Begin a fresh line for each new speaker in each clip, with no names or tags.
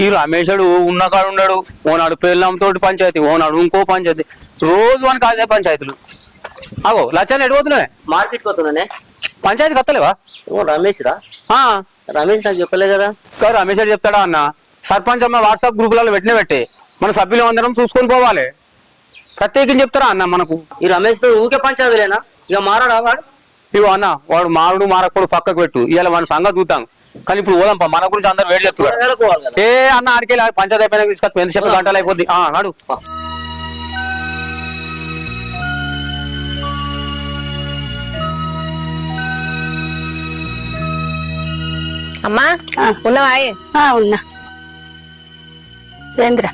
ఈ రమేషుడు ఉన్న కాడు ఉన్నాడు, ఓనాడు పెళ్ళంతోటి పంచాయతీ, ఓనాడు ఇంకో పంచాయతీ, రోజు మనకి అదే పంచాయతీలు. అగో లచ్చాన్ని ఎడిపోతున్నావే?
మార్కెట్ పోతున్నానే.
పంచాయతీకి వస్తలేవా?
రమేష్ రా? రమేష్ నాకు చెప్పలే కదా.
రమేష్ అని చెప్తాడా అన్న? సర్పంచ్ అమ్మ వాట్సాప్ గ్రూపులలో పెట్టి మన సభ్యులు అందరం చూసుకొని పోవాలి. ప్రత్యేకించి చెప్తారా అన్న మనకు?
ఈ రమేష్ తో ఊకే పంచాయతీలేనా? ఇక మారాడా వాడు?
ఇవో అన్న, వాడు మారుడు మారకూడదు పక్కకు పెట్టు, ఇవాళ మన సంగతి చూద్దాం. కానీ ఇప్పుడు పోదాం, మన గురించి అందరు వేడి చెప్తున్నారు. ఏ అన్న ఆడికెళ్ళి పంచాయతీ అయిపోయినా తీసుకొచ్చి ఎంత చెప్పి గంటలు అయిపోద్ది. నాడు
అమ్మా ఉన్నవా?
ఉన్నా. ఏంద్రా?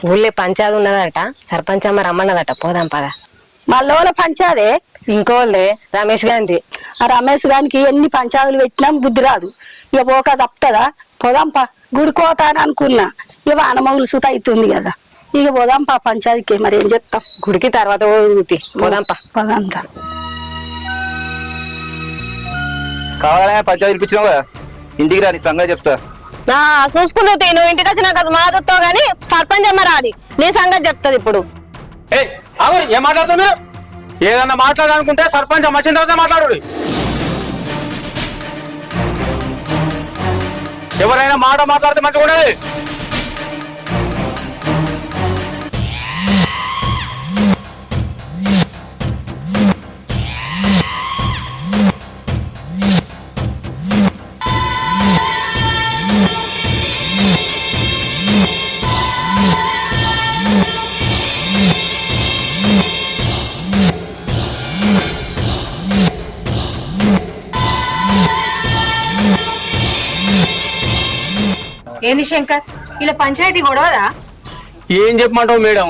ఊళ్ళే పంచాయతీ ఉన్నదట, సర్పంచ్ అమ్మ రమ్మన్నదట, పోదాం పద.
మళ్ళీ పంచాదే
ఇంకోళ్ళే రమేష్ గాంధీ.
ఆ రమేష్ గారికి ఎన్ని పంచాయతీలు పెట్టినాం బుద్ధి రాదు. ఇక పోక తప్పుతుందా? పోదాంపా. గుడికోతాను అనుకున్నా, ఇక వానమౌలు సుత అవుతుంది కదా, ఇక పోదాంపా పంచాయతీకి. మరి ఏం చెప్తాం?
గుడికి తర్వాత పోదాంపా.
పోదాంతా.
కావాలా పంచాయతీ పిలిపించినావు కదా, ఇంటికి రాని సంగతి చెప్తా.
చూసుకుంటే నువ్వు ఇంటికి వచ్చినా కదా మా చూస్తావు గానీ సర్పంచ్ అమ్మ రాని నీ సంగతి చెప్తాది ఇప్పుడు.
ఏం మాట్లాడుతావు మీరు? ఏదన్నా మాట్లాడాలనుకుంటే సర్పంచ్ అమ్మ వచ్చిన తర్వాత మాట్లాడు. ఎవరైనా మాట మాట్లాడితే మంచిగా ఉండదు.
ఏంది శంకర్, ఇలా పంచాయతీ గొడవదా?
ఏం చెప్పమంటావు మేడం?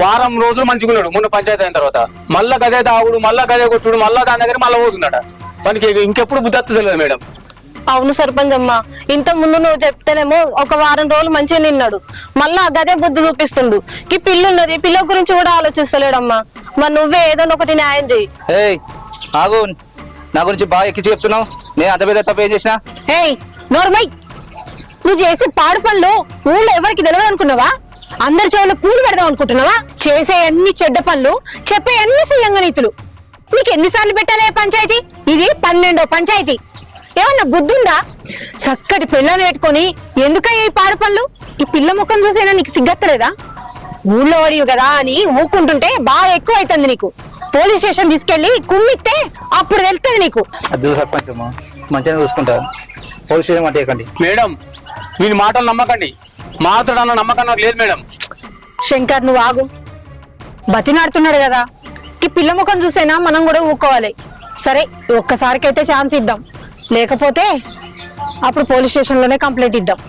వారం రోజులు మంచిగున్నాడు మొన్న పంచాయతీ అయిన తర్వాత, మళ్ళా గదే తాగుడు, మళ్ళా గదే కొట్టుడు, మళ్ళా దాని దగ్గర మళ్ళా పోతున్నాడు. మనకి ఇంకెప్పుడు బుద్ధి తెలియదు మేడం.
అవును సర్పంచ్ అమ్మ, ఇంత ముందు నువ్వు చెప్తేనేమో ఒక వారం రోజులు మంచిగా నిన్నాడు, మళ్ళా గదే బుద్ధి చూపిస్తుండు. ఈ పిల్ల ఉన్నది, పిల్ల గురించి కూడా ఆలోచిస్తలేడమ్మా. మరి నువ్వే ఏదైనా ఒకటి న్యాయం చేయి.
ఆగు, నా గురించి బాగా ఎక్కించి చెప్తున్నావు. నేను అంత పెద్ద తప్ప ఏం చేసినా?
నోర్మై, నువ్వు చేసే పాడు పనులు ఊళ్ళో ఎవరికి తెలియదు అనుకున్నావా? అందరి చెవులు పూలు పెడదాం అనుకుంటున్నావా? చేసే అన్ని చెడ్డ పనులు, చెప్పే అన్ని సీయంగా నీతులు. నీకు ఎన్నిసార్లు పెట్టాలే పంచాయతీ? ఇది 12వ పంచాయతీ. ఏమన్నా బుద్ధుందా? చక్కటి పిల్లని పెట్టుకొని ఎందుకయ్యా ఈ పాడు పనులు? ఈ పిల్ల ముఖం చూసైనా నీకు సిగ్గత్తలేదా? ఊళ్ళో వాడివి కదా అని ఊకుంటుంటే బాగా ఎక్కువ అవుతుంది నీకు. పోలీస్ స్టేషన్ తీసుకెళ్లి కుమ్మిస్తే అప్పుడు తెలుస్తుంది నీకు.
అద్దు సర్పంచ్ అమ్మ, మంచిగా చూసుకుంటా. పోలీస్ స్టేషన్ మాట్లాడకండి
మేడం, వీని మాటలు నమ్మకండి. మాట్లాడన్న నమ్మకం నాకు లేదు మేడం.
శంకర్ నువ్వు ఆగు, బతినాడుతున్నాడు కదా, ఈ పిల్ల ముఖం చూసైనా మనం కూడా ఊకోవాలి. సరే ఒక్కసారికైతే ఛాన్స్ ఇద్దాం, లేకపోతే అప్పుడు పోలీస్ స్టేషన్ లోనే కంప్లైంట్ ఇద్దాం.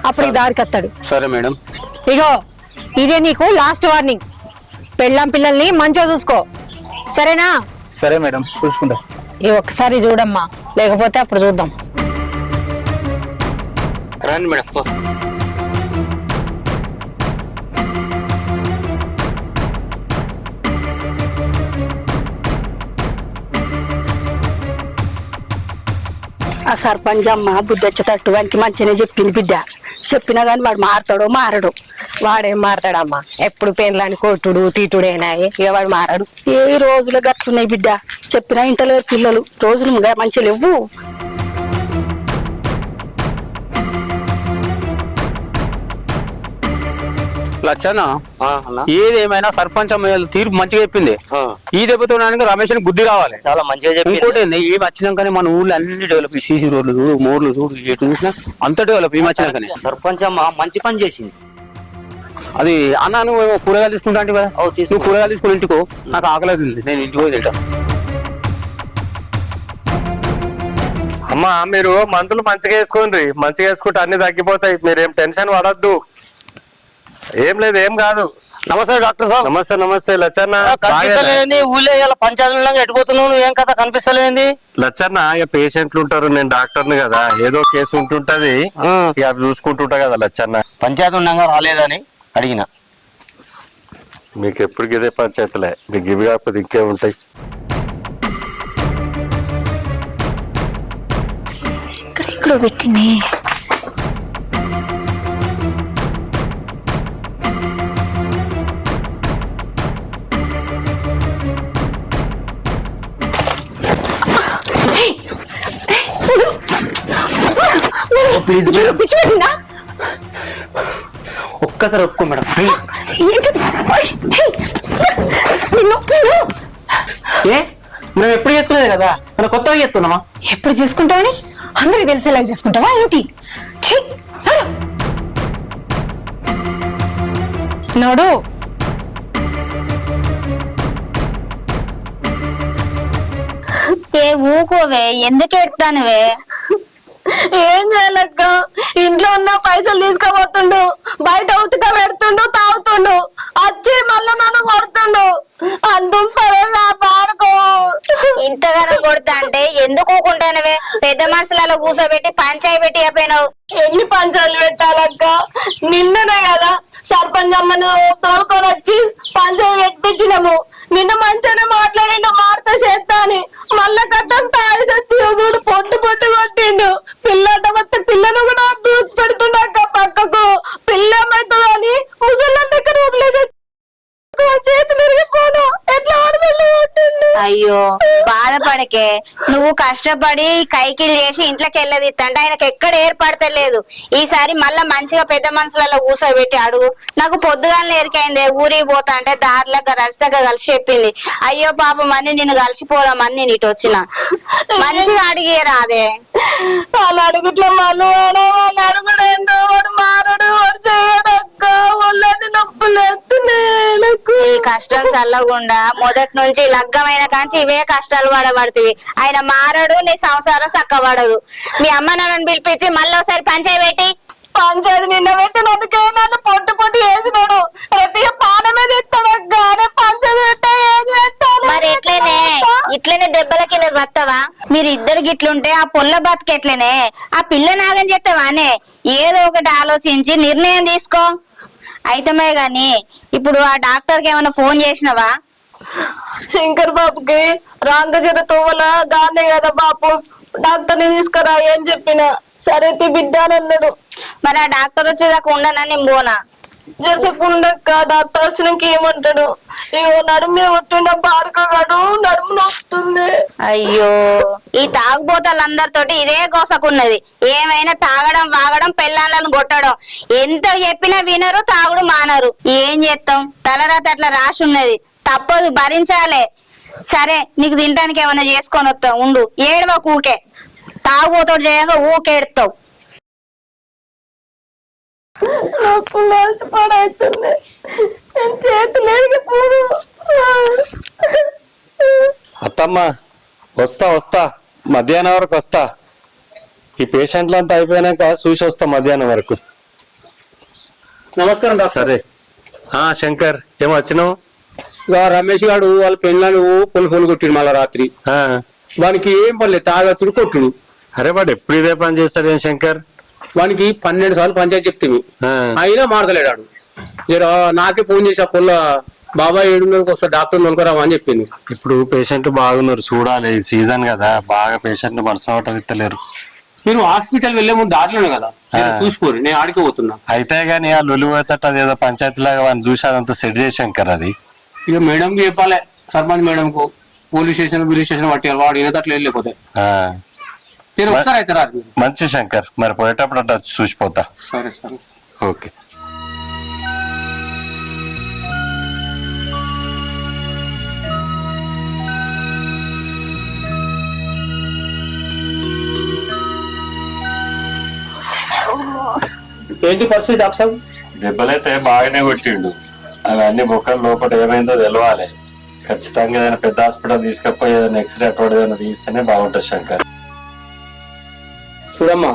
అప్పుడు ఈ దారికి వస్తాడు.
సరే మేడం.
ఇగో ఇదే నీకు లాస్ట్ వార్నింగ్. పెళ్ళాం పిల్లల్ని మంచిగా చూసుకో, సరేనా?
సరే మేడం, చూసుకుంటా.
ఈ ఒక్కసారి చూడమ్మా, లేకపోతే అప్పుడు చూద్దాం.
రండి మేడం.
ఆ సర్పంచ్ అమ్మ బుద్ధి వచ్చేటట్టు వానికి మంచిగానే చెప్పింది బిడ్డ. చెప్పినా గాని వాడు మారతాడో మారడు.
వాడేం మారతాడమ్మా, ఎప్పుడు పెళ్ళాన్ని కొట్టుడు తీటుడేనా, ఇక వాడు మారడు.
ఏ రోజులు గట్లున్నాయి బిడ్డ, చెప్పినా ఇంటలేరు పిల్లలు. రోజులు మంచిగా లేవు.
లచ్చన్న, ఏదేమైనా సర్పంచ్ అమ్మ తీర్పు మంచిగా చెప్పింది. ఈ దెబ్బతో రమేష్ బుద్ధి రావాలి.
చాలా మంచిగా చెప్పింది.
ఇంకోటి ఏం వచ్చినాకనే మన ఊళ్ళో అన్ని డెవలప్, సీసీ రోడ్లు చూడు, మోర్లు చూడు, ఎటు చూసినా అంత డెవలప్. ఏం వచ్చినాకనే
సర్పంచ్ అమ్మ మంచి పని చేసింది.
అది అన్న, నువ్వేమో కూరగాయలు తీసుకుంటా అంటే కదా, నువ్వు కూరగాయలు తీసుకుని ఇంటికో, నాకు ఆకలి అవుతుంది, నేను ఇంటికి పోయి తింటా.
అమ్మా, మీరు మందులు మంచిగా వేసుకోండి. మంచిగా వేసుకుంటే అన్ని తగ్గిపోతాయి. మీరేం టెన్షన్ పడద్దు. ఏం లేదు, ఏం కాదు.
నమస్తే డాక్టర్ సార్.
నమస్తే. నమస్తే లచ్చన్న.
కనిపిస్తలేంది ఊళ్ళో ఇలా పంచాయతీలో ఎటుపోతున్నావు? నువ్వేం కదా కనిపిస్తలేంది?
లచ్చన్న, ఇక పేషెంట్లు ఉంటారు, నేను డాక్టర్ని కదా, ఏదో కేసు ఉంటుంటది, ఇక అవి చూసుకుంటుంటా కదా లచ్చన్న.
పంచాయతీ ఉండగా రాలేదని అడిగిన.
మీకు ఎప్పటికి ఇదే పంచాయతీలే, మీకు ఇవి కాకపోతే ఇంకే ఉంటాయి.
ఇక్కడ పెట్టింది.
ప్లీజ్
నీకు పిచ్చి పెట్టిందా?
ఒక్కసారి ఒప్పుకో మేడం
ఏంటి? ఓయ్, హే, నిన్ను
ఏ మనం ఎప్పుడు చేసుకునేది కదా మనం కొత్తగా చేస్తున్నామా?
ఎప్పుడు చేసుకుంటావని అందరికి తెలిసేలాగా చేసుకుంటావా ఏంటి? ఛీ, నడు.
ఏ ఊకోవే, ఎందుకు ఎడతానువే?
ఏం చేయాలక్క, ఇంట్లో ఉన్న పైసలు తీసుకోబోతుండు, బయట ఉతిక పెడుతుండు, తాగుతుండు, వచ్చి మళ్ళీ నన్ను కొడుతుండు. అందుకు సరేగా పాడుకో.
ఇంతగానో కొడతా అంటే ఎందుకు ఊకుంటానవే? పెద్ద మనుషులలో కూర్చోబెట్టి పంచాయి పెట్టి అయిపోయినావు.
ఎన్ని పంచాలు పెట్టాలక్క? నిన్ననే కదా సర్పంచ్ అమ్మను తోలుకొని వచ్చి పంచాలు పెట్టించినాము. నిన్న మంచిగానే మాట్లాడిండు, మారుతా చేస్తా అని. మళ్ళా కట్టం తాగి వచ్చి చూడు పొట్టు పొట్టు కొట్టిండు. పిల్లట వస్తే పిల్లను కూడా దూసి పెడుతుండక్క పక్కకు. పిల్ల ఏమవుతుందని ముసళ్ళ దగ్గర వదిలేసి చేతి తిరిగిపోను. ఎట్లా ఆడపిల్ల కొట్టిండు.
అయ్యో బాధపడకే, నువ్వు కష్టపడి కైకిలు చేసి ఇంట్లోకి వెళ్ళదిస్తంటే ఆయనకు ఎక్కడ ఏర్పడతలేదు. ఈసారి మళ్ళా మంచిగా పెద్ద మనుషులలో కూర్చోబెట్టి అడుగు. నాకు పొద్దుగానే ఎరికైంది, ఊరికి పోతా అంటే దారిలో రజితగా కలిసి చెప్పింది. అయ్యో పాపం అని నిన్ను కలిసిపోదామని నేను ఇటు వచ్చిన. మంచిగా అడిగే రాదే.
వాళ్ళ అడుగుట్ల మను వాళ్ళ అడుగుడేందో వాడు మారడు, వాడు చేయడక్క. వాళ్ళని నొప్పులు ఎత్తున్నాయి.
ఈ కష్టం చల్లకుండా మొదటి నుంచి లగ్గమైన కాంచి ఇవే కష్టాలు పడబడుతుంది. ఆయన మారడు, నీ సంసారం చక్కబడదు. మీ అమ్మ నాన్నని పిలిపించి మళ్ళీ ఒకసారి పంచాయి పెట్టి
పంచాయతీ నిన్న పెట్టినందుకే నన్ను పొట్టు పొట్టు వేసినాడు. రేపు పానమే తెస్తాడక్క. పంచాయతీ పెట్టా ఏది పెట్టాలి?
మరి ఇట్లనే దెబ్బల కింద బతావా? మీరు ఇద్దరు గిట్లుంటే ఆ పొల్ల బతికెట్లనే ఆ పిల్ల నాగం చేస్తావానే? ఏదో ఒకటి ఆలోచించి నిర్ణయం తీసుకో. అయితమే గాని ఇప్పుడు ఆ డాక్టర్ కి ఏమైనా ఫోన్ చేసినవా?
శంకర్ బాబుకి రాంగజర తోవల గానే కదా బాపు, డాక్టర్ ని తీసుకురా అని చెప్పిన. సరే బిడ్డ అని అన్నాడు.
మరి ఆ డాక్టర్ వచ్చేదాకా ఉండనని పోనా?
జరసేపు ఉండక్క. డాక్టర్ వచ్చినాక ఏమంటాడు? ఇగో నడుమే కొట్టిండ పాడుకోగాడు, నడుము నొస్తుంది.
అయ్యో ఈ తాగుబోతలందరితోటి ఇదే కోసకున్నది. ఏమైనా తాగడం వాగడం పెళ్ళాలను కొట్టడం. ఎంత చెప్పినా వినరు, తాగుడు మానరు. ఏం చేస్తాం? తలరాత అట్లా రాసి ఉన్నది, తప్పదు, భరించాలే. సరే నీకు తినడానికి ఏమైనా చేసుకొని వస్తావు, ఉండు. ఏడవ ఊకే తాగుబోతోడు చేయంగా ఊకేడుతావు.
పడవుతుంది, చేతులు పూడు.
అత్తమ్మ వస్తా మధ్యాహ్నం వరకు వస్తా. ఈ పేషెంట్లు అంతా అయిపోయినాక చూసి వస్తా మధ్యాహ్నం వరకు.
నమస్కారం డాక్టర్.
సరే. శంకర్ ఏమో వచ్చినావు?
ఇక రమేష్ గారు వాళ్ళ పెళ్ళాను పొలు కొట్టిడు మళ్ళా రాత్రి. వానికి ఏం పర్లేదు, తాగచ్చుడు కొట్టుడు.
అరే వాడు ఎప్పుడు ఇదే పని చేస్తాడు ఏం శంకర్?
వానికి 12 సార్లు పంచాయతీ చెప్తే అయినా మారతలేడాడు. జర నాకే ఫోన్ చేసి ఆ పొల్ల బాబాయ్ 7:30కి వస్తా, డాక్టర్ నొలకరావా అని చెప్పింది.
ఇప్పుడు పేషెంట్ బాగున్నారు, చూడాలి. సీజన్ కదా, బాగా పేషెంట్ మనసు ఇస్తలేరు.
నేను హాస్పిటల్ వెళ్లే ముందు దారిలోనే కదా చూసిపోరు, నేను ఆడికి పోతున్నా.
అయితే గానీ ఆ లొలిపోయేటట్టు అదేదో పంచాయతీలాగా వాడిని చూసి అదంతా సెట్ చేసి శంకర్. అది
ఇక మేడంకి చెప్పాలి, సర్పంచ్ మేడం కు. పోలీస్ స్టేషన్ బిలీస్ స్టేషన్ పట్టాలి, వాడు ఈయనతట్లు వెళ్ళిపోతాయి. నేను ఒకసారి అయితే రాదు.
మంచి శంకర్, మరి పోయేటప్పుడు అట్లా చూసిపోతా.
సరే సరే
ఓకే.
ఏంటి పరిస్థితి డాక్టర్ సాబ్?
దెబ్బలైతే బాగానే కొట్టిండు. అవన్నీ బొక్కలు లోపల ఏమైందో తెలవాలి. ఖచ్చితంగా ఏదైనా పెద్ద హాస్పిటల్ తీసుకపోయి ఏదైనా ఎక్స్రే అటువంటి ఏదైనా తీస్తేనే బాగుంటుంది శంకర్.
చూడమ్మా,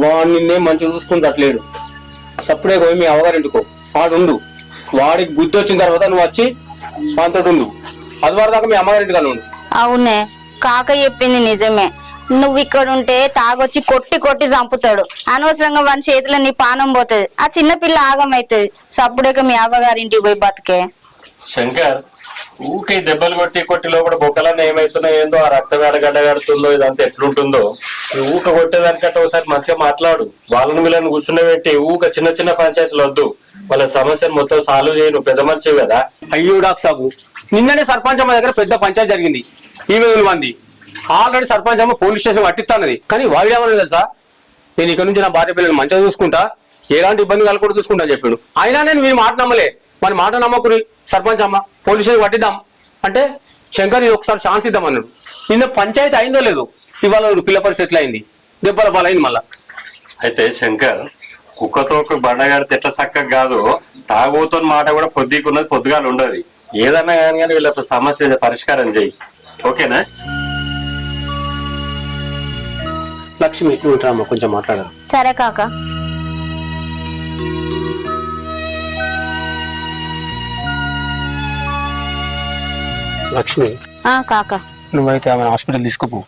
వాడు నిన్నే మంచిగా చూసుకుంటట్లేడు. సప్పుడే పోయి మీ అవగారింటికో, వాడుండు. వాడికి బుద్ధి వచ్చిన తర్వాత నువ్వు వచ్చి వాటితో ఉండు. అది వరదాకా మీ అమ్మగారింటికన్నా ఉండు.
అవునే, కాక చెప్పింది నిజమే. నువ్వు ఇక్కడ ఉంటే తాగొచ్చి కొట్టి కొట్టి చంపుతాడు. అనవసరంగా వాని చేతిలో నీ పానం పోతుంది. ఆ చిన్న పిల్ల ఆగమైతుంది. సప్పుడేక మీ అవ్వగారింటికి పోయి బతికే.
శంకర్, ఊకే దెబ్బలు కొట్టి లోపల బొక్కలన్నీ ఏమైతున్నాయో ఏందో, ఆ రక్తం ఎడగడ్డ కడుతుందో, ఇదంతా ఎట్లుంటుందో. ఊక కొట్టేదానికంటే ఒకసారి మంచిగా మాట్లాడు. వాళ్ళని వీళ్ళని కూర్చుండబెట్టి ఊక చిన్న చిన్న పంచాయతీలు వద్దు. వాళ్ళ సమస్యను మొత్తం సాల్వ్ చేయను, పెద్ద మనిషి కదా.
అయ్యో డాక్టర్ సాబు, నిన్ననే సర్పంచ్ అమ్మ దగ్గర పెద్ద పంచాయతీ జరిగింది. ఈమె మంది ఆల్రెడీ సర్పంచ్ అమ్మ పోలీస్ స్టేషన్ పట్టిస్తానది. కానీ వాడు ఏమన్నా తెలుసా, నేను ఇక్కడ నుంచి నా భార్య పిల్లలు మంచిగా చూసుకుంటా, ఎలాంటి ఇబ్బంది కలగకుండా చూసుకుంటా అని చెప్పాడు. అయినా నేను మీ మాట నమ్మలే. మన మాట నమ్మకురి సర్పంచ్ అమ్మ పోలీస్ స్టేషన్ పట్టిద్దాం అంటే శంకర్ ఇది ఒకసారి ఛాన్స్ ఇద్దాం అన్నాడు. నిన్న పంచాయతీ అయిందో లేదు, ఇవాళ పిల్ల పరిస్థితి ఎట్లా అయింది, దెబ్బల పాలైంది మళ్ళా.
అయితే శంకర్ కుక్కతో ఒక బండగాడితే ఎట్లా చక్కగా కాదు, తాగుతో మాట కూడా పొద్దుకున్నది పొద్దుగాలు ఉండదు. ఏదన్నా కానీ వీళ్ళ సమస్య పరిష్కారం చేయి, ఓకేనా?
లక్ష్మి నువ్వు రామ్మా, కొంచెం మాట్లాడాలి.
సరే కాక.
లక్ష్మి
కాక
నువ్వైతే ఆమె హాస్పిటల్ తీసుకుపో.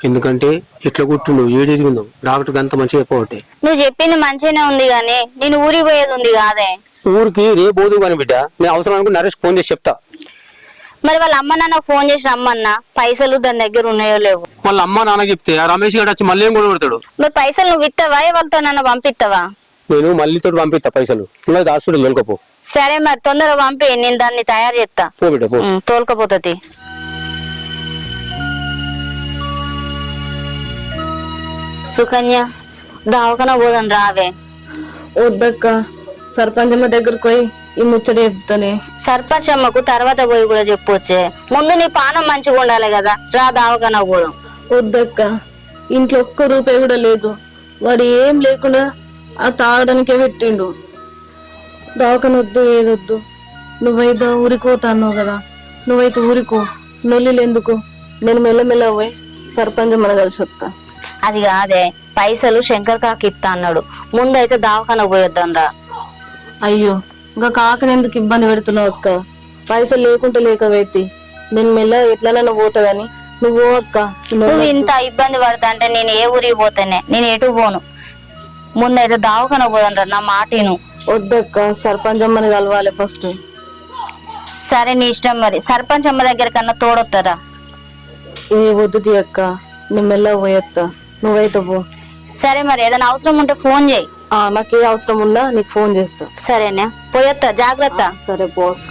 ఎందుకంటే ఎట్లా కొట్టుండు, ఏడెరిగిందో డాక్టర్ అంత మంచిగా చెప్పబట్టే.
నువ్వు చెప్పింది మంచిగానే ఉంది గాని నేను ఊరికి పోయేది ఉంది కాదే.
ఊరికి రేపు పోదు కానీ బిడ్డ, నేను అవసరం అనుకుని నరేష్ ఫోన్ చేసి చెప్తా.
మరి వాళ్ళ అమ్మ నాన్న ఫోన్ చేసి రమ్మన్నా, పైసలు దాని దగ్గర ఉన్నాయో లేవు.
వాళ్ళ అమ్మ నాన్న చెప్తే ఆ రమేష్ గారు వచ్చి మళ్ళీ ఏం కూడా పెడతాడు.
మరి పైసలు నువ్వు ఇస్తావా వాళ్ళతో నన్ను పంపిస్తావా?
నేను మళ్ళీ తోటి పంపిస్తా పైసలు, నువ్వు హాస్పిటల్ వెళ్ళకపో.
సరే మరి తొందరగా పంపి, నేను దాన్ని తయారు చేస్తా.
పో బిడ్డ పో.
తోలుకపోతుంది. సుకన్య దావకన పోదాం రావే.
వద్దక్క, సర్పంచ్ అమ్మ దగ్గరకు పోయి ఈ ముచ్చట చెప్తానే.
సర్పంచ్ అమ్మకు తర్వాత పోయి కూడా చెప్పొచ్చే, ముందు నీ పానం మంచిగా ఉండాలి కదా. రా దావకన పోదాం.
వద్దక్క, ఇంట్లో ఒక్క రూపాయి కూడా లేదు. వాడు ఏం లేకుండా ఆ తాగడానికే పెట్టిండు. దావకనొద్దు ఏదొద్దు. నువ్వైతే ఊరికోతాన్నావు కదా, నువ్వైతే ఊరికో. నొల్లిలు ఎందుకు, నేను మెల్లమెల్ల పోయి సర్పంచ్ అమ్మని కలిసి వస్తా.
అది కాదే, పైసలు శంకర్ కాకి ఇస్తా అన్నాడు, ముందైతే దావకన పోయొద్దాం రా.
అయ్యో, ఇంకా కాకని ఎందుకు ఇబ్బంది పెడుతున్నావు అక్క? పైసలు లేకుంటే లేకవేతి, నేను మెల్ల ఎట్లనైనా పోతా గాని నువ్వు అక్క.
నువ్వు ఇంత ఇబ్బంది పడతా అంటే నేను ఏ ఊరికి పోతానే, నేను ఎటు పోను. ముందైతే దావకన పోదాం రా, నా మాటను.
వద్దక్క, సర్పంచ్ అమ్మని కలవాలి ఫస్ట్.
సరే నీ ఇష్టం. మరి సర్పంచ్ అమ్మ దగ్గర కన్నా తోడొస్తారా?
ఏ వద్దు అక్క, నేను మెల్ల పోయేస్తా, నువ్వైతే పో.
సరే మరి ఏదైనా అవసరం ఉంటే ఫోన్ చేయి.
నాకు ఏ అవసరం ఉన్నా నీకు ఫోన్ చేస్తా.
సరేనా, పోయొత్తా, జాగ్రత్త.
సరే పో అక్క.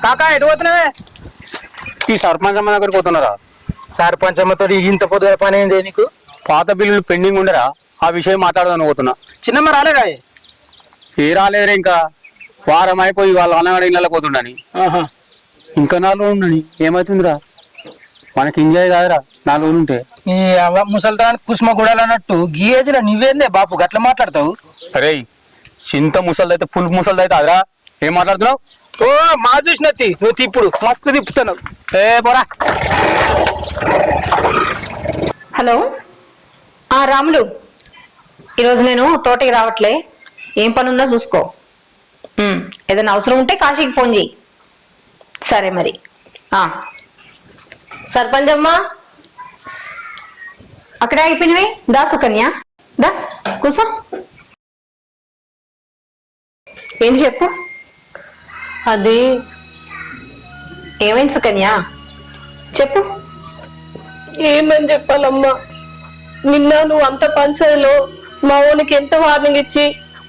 కాకా ఎటు పోతున్నావే?
ఈ సర్పంచ్ అమ్మ దగ్గరికి పోతున్నారా?
సర్పంచ్ అమ్మతో ఇంత పొద్దున పని ఏంది నీకు?
పాత బిల్లులు పెండింగ్ ఉండరా, ఆ విషయం మాట్లాడదాని పోతున్నా.
చిన్నమ్మ రాలేదా?
ఏ రాలేదురా, ఇంకా వారం అయిపోయి వాళ్ళ అన్నగాడి ఇళ్ళకి పోతుండని. ఇంకా 4 రోజులు ఉండని ఏమవుతుందిరా, మనకి ఎంజాయ్ కాదురా 4 రోజులు ఉంటే.
ఈ ముసల్దానికి కుసుమ గుడాలు అన్నట్టు గీ ఏజ్ లో నువ్వేందే బాపు గట్ల మాట్లాడతావు?
అరే చింత ముసలిదైతే పులుపు ముసలిదైతే అదరా, ఏం మాట్లాడుతున్నావు?
ఓ మా చూసినత్తి నువ్వు తిప్పుడు మస్తు తిప్పుతున్నావు.
ఏ పోరా.
హలో రాములు, ఈరోజు నేను తోటకి రావట్లే, ఏం పని ఉందో చూసుకో. ఏదైనా అవసరం ఉంటే కాశీకి ఫోన్ చేయి. సరే మరి.
సర్పంచ్ అమ్మ
అక్కడే అయిపోయినవి. దా సుకన్య, దా కూసో. ఏంటి చెప్పు.
అది
ఏమైంది సుకన్య, చెప్పు.
ఏమని చెప్పాలమ్మా, నిన్న నువ్వు అంత పంచాయలో మా ఊనికి ఎంత వార్నింగ్ ఇచ్చి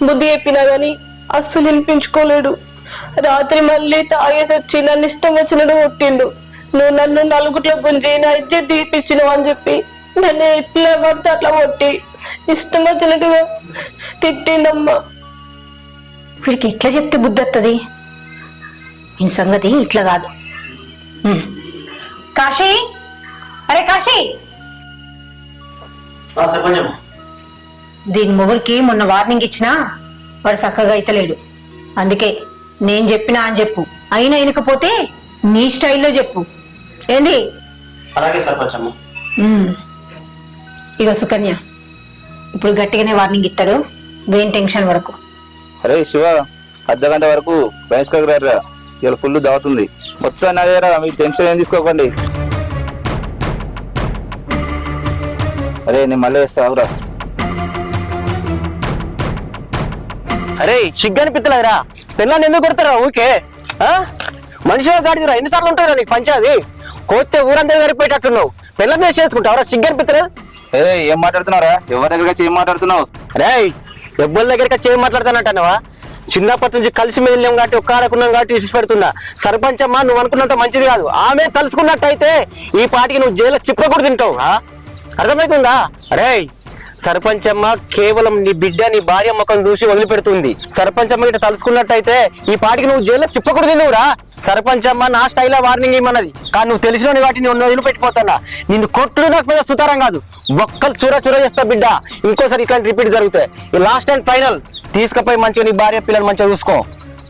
బుద్ధి చెప్పినా గాని అస్సలు వినిపించుకోలేడు. రాత్రి మళ్ళీ తాగేసి వచ్చి నన్ను ఇష్టం వచ్చినట్టు కొట్టిండు. నువ్వు నన్ను నలుగుట్లో గుంజి నా ఇజ్జత్ తీపిచ్చినావు అని చెప్పి నన్ను ఎట్లా పడితే అట్లా కొట్టి ఇష్టం వచ్చినట్టుగా తిట్టిందమ్మా.
వీడికి ఎట్లా చెప్తే బుద్ధి వస్తుంది? ఈ సంగతి ఇట్లా కాదు. కాశీ, అరే కాశీ, దీని మొగుడికి మొన్న వార్నింగ్ ఇచ్చినా వాడు చక్కగా అయితలేడు. అందుకే నేను చెప్పినా అని చెప్పు, అయినా వినకపోతే నీ స్టైల్లో చెప్పు. ఏంది?
అలాగే సర్పంచమ్మ.
ఇక సుకన్య ఇప్పుడు గట్టిగానే వార్నింగ్ ఇస్తాడు, బ్రెయిన్ టెన్షన్ వరకు.
అరే శివ, అర్ధగంట వరకు బయస్కర్ రా, ఇలా ఫుల్ దావుతుంది. మొత్తం నాదేరా, మీరు టెన్షన్ ఏం తీసుకోకండి. అరే నేను మళ్ళీ వేస్తావురా.
అరే సిగ్గనిపిత్తలేదురా, పిల్లల్ని ఎందుకు కొడతారా ఊరికే? మనిషిగా గాడిదిరా, ఎన్నిసార్లు ఉంటారా నీకు పంచాది? కోస్తే ఊరందరూ సరిపోయేటట్టున్నావు, పిల్లల్ని చేసుకుంటావురా, సిగ్గనిపిత్తలేదు?
ఏ ఏం మాట్లాడుతున్నారా? ఎవరి దగ్గర ఏం మాట్లాడుతున్నావు?
అరే ఎవ్వరి దగ్గరికి వచ్చి ఏం మాట్లాడతానంటావా? చిన్నప్పటి నుంచి కలిసి మెదిలినాం కాబట్టి ఒక్క ఆడకున్నాం కాబట్టి ఇచ్చి పెడుతున్నా. సర్పంచ్ అమ్మ నువ్వు అనుకున్నంత మంచిది కాదు. ఆమె తలుసుకున్నట్టయితే ఈ పాటికి నువ్వు జైలు చిప్ప కూడా తింటావు. అర్థమవుతుందా? అరే సర్పంచ్ అమ్మ కేవలం నీ బిడ్డ నీ భార్య ముఖం చూసి వదిలిపెడుతుంది. సర్పంచ్ అమ్మ ఇట్లా తలుసుకున్నట్టయితే ఈ పాటికి నువ్వు జైల్లో చిప్పకూడదు. నువ్వురా సర్పంచ్ అమ్మ నా స్టైల్లో వార్నింగ్ ఇమ్మన్నది, కానీ నువ్వు తెలిసిన వాటిని వదిలిపెట్టిపోతున్నా. నిన్ను కొట్టుడు నాకు మీద సుతారం కాదు, ఒక్కలు చూర చేస్తా బిడ్డ. ఇంకోసారి ఇట్లాంటి రిపీట్ జరుగుతాయి. ఈ లాస్ట్ అండ్ ఫైనల్ తీసుకుపోయి మంచిగా నీ భార్య పిల్లలు మంచిగా చూసుకో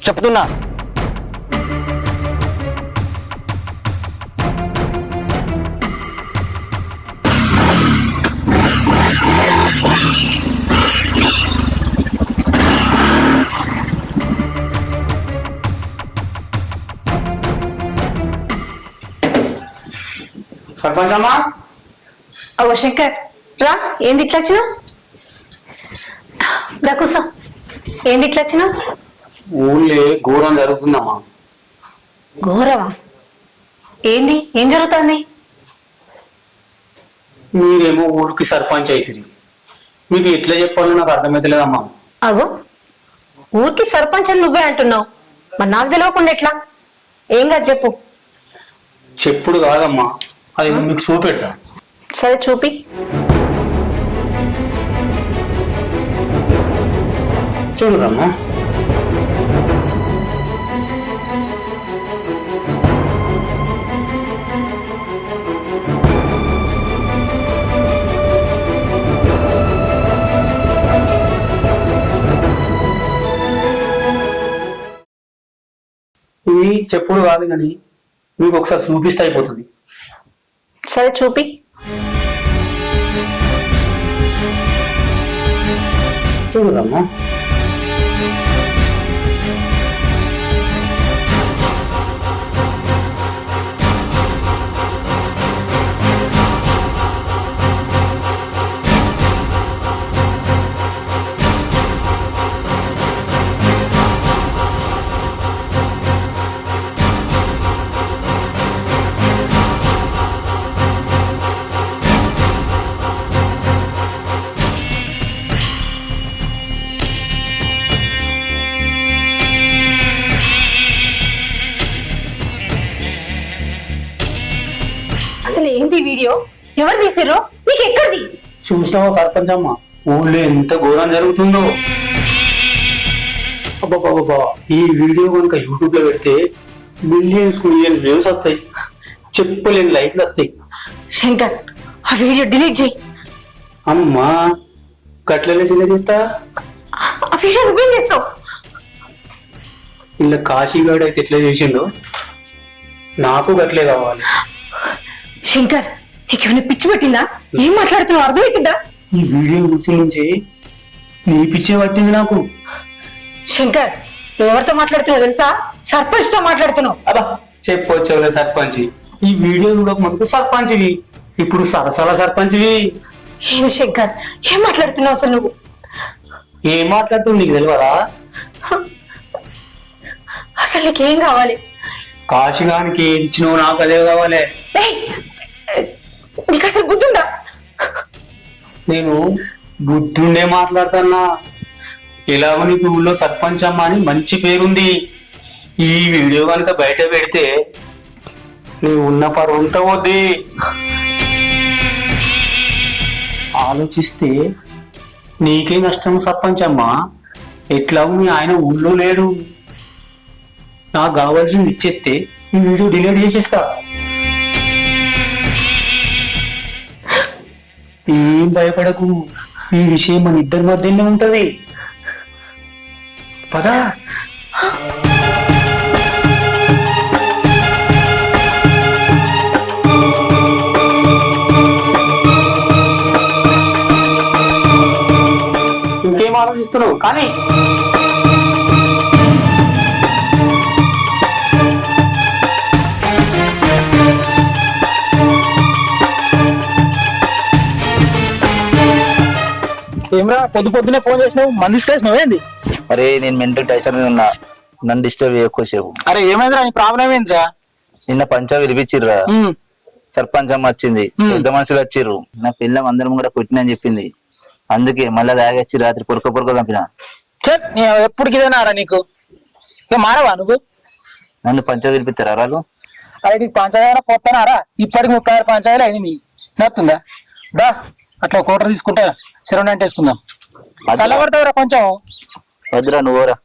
చెప్తున్నా.
సర్పంచ్ అమ్మా.
ఓ శంకర్ రా, ఏంది ఇట్లా వచ్చినావు? దా కూసో. ఏంది ఇట్లా వచ్చినావు?
ఊళ్ళే ఘోరం జరుగుతుందమ్మా.
ఘోరవా? ఏంది, ఏం జరుగుతుంది?
మీరేమో ఊరికి సర్పంచ్ అవుతుంది, మీకు ఎట్లా చెప్పాలో నాకు అర్థమైతలేదమ్మా.
అగో ఊరికి సర్పంచ్ అని నువ్వే అంటున్నావు, మరి నాకు తెలియకుండా ఎట్లా? ఏం కాదు చెప్పు.
చెప్పుడు కాదమ్మా, అది మీకు చూపెడతా.
సరే చూపి.
చూడరమ్మా. ఇది చెప్పుడు కాదు కానీ మీకు ఒకసారి చూపిస్తే అయిపోతుంది.
సరే చూపి.
చూడరమ్మా.
అసలు ఏంది వీడియో? ఎవరు తీసారో? నీకు ఎక్కడిది?
చూసినావా సర్పంచ్ అమ్మ, ఊళ్ళో ఎంత ఘోరం జరుగుతుందో. అబ్బాబాబా, ఈ వీడియో కనుక యూట్యూబ్ లో పెడితే మిలియన్స్ వ్యూస్ వస్తాయి, చెప్పలేని లైక్లు వస్తాయి.
శంకర్ ఆ వీడియో డిలీట్ చేయి.
అమ్మా గట్లనే డిలీట్ చేస్తా?
ఆ వీడియో నువ్వేం చేస్తావు?
ఇలా కాశీగాడు అయితే ఎట్లా చేసిండో నాకు గట్లే కావాలి.
శంకర్ నీకేమైనా పిచ్చి పట్టిందా? ఏం మాట్లాడుతున్నావు అర్థమవుతుందా?
ఈ వీడియో గురించి నుంచి నీ పిచ్చే పట్టింది నాకు.
శంకర్ నువ్వు ఎవరితో మాట్లాడుతున్నావు తెలుసా? సర్పంచ్ తో మాట్లాడుతున్నావు.
అబ్బా చెప్పొచ్చావులే సర్పంచ్. ఈ వీడియో చూడక ముందుకు సర్పంచ్వి, ఇప్పుడు సరసాల సర్పంచ్వి.
ఏంది శంకర్, ఏం మాట్లాడుతున్నావు అసలు నువ్వు?
ఏం మాట్లాడుతావు నీకు తెలియదా?
అసలు నీకేం కావాలి?
కాశీగానికి ఏది ఇచ్చినావు నాకు అదే కావాలి.
ఏయ్, నీకు అసలు బుద్ధి ఉందా?
నేను బుద్ధుండే మాట్లాడుతున్నా. ఎలాగో నీకు ఊళ్ళో సర్పంచ్ అమ్మ అని మంచి పేరుంది. ఈ వీడియో కనుక బయట పెడితే నీ ఉన్న పరువంతా పోద్ది. ఆలోచిస్తే నీకే నష్టం సర్పంచ్ అమ్మ. ఎట్లాగో మీ ఆయన ఊళ్ళో లేడు, నాకు కావాల్సింది ఇచ్చేస్తే ఈ వీడియో డిలీట్ చేసేస్తా. ఏం భయపడకు, ఈ విషయం మన ఇద్దరి మధ్యనే ఉంటది. పదా. ఇంకేం ఆలోచిస్తున్నావు కానీ?
ఏమరా పొద్దునే ఫోన్ చేసినావు, మంది తీసుకొచ్చినావు ఏంది?
అరే నేను మెంటల్ టెన్షన్ ఉన్నా, నన్ను డిస్టర్బ్ చేయకపోసేవు.
అరే ఏమైందిరా, నీ ప్రాబ్లం ఏంద్రా?
నిన్న పంచా విలిపించిర్రా, సర్పంచ్ అమ్మ వచ్చింది, పెద్ద మనుషులు వచ్చిర్రు, నా పిల్లం అందరం కూడా కొట్టినని చెప్పింది. అందుకే మళ్ళా తాగొచ్చి రాత్రి పొరక చంపిన.
చెప్ ఎప్పుడు ఇదేనారా నీకు ఇక మారవా నువ్వు?
నన్ను పంచాయతీ పిలిపిస్తారా వాళ్ళు?
అరే నీకు పంచాయతీ పోతానారా? ఇప్పటికి 36 పంచాయతీలు అయినాయి. నీ నచ్చుతుందా? దా అట్లా కోటర్ తీసుకుంటా చిరవని అంటే వేసుకుందాం. చల్లబడతావురా కొంచెం.
వద్దురా నువ్వురా.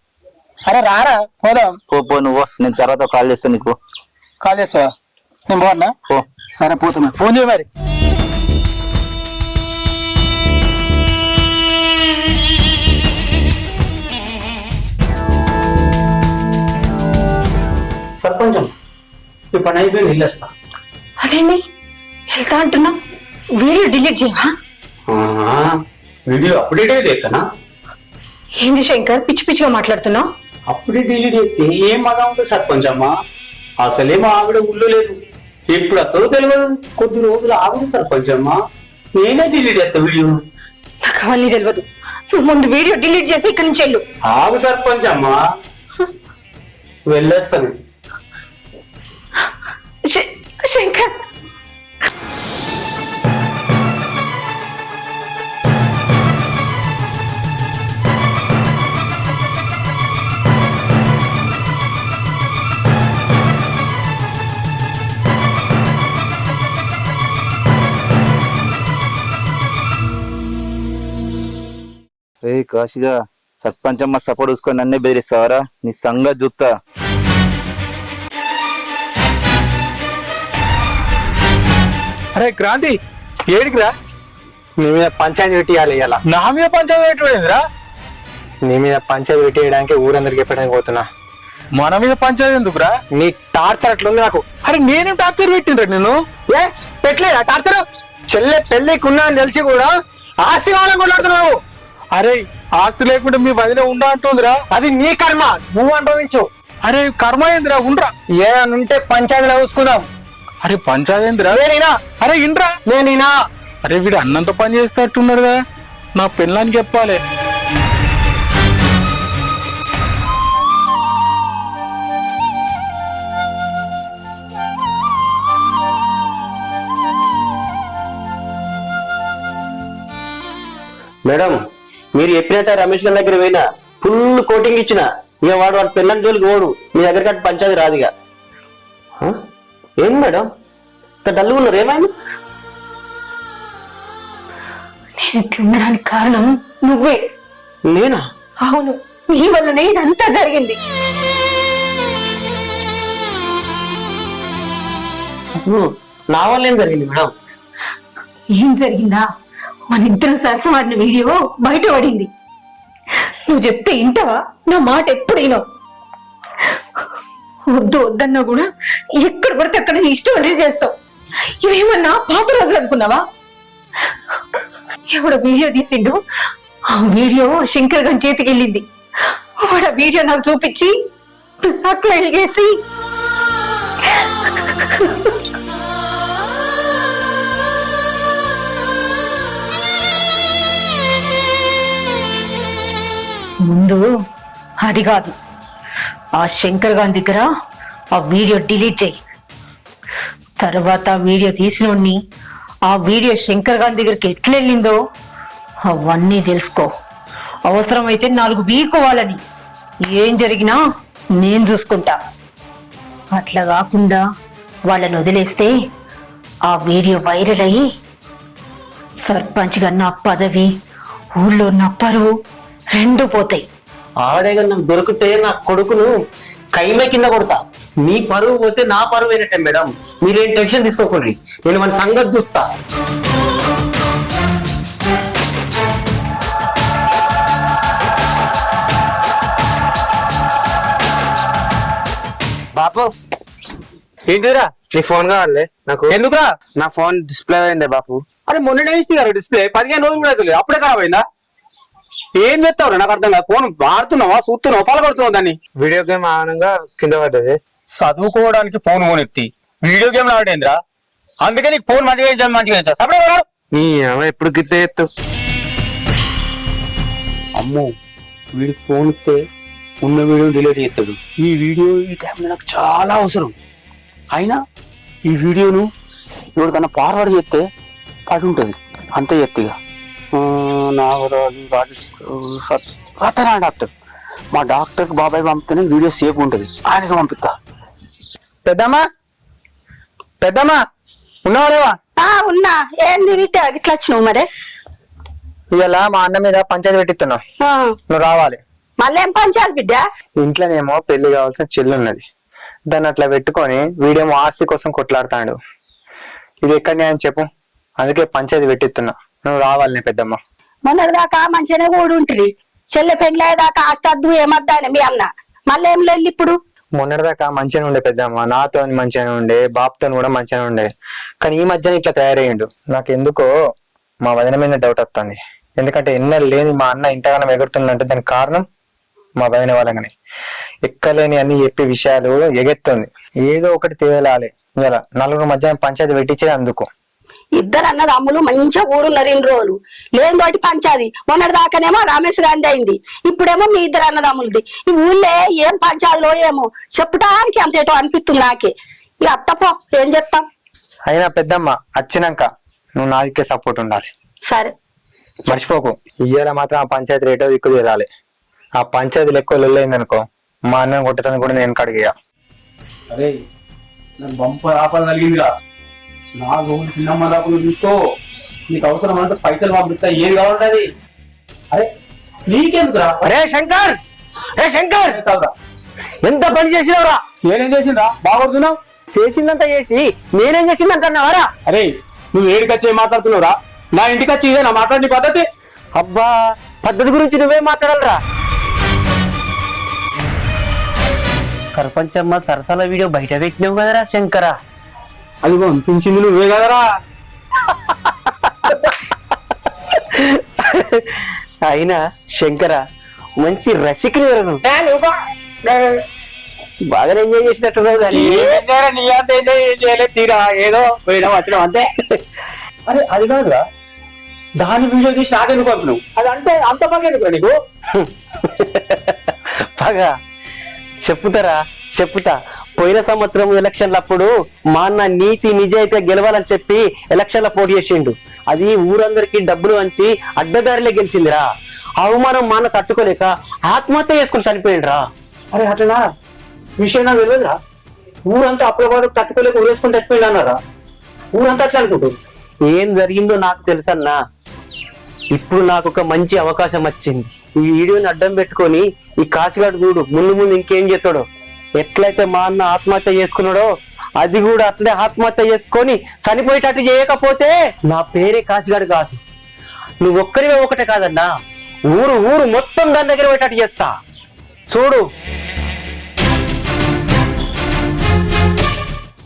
అరే రారా పోదాం.
పో నువ్వు, నేను తర్వాత కాల్ చేస్తాను నీకు.
కాల్ చేస్తావా? నేను పోన్నా.
పో.
సరే పోతున్నా. ఫోన్ చేయ మరి.
సర్పంచం ఈ పని అయిపోయి వెళ్ళేస్తా.
అదేంటి వెళ్తా అంటున్నా? వీడియో డిలీట్ చేయవా?
వీడియో అప్డేట్ చేస్తానా?
ఏంది శంకర్ పిచ్చి పిచ్చిగా మాట్లాడుతున్నావు?
అప్పుడే డిలీట్ చేస్తే ఏం మగా ఉంటుంది సర్పంచ్ అమ్మా. అసలేమో ఆవిడ ఊళ్ళో లేదు. ఎప్పుడు అతను తెలియదు. కొద్ది రోజులు ఆవిడ సర్పంచ్ అమ్మా. నేనే డిలీట్ చేస్తా వీడియో.
నాకు అవన్నీ తెలియదు. నువ్వు ముందు వీడియో డిలీట్ చేసి ఇక్కడి నుంచి వెళ్ళు.
ఆగు సర్పంచ్ అమ్మా, వెళ్ళేస్తాను.
శంకర్
కాశీగా సర్పంచమ్మ సపోర్ట్ చూసుకొని నన్నే బెదిరిస్తావరా? నీ సంగతి చూస్తా.
అరే క్రాంతి ఏడికిరా?
నీ మీద పంచాయతీ పెట్టియాలి ఇలా.
నా మీద పంచాయతీ పెట్టిరా?
నీ మీద పంచాయతీ పెట్టేయడానికి ఊరందరికి చెప్పడానికి పోతున్నా.
మన మీద పంచాయతీ ఎందుకురా?
నీ టార్చర్ అట్లుంది నాకు.
అరే నేనేం టార్చర్ పెట్టిండ్రా నేను?
ఏ పెట్టలేదా టార్చర్? చెల్లె పెళ్ళికున్నా అని తెలిసి కూడా ఆస్తి కావాలని కొట్లాడుతున్నావు.
అరే ఆస్తి లేకుండా మీ వదిలే ఉండా అంటుందిరా.
అది నీ కర్మ, నువ్వు అనుభవించు.
అరే కర్మ ఏందిరా? ఉండ్రా.
ఏనుంటే పంచాయతీలో చూసుకుందాం.
అరే పంచాయతీరా?
నేనైనా
అరే ఇండ్రా.
నేనైనా.
అరే వీడు అన్నంత పని చేస్తట్టున్నాడు కదా, నా పెళ్ళానికి చెప్పాలి.
మేడం మీరు చెప్పినట్ట రమేష్ గారి దగ్గర పోయినా ఫుల్ కోటింగ్ ఇచ్చిన. ఇక వాడు పెళ్ళని జోలికి ఓడు. మీ దగ్గర కట్టి పంచాయతీ రాదుగా. ఏం మేడం ఇంత డల్గా ఉన్నారు? ఏమైనా?
నేను ఇట్లుండడానికి కారణం నువ్వే.
నేనా?
అవును, నీ వల్లనే ఇదంతా జరిగింది.
నా వల్ల ఏం జరిగింది మేడం?
ఏం జరిగిందా? మన ఇద్దరం సరసమాడిన వీడియో బయట పడింది. నువ్వు చెప్తే వింటావా? నా మాట ఎప్పుడు వినవు. వద్దు వద్దన్నా కూడా ఎక్కడ పడితే అక్కడ నీ ఇష్టం రిలీజ్ చేస్తావు. ఇవేమన్నా పాత రోజులు అనుకున్నావా? ఎవడో వీడియో తీసిండు, ఆ వీడియో శంకర్ గారి చేతికి వెళ్ళింది. వాడు ఆ వీడియో నాకు చూపించి బ్లాక్మెయిల్ చేసి ముందు అది కాదు, ఆ శంకర్ గారి దగ్గర ఆ వీడియో డిలీట్ చేయి. తర్వాత వీడియో తీసినోడిని, ఆ వీడియో శంకర్ గారి దగ్గరికి ఎట్లా వెళ్ళిందో అవన్నీ తెలుసుకో. అవసరమైతే 4 వీకోవాలని. ఏం జరిగినా నేను చూసుకుంటా. అట్లా కాకుండా వాళ్ళని వదిలేస్తే ఆ వీడియో వైరల్ అయ్యి సర్పంచ్గా నా పదవి, ఊళ్ళో నా పరువు 2 పోతాయి.
ఆడేగా నాకు దొరికితే నా కొడుకును కైమే కింద కొడతా. మీ పరువు పోతే నా పరువు అయినట్టే మేడం. మీరేం టెన్షన్ తీసుకోకండి, నేను మన సంగతి చూస్తా.
బాపు
ఏంటిరా నీ ఫోన్ కావాలి నాకు?
ఎందుకురా?
నా ఫోన్ డిస్ప్లే అయిందే బాపు. అరే మొన్న ఇస్తారు డిస్ప్లే 15 రోజులు కూడా అవుతుంది, అప్పుడే ఖరాబ్ అయిందా? ఏం చేస్తావు నాకు అర్థం కాదు. ఫోన్ వాడుతున్నావా, చూస్తున్నావా, పాల్గొడుతున్నావు దాన్ని?
వీడియో గేమ్ ఆనంగా కింద పడ్డది.
చదువుకోవడానికి ఫోన్ ఎత్తి వీడియో గేమ్ ఆడేంద్రా? అందుకే నీకు ఫోన్ మంచిగా సపడే
నీ ఎప్పుడు గిట్ట ఎత్తు.
అమ్మో వీడికి ఫోన్ ఇస్తే ఉన్న వీడియో డిలీట్ చేస్తాడు. ఈ వీడియో ఈ టైంలో నాకు చాలా అవసరం. అయినా ఈ వీడియోను ఎవరికన్నా ఫార్వర్డ్ చేస్తే పడి ఉంటుంది. అంతే చెప్తిగా. నాగరాజు
అతనా డాక్టర్? మా డాక్టర్కి బాబాయ్ పంపితేనే వీడియో సేఫ్ ఉంటుంది, ఆయనకి పంపిస్తా. పెద్దమ్మా, పెద్దమ్మా ఉన్నావాలేవా?
ఉన్నా. ఏంది ఇట్లా వచ్చినావు మరి?
ఇవాళ మా అన్న మీద పంచాయతీ పెట్టిస్తున్నావు, నువ్వు రావాలి.
మళ్ళీ ఏం పంచాలి బిడ్డ?
ఇంట్లోనేమో పెళ్లి కావాల్సిన చెల్లి ఉన్నది, దాన్ని అట్లా పెట్టుకొని వీడేమో ఆస్తి కోసం కొట్లాడుతాడు. ఇది ఎక్కడ న్యాయం చెప్పు? అందుకే పంచాయతీ పెట్టిస్తున్నా, నువ్వు రావాలి పెద్దమ్మ.
మొన్నటిదాకా మంచిగానే కూడా ఉంటుంది, చెల్లె పెళ్ళేదాకా ఆస్తద్దు ఏమద్దా అని మీ అన్న, మళ్ళీ ఏం లేదు ఇప్పుడు.
మొన్నటిదాకా మంచిగానే ఉండే పెద్దమ్మ, నాతో మంచిగానే ఉండే, బాబుతో కూడా మంచిగానే ఉండే. కానీ ఈ మధ్యన ఇట్లా తయారయ్యిండు. నాకు ఎందుకో మా వదిన మీద డౌట్ వస్తుంది. ఎందుకంటే ఎన్నెలు లేని మా అన్న ఇంతగానో ఎగురుతుందంటే దానికి కారణం మా వదిన వాళ్ళని. ఎక్కలేని అన్ని చెప్పే విషయాలు ఎగెత్తుంది. ఏదో ఒకటి తేలాలి. ఇలా నలుగురు మధ్యాహ్నం పంచాయతీ పెట్టించేది అందుకు.
ఇద్దరు అన్నదమ్ములు మంచిగా ఊరున్నారు 2 రోజులు, లేని తోటి పంచాది. మొన్నటి దాకానేమో రమేష్ గాంధీ అయింది, ఇప్పుడేమో మీ ఇద్దరు అన్నదమ్ములది. ఈ ఊళ్ళో ఏం పంచాదిలో ఏమో చెప్పడానికి అంత ఏటో అనిపిస్తుంది నాకే. ఇక అత్తపో, ఏం చెప్తాం.
అయినా పెద్దమ్మ వచ్చినాక నువ్వు నా దిక్కే సపోర్ట్ ఉండాలి.
సరే
మర్చిపోకు. ఇయ్యాల మాత్రం ఆ పంచాయతీ రేటో దిక్కు తీరాలి. ఆ పంచాయతీ లెక్క లొల్లైంది అనుకో, మా అన్నని కొట్టడానికి కూడా నేను కడిగా.
అరే నాకు బంపర్ ఆపద కలిగిందిరా. నా రోజు చిన్నమ్మ దాకా చూసుకో, నీకు అవసరం అంటే పైసలు పంపిస్తా, ఏది కావాలంటే. అరే నీకెందుకురా?
అరే శంకర్, ఏ శంకర్, ఎంత పని చేసినావురా?
నేనేం చేసిండ్రా? బాగొడుతున్నావు.
చేసిందంతా చేసి నేనేం చేసిందంటున్నావారా?
అరే నువ్వు ఏడికొచ్చి ఏం మాట్లాడుతున్నావురా? నా ఇంటికి వచ్చి ఇదే నా మాట్లాడి పద్ధతి?
అబ్బా, పద్ధతి గురించి నువ్వే మాట్లాడాలరా. సర్పంచమ్మ సరసాల వీడియో బయట పెట్టినావు కదరా శంకరా.
అది అనిపించింది నువ్వే కదరా.
అయినా శంకర మంచి రసికుని నువ్వు. బాగా ఎంజాయ్ చేసినట్టున్నావు కానీ
నీ అంత ఏం చేయలేదు, తీరా ఏదో పోయినా వచ్చినాం అంతే. అరే అది కాదురా, దాని వీడియో తీసి నాకెందుకు పంపినావు? అది అంటే అంత బాగా ఎందుకురా నీకు?
బాగా చెప్పుతారా, చెప్పుతా. పోయిన సంవత్సరం ఎలక్షన్లప్పుడు మా అన్న నీతి నిజాయితీగా గెలవాలని చెప్పి ఎలక్షన్ల పోటీ చేసిండు. అది ఊరందరికీ డబ్బులు వంచి అడ్డదారిలో గెలిచిందిరా. అవమానం మా అన్న తట్టుకోలేక ఆత్మహత్య చేసుకుని చనిపోయిండ్రా.
అరే అట్లనా? విషయం నాకు తెలియదురా. ఊరంతా అప్రబాదకు తట్టుకోలేక ఊరేసుకుని చచ్చిపోయింది అన్నారా? ఊరంతా అట్లా అనుకుంటుంది.
ఏం జరిగిందో నాకు తెలుసన్నా. ఇప్పుడు నాకు ఒక మంచి అవకాశం వచ్చింది. ఈ వీడియోని అడ్డం పెట్టుకొని ఈ కాశీగాడు చూడు ముందు ముందు ఇంకేం చేస్తాడో. ఎట్లయితే మా అన్న ఆత్మహత్య చేసుకున్నాడో అది కూడా అట్లే ఆత్మహత్య చేసుకొని చనిపోయేటట్టు చేయకపోతే నా పేరే కాశీగాడు కాదు. నువ్వు ఒక్కరివే ఒకటే కాదన్నా, ఊరు ఊరు మొత్తం దాని దగ్గర పోయేటట్టు చేస్తా చూడు.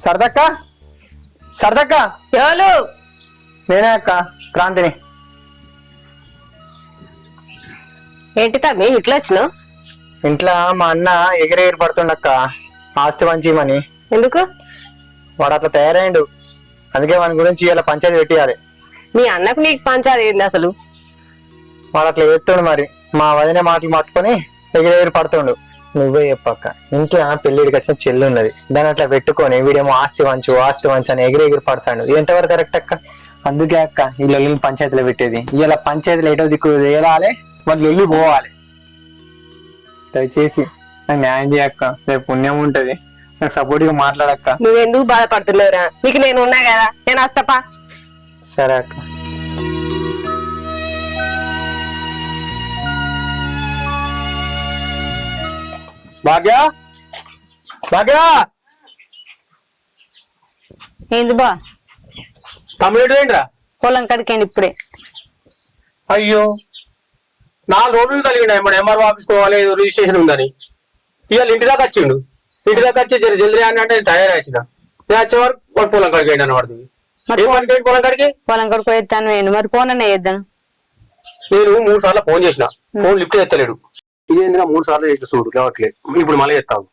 సరదక్క, సరదక్క.
ఎవరు?
నేనే అక్క, క్రాంతిని.
ఏంటి తమ్మి ఇట్లా వచ్చినావు?
ఇంట్లో మా అన్న ఎగిరెగిరి పడుతుండక్క ఆస్తి పంచిమని.
ఎందుకు?
వాడు అట్లా తయారైండు, అందుకే వాని గురించి ఇలా పంచాయతీ పెట్టియాలి.
మీ అన్నకు నీకు పంచాది ఏంది అసలు?
వాడు అట్లా చెప్తుండు. మరి మా వదిన మాటలు పట్టుకొని ఎగిరెగిరి పడుతుండు. నువ్వే చెప్పక్క. ఇంట్లో పెళ్లిడికి వచ్చిన చెల్లి ఉన్నది, దాన్ని అట్లా పెట్టుకొని వీడేమో ఆస్తి వంచు ఆస్తి వంచు అని ఎగిరెగిరి పడతాడు. ఇది ఎంతవరకు కరెక్ట్ అక్క? అందుకే అక్క ఈ లొల్లిని పంచాయతీలో పెట్టేది. ఇలా పంచాయతీలో ఏటో దిక్కు తేలాలి, వాళ్ళు లొల్లి పోవాలి. దయచేసి నాకు న్యాయం చేయక్క, రేపు పుణ్యం ఉంటది, నాకు సపోర్ట్ గా మాట్లాడక్క.
నువ్వెందుకు బాధపడుతున్నావురా? నీకు నేను ఉన్నా కదా, నేను వస్తాపా.
సరే అక్క.
భాగ్య, భాగ్య,
ఏంది బా?
తమ్ముడు ఏంట్రా?
పొలం కడికండి ఇప్పుడే.
అయ్యో 4 రోజులు కలిగిన ఎంఆర్ఓ ఆఫీస్ పోవాలి, ఏదో రిజిస్ట్రేషన్ ఉందని. ఇవాళ ఇంటి దాకా వచ్చిండు. ఇంటి దాకా వచ్చి జల్దీ అని అంటే తయారైన నేను వచ్చే వరకు వాడు పొలం కడికి అయినా పడుతుంది. పొలం కడికి
పొలం కడుకు వేస్తాను నేను, మరి ఫోన్ అన్న వేద్దాను.
నేను 3 సార్లు ఫోన్ చేసిన, ఫోన్ లిఫ్ట్ ఎత్తలేడు. ఇదేందిగా 3 సార్లు చేసిన చూడు లేవట్లేదు. ఇప్పుడు మళ్ళీ చేస్తావు.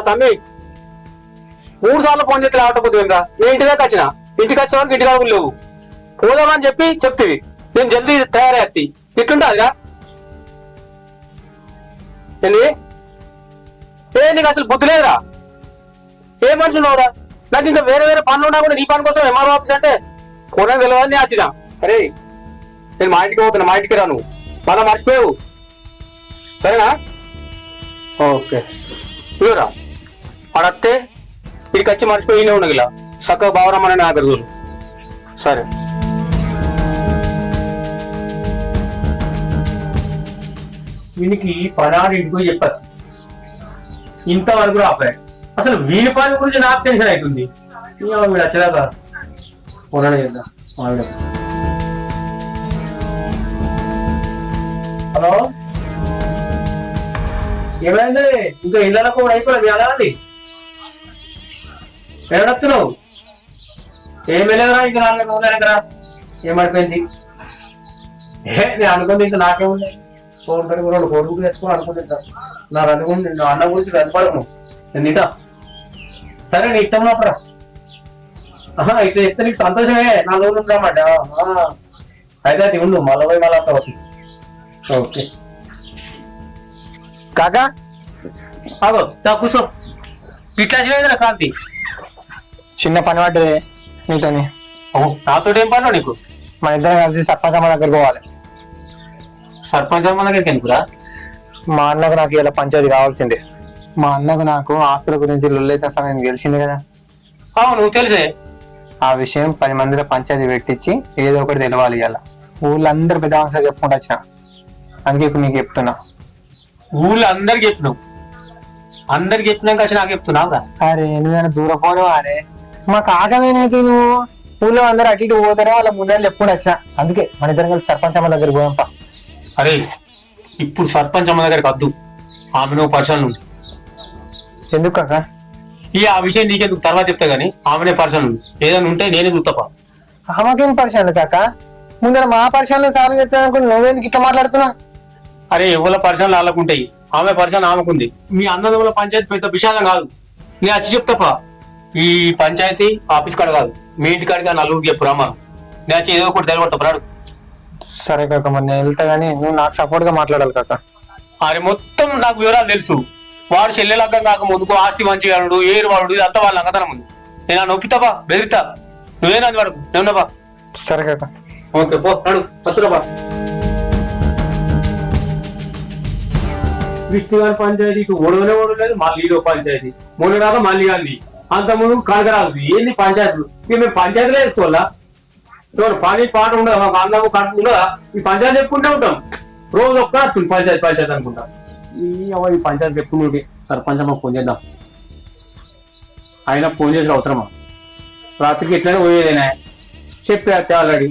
తమ్మి 3 సార్లు ఫోన్ చేస్తే రావటపోతే ఏందా? నేను ఇంటి దాకా వచ్చిన, ఇంటికి వచ్చే వరకు ఇంటి కాకు లేవు. పోదామని చెప్పి చెప్తివి, నేను జల్దీ తయారయ్యి ఇట్లుంటాదిగా. ఏంటి నీకు అసలు బుద్ధి లేదురా? ఏ మనుషులు ఉన్నావురా? నాకు ఇంకా వేరే వేరే పనులు ఉన్నా కూడా నీ పని కోసం ఎంఆర్ఓ ఆఫీస్ అంటే కొనకు తెలియదని వచ్చిన. అరే నేను మా ఇంటికి పోతున్నా, మా ఇంటికి రాను, మళ్ళా మర్చిపోయావు సరేనా? ఓకే ఇవరా వాడత్తే ఇక్కడికి వచ్చి మర్చిపోయినే ఉండదు ఇలా చక్కగా బావరమ్మని నా దగ్గర చూడు. సరే వీనికి పనాడు ఇంటికి చెప్పారు ఇంతవరకు ఆపాయి. అసలు వీని పని గురించి నాకు టెన్షన్ అవుతుంది. వీడు వచ్చేదాకా కొనడం చేద్దాం. హలో ఏమైంది? ఇంకా ఇళ్ళలో కూడా అయిపోయింది ఎలా ఉంది? ఏడొస్తున్నావు? ఏం వెళ్ళదురా ఇంకా 4 రోజులు వెనకరా ఏమైపోయింది? నేను అనుకుంది ఇంకా నాకే ఉన్నాయి. 2 కొడుకు తెచ్చుకోని అనుకుంటా. నాకు అనుకుంది నా అన్న గురించి వెనపడను నేను తింటా. సరే నీ ఇష్టం అప్పుడా ఇట్లా చెప్తే నీకు సంతోషమే. 4 రోజులు ఉంటామాట. అయితే అది ఉండు మళ్ళీ పోయి మళ్ళీ వస్తావు. ఓకే
కాకా
ఆగో కూర్చో. ఇట్లా వచ్చినా కాంతి
చిన్న పని పడ్డది నీతోని.
నాతో ఏం పని నీకు?
మన ఇద్దరం కలిసి సర్పంచ్ అమ్మ దగ్గర పోవాలి.
సర్పంచ్ అమ్మ దగ్గరికి ఎందుకురా?
మా అన్నకు నాకు ఇలా పంచాయతీ కావాల్సిందే. మా అన్నకు నాకు ఆస్తుల గురించి లొల్లైతే సమయం గెలిచింది కదా.
నువ్వు తెలిసే
ఆ విషయం 10 మందిలో పంచాయతీ పెట్టించి ఏదో ఒకటి తెలవాలి. ఇలా ఊళ్ళో అందరు పెద్ద ఆన్సర్ చెప్పుకుంటూ వచ్చిన. అందుకే ఇప్పుడు నీకు చెప్తున్నా.
ఊళ్ళో అందరికి చెప్పినావు, అందరికి చెప్పినాక వచ్చి నాకు చెప్తున్నావురా?
అరే నువ్వేనా దూరపోవడం అరే మాకు ఆగమేనైతే నువ్వు ఊళ్ళో అందరు అటు ఇటు పోతారే వాళ్ళ ముందే చెప్పుకుంటూ వచ్చిన. అందుకే మన ఇద్దరం కలిసి సర్పంచ్ అమ్మ దగ్గర పోయాంప.
అరే ఇప్పుడు సర్పంచ్ అమ్మ దగ్గరికి వద్దు, ఆమె నువ్వు పర్సనల్ ఉంది.
ఎందుకు కాక?
ఆ విషయం నీకెందుకు తర్వాత చెప్తా గానీ ఆమెనే పర్సనల్ ఉంది. ఏదైనా ఉంటే నేనే చూస్తాపా.
ఆమెకేం పరిచయాలు కాక? ముందర మా పరిచయాలు సార్లు చెప్తాను అనుకుంటే నువ్వేందుకు ఇట్లా మాట్లాడుతున్నా?
అరే ఎవరి పరిచయాలు వాళ్ళకుంటాయి, ఆమె పరిచయం ఆమెకుంది. మీ అన్నదమ్ముల పంచాయతీ పెద్ద విషాదం కాదు. నేను వచ్చి చెప్తాపా. ఈ పంచాయతీ ఆఫీస్ కాడ కాదు, మీ ఇంటి కాడికి 4 చెప్పు రామా. నేను వచ్చి ఏదో ఒకటి తెలబడతా రాడు.
సరే కాక మరి నేను వెళ్తా గానీ నువ్వు నాకు సపోర్ట్ గా మాట్లాడాలి కాక.
అరే మొత్తం నాకు వివరాలు తెలుసు. వాడు చెల్లెలగ్గం కాక ముందుకు ఆస్తి మంచిగా ఏరు వాడు ఇదంతా వాళ్ళ అంగతనం ఉంది. నేను ఆ నొప్పితాపా బెదిరితా. నువ్వేనా వాడు నేనున్నాపా.
సరే కాక
ఓకే పో నడు వస్తురాపా. విష్ణు గారి పంచాయతీకి ఓడవనే ఓడలేదు, మళ్ళీ ఈడో పంచాయతీ మొన్నడాక మళ్ళీ గాంధీ అంత ముందు కనకరాదు. ఏంది పంచాయతీలు? ఇక మేము పంచాయతీలో వేసుకోవాలా? పని పాట ఉండదు, మాకు అందము కట్టు ఉండదా? ఈ పంచాయతీ చెప్పుకుంటూ ఉంటాం. రోజు ఒక్క పంచాయతీ పంచాయతీ అనుకుంటాం. ఈ పంచాయతీ చెప్పుకుంటే సర్పంచ్ అమ్మ ఫోన్ చేద్దాం. ఆయన ఫోన్ చేసిన అవసరమా? రాత్రికి ఎట్లయినా పోయేదేనా చెప్పి ఆల్రెడీ.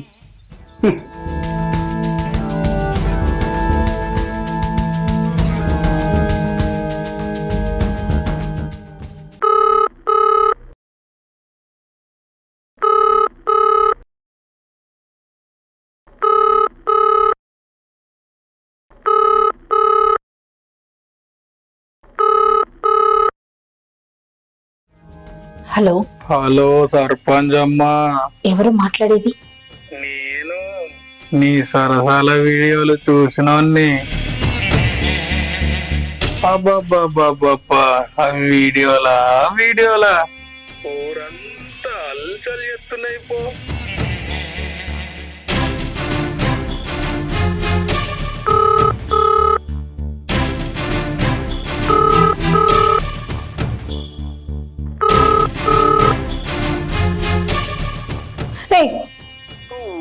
హలో
హలో సర్పంచ్ అమ్మా,
ఎవరు మాట్లాడేది?
నేను నీ సరసాల వీడియోలు చూసినోన్ని. అబ్బబ్బబ్బబ్బబ్బా వీడియోలా ఊరంతా అల్చల్ ఎత్తున్నాయి పో.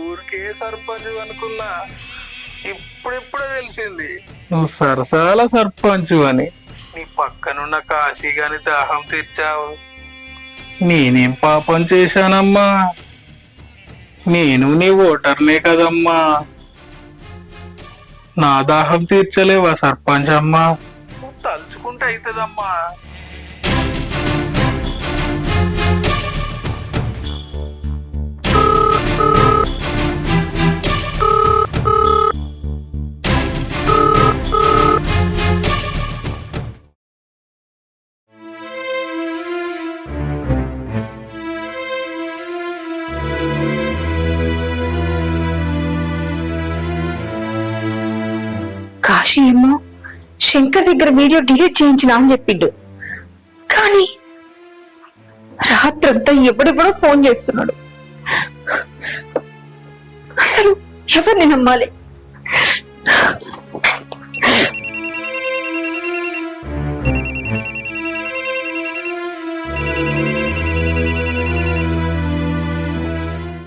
ఊరికే సర్పంచ్ అనుకున్నా, ఇప్పుడిప్పుడే తెలిసింది నువ్వు సరసాల సర్పంచ్ అని. నీ పక్కనున్న కాశీ గాని దాహం తీర్చావు. నేనేం పాపం చేశానమ్మా? నేను నీ ఓటర్నే కదమ్మా. నా దాహం తీర్చలేవా సర్పంచ్ అమ్మా? తలుచుకుంటే అవుతుందమ్మా.
కాశీ ఏమో శంకర్ దగ్గర వీడియో డిలీట్ చేయించిన అని చెప్పిండు. కానీ
రాత్రంతా ఎప్పుడెప్పుడో ఫోన్ చేస్తున్నాడు. అసలు ఎవరిని నమ్మాలి?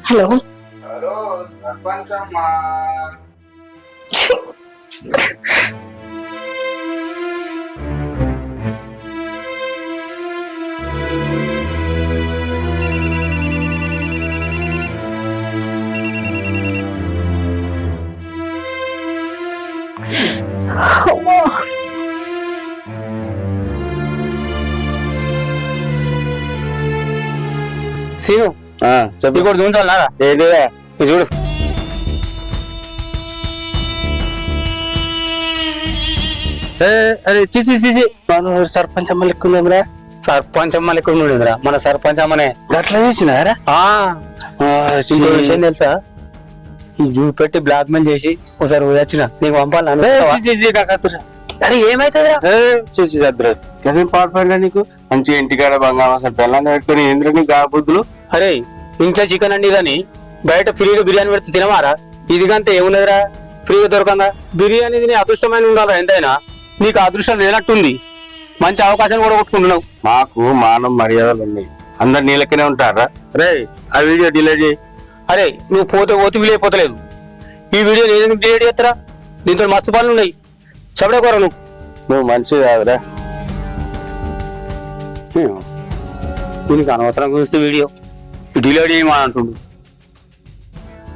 Hello
hello సర్పంచమ్మా.
సీను
చెప్పు.
ఇంకోటి చూపించాలన్నారా
ఏంటిదా?
ఇది చూడు. అరే చిసి చిసి మనం సర్పంచ్ అమ్మ లెక్క ఉందిరా. సర్పంచ్ అమ్మ లెక్క ఉండేదిరా మన సర్పంచ్ అమ్మనే.
గట్ల చేసినారా?
ఇంకో విషయం తెలుసా, ఈ జూ పెట్టి బ్లాక్ మెయిల్ చేసి ఒకసారి వచ్చిన నీకు పంపాలి. అరే ఏమైతుందిరా?
చేసి అడ్రస్ కదేం పాడుపడినా నీకు మంచిగా ఇంటికాడ బంగారం అసలు పిల్లల్ని పెట్టుకుని ఏంద్ర నీకు ఆ బుద్ధులు.
అరే ఇంట్లో చికెన్ అండి కానీ బయట ఫ్రీగా బిర్యానీ పెడితే తినవారా? ఇదిగంతే ఏమున్నదిరా, ఫ్రీగా దొరకంగా బిర్యానీ తినే అదృష్టమైన ఉండాలి. ఎంతైనా నీకు అదృష్టం లేనట్టుంది. మంచి అవకాశం కూడా కొట్టుకుంటున్నావు.
మాకు మానవ మర్యాదలు ఉన్నాయి, అందరు నీ లెక్కనే ఉంటారా? రే ఆ వీడియో డిలీట్ చేయి.
అరే నువ్వు పోతే పోతే వీలైపోతలేదు. ఈ వీడియో నేను డిలీట్ చేస్తారా? దీంతో మస్తు పనులు ఉన్నాయి. చెప్పడే కోరా
నువ్వు మంచిది కాదురా.
దీనికి అనవసరం గురించి వీడియో డిలీట్ చేయమని అంటుండు.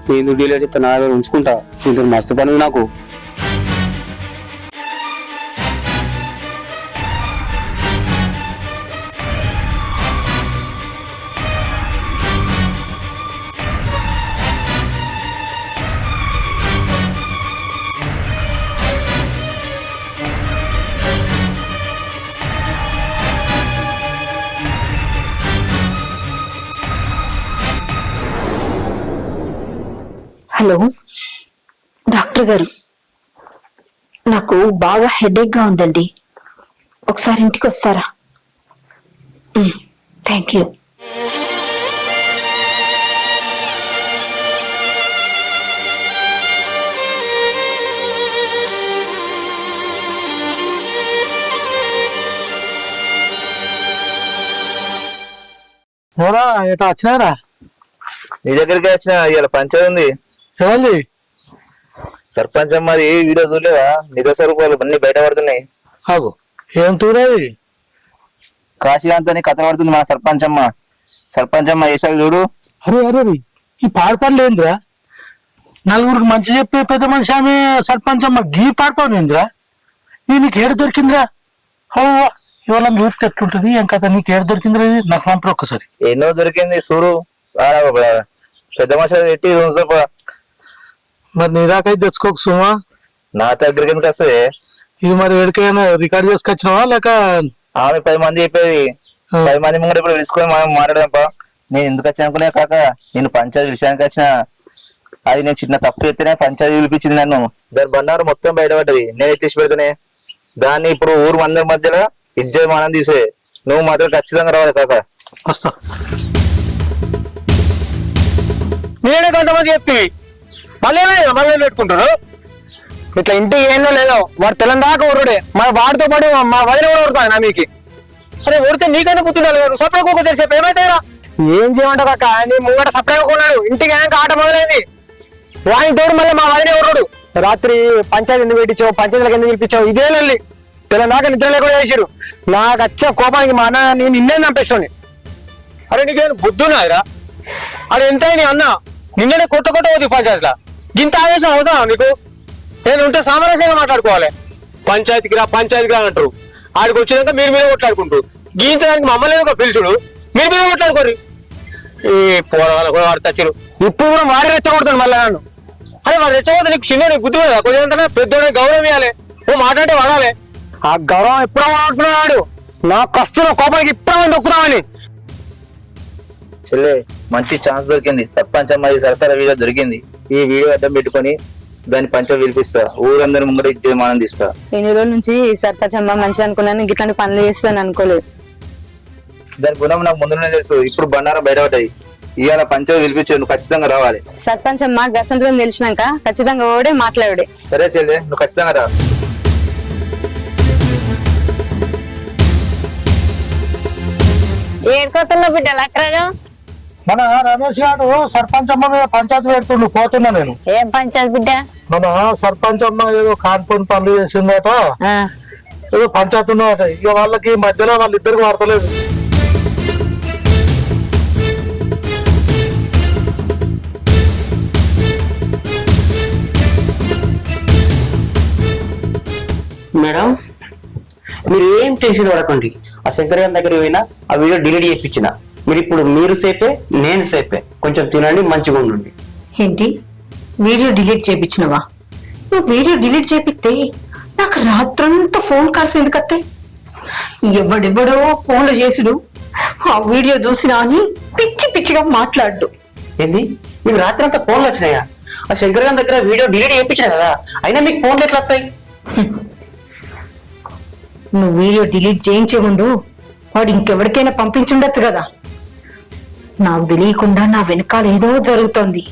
నేను డిలీట్ చేస్తా, నా దగ్గర ఉంచుకుంటా. దీంతో మస్తు పనులు నాకు.
హలో డాక్టర్ గారు, నాకు బాగా హెడేక్ గా ఉందండి. ఒకసారి ఇంటికి వస్తారా? Thank you.
ఎట్లా వచ్చినారా?
నీ దగ్గరికి వచ్చిన ఇవాళ పంచాయతీ ఉంది.
ఎవరిది?
సర్పంచ్ అమ్మది వీడియో చూడలేదా? నిజ స్వరూపాలు అన్ని బయట పడుతున్నాయి.
ఆగు, ఏం తూరేది?
కాశీకాంత్ అని కథ పడుతుంది మన సర్పంచ్ అమ్మ. సర్పంచ్ అమ్మ వేసాలు చూడు.
అరే అరే ఈ పాడుపనులు ఏందిరా? నలుగురికి మంచి చెప్పే పెద్ద మనిషి ఆమె సర్పంచ్ అమ్మ గీ పాడుపని ఏందిరా? నీకు ఏడు దొరికిందిరా? ఇవాళ చూస్తే ఎట్లుంటది ఏం కథ? నీకు ఏడు దొరికిందిరా? నాకు పంపరు ఒక్కసారి.
ఎన్నో దొరికింది చూడు. పెద్ద మనుషులు పెట్టి
మరి నీ దాకైతే తెచ్చుకోక సుమా.
నా దగ్గరికి ఎందుకు వస్తుంది?
ఇది మరి ఎక్కడికైనా రికార్డ్ చేసుకొచ్చినావా లేక?
ఆమె 10 మంది చెప్పేది. 10 మంది ముందు ఇప్పుడు పిలుచుకొని మనం మాట్లాడదాంపా. నేను ఎందుకు వచ్చి అనుకునే కాక, నేను పంచాయతీ విషయానికి వచ్చిన. అది నేను చిన్న తప్పు ఎత్తేనే పంచాయతీ పిలిపించింది నన్ను. దాని బండారు మొత్తం బయటపడ్డది. నేను ఎత్తిసి పెడితేనే దాన్ని ఇప్పుడు ఊరు అందరి మధ్యలో ఇజ్జమానం తీసే. నువ్వు మాత్రం ఖచ్చితంగా రావాలి కాక.
వస్తా.
నేనే కొంతమంది చెప్తివి, మళ్ళీ మళ్ళీ పెట్టుకుంటారు. ఇట్లా ఇంటికి ఏందో లేదో వాడు తెల్లని దాకా ఊరుడే. మన వాడితో పాటు మా వదిన కూడా ఊరుతాను నా మీకు. అరే ఊరితే నీకైనా పుత్తుండాలి కదా. సపరేట్ కుక్క తెలిసేపు ఏమైతాయిరా? ఏం చేయమంటావు కాక? నీ ముంగట సపరేట్ కొన్నాడు. ఇంటికి ఆయనక ఆట మొదలైంది. వాని తోడు మళ్ళీ మా వదిన ఊరుడు. రాత్రి పంచాయతీ ఎందుకు పెట్టించావు, పంచాయతీలకు ఎందుకు పిలిపించావు? ఇదే వెళ్ళి తెల్లని దాకా నిద్ర లేకుండా చేసిరు. నాకు వచ్చే కోపానికి మా అన్న నేను నిన్నే చంపేస్తాను. అరే నీకేమైనా బుద్ధున్నాయిరా? అది ఎంత నీ అన్న నిన్ననే కొత్త పోతుంది పంచాయతీలా. ఇంత ఆవేశం అవసరం నీకు? నేను ఉంటే సామరస్యంగా మాట్లాడుకోవాలి. పంచాయతీకి రా అంటారు. ఆడికి వచ్చినాక మీరు మీద కొట్లాడుకుంటారు. గీంచడానికి మమ్మల్ని ఒక పిలుచుడు, మీరు మీద కొట్లాడుకోరు. ఈ పోరాల కూడా వాడు తెచ్చారు. ఇప్పుడు కూడా వాడే రెచ్చగొడతాడు మళ్ళీ నన్ను. అరే వాడు రెచ్చగొడితే నీకు చిన్న నీకు బుద్ధి కదా? కొద్దిగా పెద్దోడికి గౌరవం ఇవ్వాలి. ఓ మాట్లాడే వాడాలి. ఆ గౌరవం ఎప్పుడో వాడుతున్నాడు. నా కస్తున్న కోపానికి ఇప్పుడే దొక్కుతామని.
చెల్లె మంచి ఛాన్స్ దొరికింది. సర్పంచ్ అమ్మాయి సరసర వీడియో దొరికింది. ఈ వీడియో అడ్డం పెట్టుకొని దాన్ని పంచ పిలిపిస్తా. ఊరందరి ముంగట ఇచ్చేది ఆనందిస్తా.
ఎన్ని రోజుల నుంచి సర్పంచ్ అమ్మ మంచిది అనుకున్నాను, ఇట్లాంటి పనులు చేస్తాను అనుకోలేదు.
దాని గుణం నాకు ముందునే తెలుసు. ఇప్పుడు బండారం బయటపడ్డాయి. ఇవాళ పంచాయతీ పిలిపించు, నువ్వు ఖచ్చితంగా రావాలి.
సర్పంచ్ అమ్మ గసంతం తెలిసినాక ఖచ్చితంగా ఓడే మాట్లాడే.
సరే చెల్లి, నువ్వు ఖచ్చితంగా రా.
ఏడుకోతున్నా బిడ్డ లక్రాజు.
మన రమేష్ గారు సర్పంచ్ అమ్మ మీద పంచాయతీ పెడుతుండు, పోతున్నా నేను.
ఏం పంచాయతీ బిడ్డ?
మన సర్పంచ్ అమ్మ ఏదో కాన్పని పనులు చేసిందట, ఏదో పంచాయతీ ఉన్నదట. ఇక వాళ్ళకి మధ్యలో వాళ్ళిద్దరికి వాడతలేదు.
మేడం మీరు ఏం టెన్షన్ పడకండి. ఆ శంకర్ గారి దగ్గర పోయినా ఆ వీడియో డిలీట్ చేయించిన. మీరు ఇప్పుడు మీరు సేపే, నేను సేపే. కొంచెం తినండి, మంచిగా ఉండండి.
ఏంటి వీడియో డిలీట్ చేయించినవా? నువ్వు వీడియో డిలీట్ చేపిస్తే నాకు రాత్రంతా ఫోన్ కాల్స్ ఎందుకత్తాయి? ఎవడెవడో ఫోన్లు చేసుడు, ఆ వీడియో చూసినా అని పిచ్చి పిచ్చిగా మాట్లాడు.
ఏంది మీకు రాత్రి అంతా ఫోన్లు వచ్చినాయా? ఆ శంకర్ గారి దగ్గర వీడియో డిలీట్ చేయించిన కదా, అయినా మీకు ఫోన్లు ఎట్లా వస్తాయి?
నువ్వు వీడియో డిలీట్ చేయించే ముందు వాడు ఇంకెవరికైనా పంపించుండొచ్చు కదా. నాకు తెలియకుండా నా వెనకాల ఏదో జరుగుతోంది.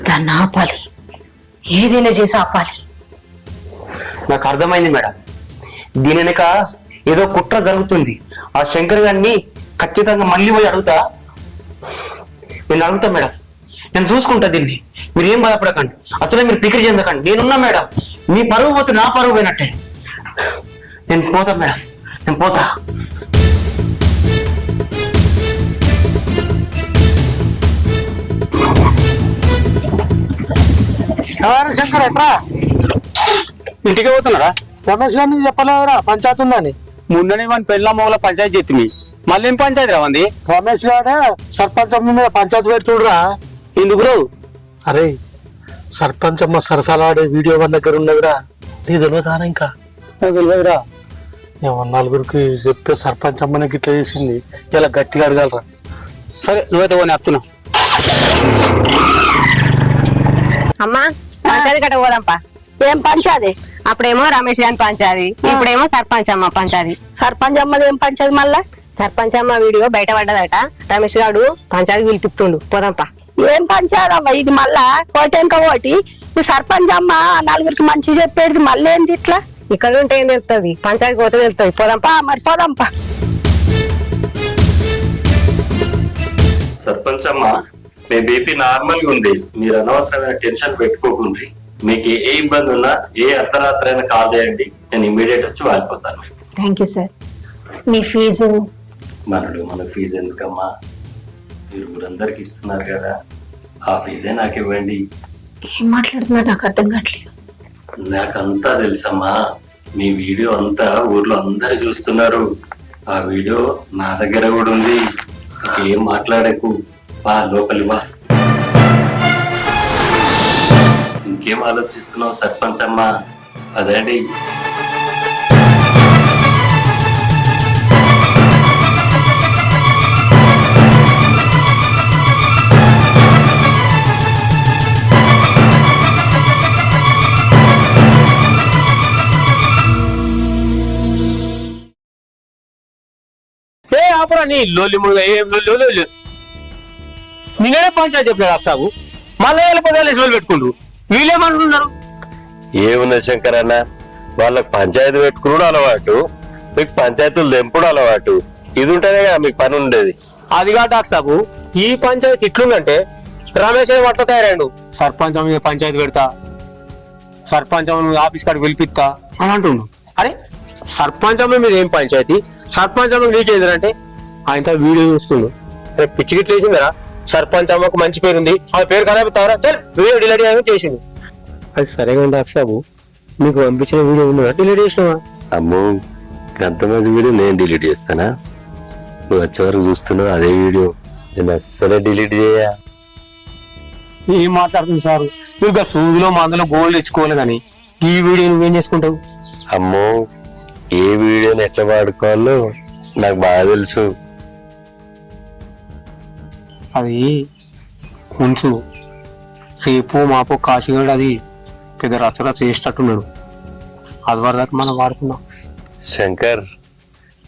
దాన్ని ఆపాలి, ఏదైనా చేసి ఆపాలి.
నాకు అర్థమైంది మేడం. దీని వెనక ఏదో కుట్ర జరుగుతుంది. ఆ శంకర్ గారిని ఖచ్చితంగా మళ్ళీ పోయి అడుగుతా. నేను అడుగుతా మేడం, నేను చూసుకుంటా దీన్ని. మీరు ఏం బాధపడకండి, అసలే మీరు పిక్రి చెందకండి. నేనున్నా మేడం. మీ పరువు పోతే నా పరువు పోయినట్టే. నేను పోతా మేడం, నేను పోతా.
ఎవరు శంకర్ ఎట్రా?
ఇంటికి పోతున్నారా?
రమేష్ గారిని చెప్పలేదురా పంచాయతీ ఉందని.
ముందని మన పెళ్ళ మొగల పంచాయతీ చెత్తిమి. మళ్ళీ ఏం పంచాయతీ రావంది?
రమేష్ గారే సర్పంచ్ అమ్మ మీద పంచాయతీ పెడుతుడురా.
ఎందుకు రావు?
అరే సర్పంచ్ అమ్మ సరసాలాడే వీడియో మన దగ్గర ఉన్నదిరా. నీ తెలియదా? ఇంకా తెలియదురా. ఏమో నలుగురికి చెప్తే సర్పంచ్ అమ్మకి ఇట్లా చేసింది, ఇలా గట్టిగా అడగలరా.
సరే నువ్వైతే పోనీ వస్తున్నా.
అమ్మా పంచాయతీ కట్ట పోదాంపా.
ఏం పంచాది?
అప్పుడేమో రమేష్ గారి పంచాయతీ, ఇప్పుడేమో సర్పంచ్ అమ్మ పంచాయతీ.
సర్పంచ్ అమ్మది ఏం పంచాది మళ్ళా?
సర్పంచ్ అమ్మ వీడియో బయట పడ్డదట. రమేష్ గారు పంచాయతీ పిలిపిస్తుండు, పోదాంపా.
ఏం పంచాదమ్మా ఇది? మళ్ళా కోటెంక ఒకటి ఈ సర్పంచ్ అమ్మ నలుగురికి మంచి చెప్పేది మళ్ళీ ఏంది ఇట్లా?
ఇక్కడ ఉంటే ఏం తెలుస్తుంది, పంచాయతీ పోతే తెలుస్తుంది. పోదాంపా.
మరి పోదాంపా.
సర్పంచ్ అమ్మ, మీ బీపీ నార్మల్ గా ఉంది. మీరు అనవసరమైన టెన్షన్ పెట్టుకోకుండ్రి. మీకు ఏ ఇబ్బంది ఉన్నా ఏ అర్ధరాత్రి అయినా కాల్ చేయండి, నేను ఇమీడియట్ వచ్చి వెళ్ళిపోతాను.
Thank you sir. మీ ఫీజు?
మన ఫీజు ఎందుకమ్మా? మీరు ఊరందరికి ఇస్తున్నారు కదా, ఆ ఫీజే నాకు ఇవ్వండి.
ఏం మాట్లాడుతున్నా నాకు అర్థం కావట్లేదు.
నాకంతా తెలుసమ్మా. మీ వీడియో అంతా ఊర్లో అందరు చూస్తున్నారు. ఆ వీడియో నా దగ్గర కూడా ఉంది. ఏం మాట్లాడకు, వా లోపలి వా. ఇంకేం ఆలోచిస్తున్నావు సర్పంచ్ అమ్మా? అదేంటి
ఆపరా నీ లోలి మురుగా. ఏం లొల్లి? నేనే పంచాయతీ చెప్పాడు అక్సాబు. మళ్ళీ పదాలు పెట్టుకుంటారు. వీళ్ళేమంటున్నారు?
ఏమున్నా శంకర్ అన్న, వాళ్ళకి పంచాయతీ పెట్టుకున్నాడు అలవాటు, మీకు పంచాయతీలు తెంపుడు అలవాటు. ఇది ఉంటేనే కదా మీకు పని ఉండేది.
అది కాదు అక్సాబు, ఈ పంచాయతీ ఇట్లుందంటే రమేష్ అట్లా తయారాడు. సర్పంచ్ మీద పంచాయతీ పెడతా, సర్పంచ్ ఆఫీస్ కాడికి పిలిపిస్తా అని అంటుండు. అరే సర్పంచ్ మీద ఏం పంచాయతీ? సర్పంచ్ నీకేందంటే ఆయనతో వీడియో చూస్తుండు. పిచ్చి గిట్లు వేసిందరా? సర్పంచ్ అమ్మకు మంచి పేరుంది, ఆ పేరు ఖరాబ్ తావరా, చల్ వీడియో డిలీట్ చేయని చేసిండు. అది సరేగా ఉంది అక్సాబు, మీకు పంపించిన వీడియో ఉందా? డిలీట్ చేసినావా?
అమ్మో, అంతమంది వీడియో నేను డిలీట్ చేస్తానా? నువ్వు వచ్చే వరకు చూస్తున్నావు అదే వీడియో, నేను అస్సలే డిలీట్ చేయా.
ఏం మాట్లాడుతుంది సార్? మీరు సూదిలో మందులో గోల్డ్ ఇచ్చుకోవాలి కానీ ఈ వీడియో నువ్వేం చేసుకుంటావు?
అమ్మో, ఏ వీడియోని ఎట్లా వాడుకోవాలో నాకు బాగా తెలుసు.
అది ఉంచు, రేపు మాపో కాశీగాడు అది పెద్ద రచన చేసేటట్టున్నాడు. అది వరకు మనం వాడుకున్నాం.
శంకర్,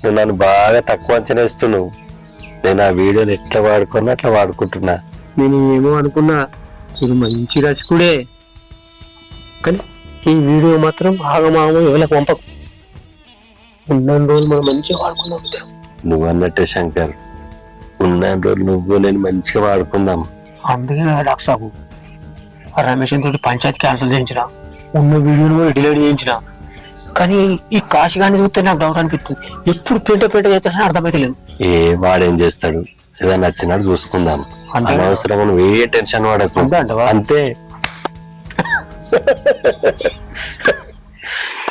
నువ్వు నన్ను బాగా తక్కువ అంచనా ఇస్తున్నావు. నేను ఆ వీడియోని ఎట్లా వాడుకున్నా అట్లా వాడుకుంటున్నా.
నేను ఏమో అనుకున్నా ఇది మంచి రసికుడే, కానీ ఈ వీడియో మాత్రం ఆగమాగం ఎవరికి పంపకు. ఉన్న రోజులు మనం మంచిగా వాడుకున్నాం.
నువ్వు అన్నట్టే శంకర్, ఉన్న రోజులు నువ్వు నేను మంచిగా వాడుకుందాం.
అందుకే డాక్టర్ సాబు ఆ రమేష్ తోటి పంచాయతీ క్యాన్సిల్ చేయించిన, ఉన్న వీడియోని కూడా డిలీట్ చేయించిన. కానీ ఈ కాశీగాన్ని చూస్తే నాకు డౌట్ అనిపిస్తుంది. ఎప్పుడు పెంట చేస్తానని అర్థమైతలేదు.
వాడేం చేస్తాడు, ఏదైనా నచ్చినట్టు చూసుకుందాం.
అంతే.
అనవసరం నువ్వు ఏ టెన్షన్ వాడకు.
అంతే అంటవా?
అంతే.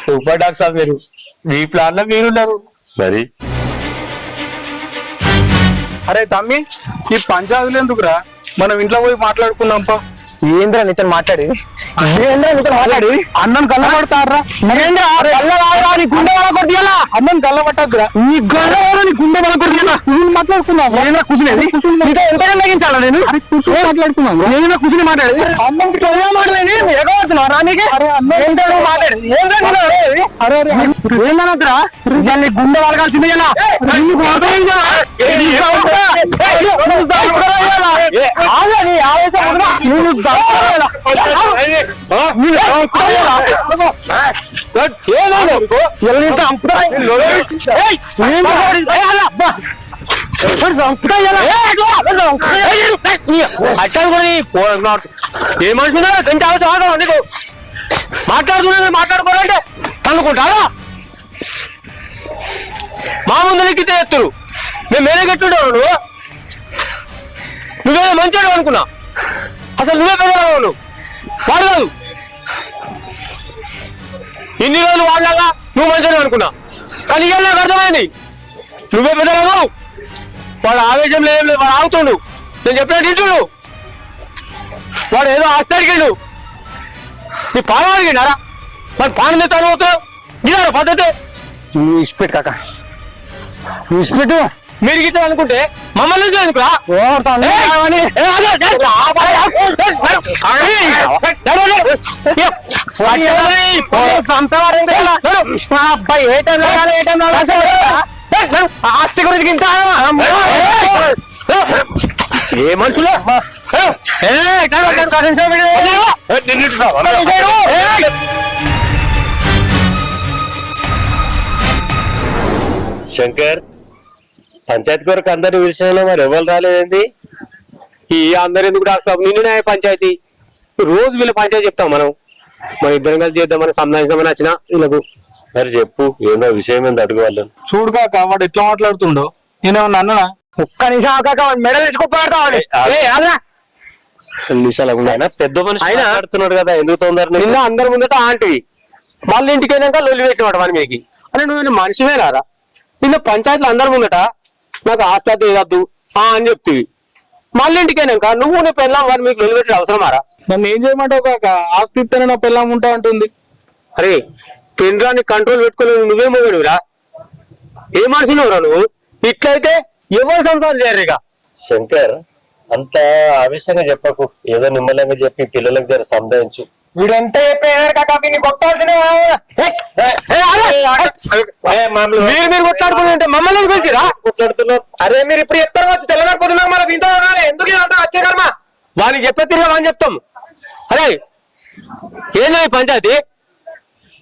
సూపర్ డాక్టర్ సాబ్, మీరు మీ ప్లాన్ లో మీరున్నారు
మరి.
అరే తమ్మి, ఈ పంచాయతీలు ఎందుకురా, మనం ఇంట్లో పోయి మాట్లాడుకుందాంపా.
ఏంద్రా నీతో మాట్లాడి
అన్నం కళ్ళబడతారా?
నీ గుండె వాళ్ళ కొద్దిగా
అన్నం కళ్ళబట్టద్దురా.
నీ గొల్ల నీ గుండె వాళ్ళ కొద్దిగా
మాట్లాడుకున్నాం.
కూర్చునేది నీతో ఎంతగా తగ్గించాలా నేను
మాట్లాడుకున్నాం.
నేను కూర్చుని మాట్లాడేది అన్నం మాట్లాడేది ఎగబడుతున్నారా నీకు? ఏంటనద్దురా నీ గుండె వాళ్ళకాల్సింది ఎలా ఏ మనిషి గంట అవసరం నీకు మాట్లాడుతున్నా మాట్లాడుకోవాలంటే అనుకుంటారా? మా ముందు నెక్కితే ఎత్తురు మేము మేరే కట్టుంటావు. నువ్వేదో మంచిగా అనుకున్నా, అసలు నువ్వే పెద్దరావు. నువ్వు వాడు కాదు. ఇన్ని రోజులు వాడలాగా నువ్వు మంచిగా అనుకున్నా, కానీ ఇవాళ నాకు అర్థమైంది నువ్వే పెద్దరావు. వాడు ఆవేశం లేదు, వాడు ఆగుతుండు. నేను చెప్పినట్టు ఇంటుడు. వాడు ఏదో ఆస్తి అడిగాడు, నీ పానం అడిగిండారా? మరి పానం తెస్తాను అవుతావు ఇదారు పద్ధతి. నువ్వు ఇచ్చిపెట్టు కాక, నువ్వు ఇచ్చిపెట్టు. మీరు గిట్ట అనుకుంటే మమ్మల్ని అనుకురా. ఆస్తి గురించి ఇంత ఏ మనుషులు
శంకర్, పంచాయతీ కొరకు అందరి విషయంలో మరి ఎవరు రాలేదండి?
ఈ అందరు ఎందుకు డాక్టర్ సాబ్, నిన్ను పంచాయతీ రోజు వీళ్ళ పంచాయతీ చెప్తాం. మనం ఇద్దరం కలిసి చేద్దామని సంబంధించామని వచ్చిన వీళ్ళకు.
మరి చెప్పు, ఏమో విషయం ఏంది అడుగు వాళ్ళని.
చూడు కాక వాడు ఎట్లా మాట్లాడుతుండో. నేనేమన్నా అన్నా?
ఒక్క నిమిషం కాక మెడ తెచ్చుకోవాలి.
ఆయన పెద్ద మనిషి మాట్లాడుతున్నాడు కదా, ఎందుకు తొందర?
నిన్న అందరి ముందట ఆంటీ మళ్ళీ ఇంటికి వెళ్ళాక లొల్లి పెట్టినవాడు వాడి మీదకి. అని నువ్వు మనిషివేనారా? నిన్న పంచాయతీలో అందరి ముందట నాకు ఆస్తి ఏదద్దు అని చెప్తివి. మళ్ళీ ఇంటికి వెళ్ళాక నువ్వు నీ పెళ్ళాం వాడి మీకు లొల్లి పెట్టే అవసరమారా?
నన్ను ఏం చేయమంటావు కాక? ఆస్తి ఇస్తేనే నా పిల్లం ఉంటా అంటుంది.
అరే పెండ్రాన్ని కంట్రోల్ పెట్టుకుని నువ్వే మొగడురా? ఏ మనిషినవురా నువ్వు? ఇట్లయితే ఎవరు సంసారం చేయరు ఇక.
శంకర్, అంత ఆవేశంగా చెప్పకు, ఏదో నిమ్మలంగా చెప్పి పిల్లలకు జర సంధాయించు.
వీడంతా చెప్పాడు కాక కొట్టాల్సిన
మీరు కొట్లాడుకుంటే మమ్మల్ని పిలిచిరా?
కొట్లాడుతున్నావు.
అరే మీరు ఇప్పుడు చెప్తారు వచ్చి తెల్లగారిపోతున్నారు, మనకు ఇంత ఎందుకు ఇదంతా వచ్చే కర్మ?
వాళ్ళకి చెప్పే తిరిగా అని చెప్తాం. అరే ఏందో ఈ పంచాయతీ?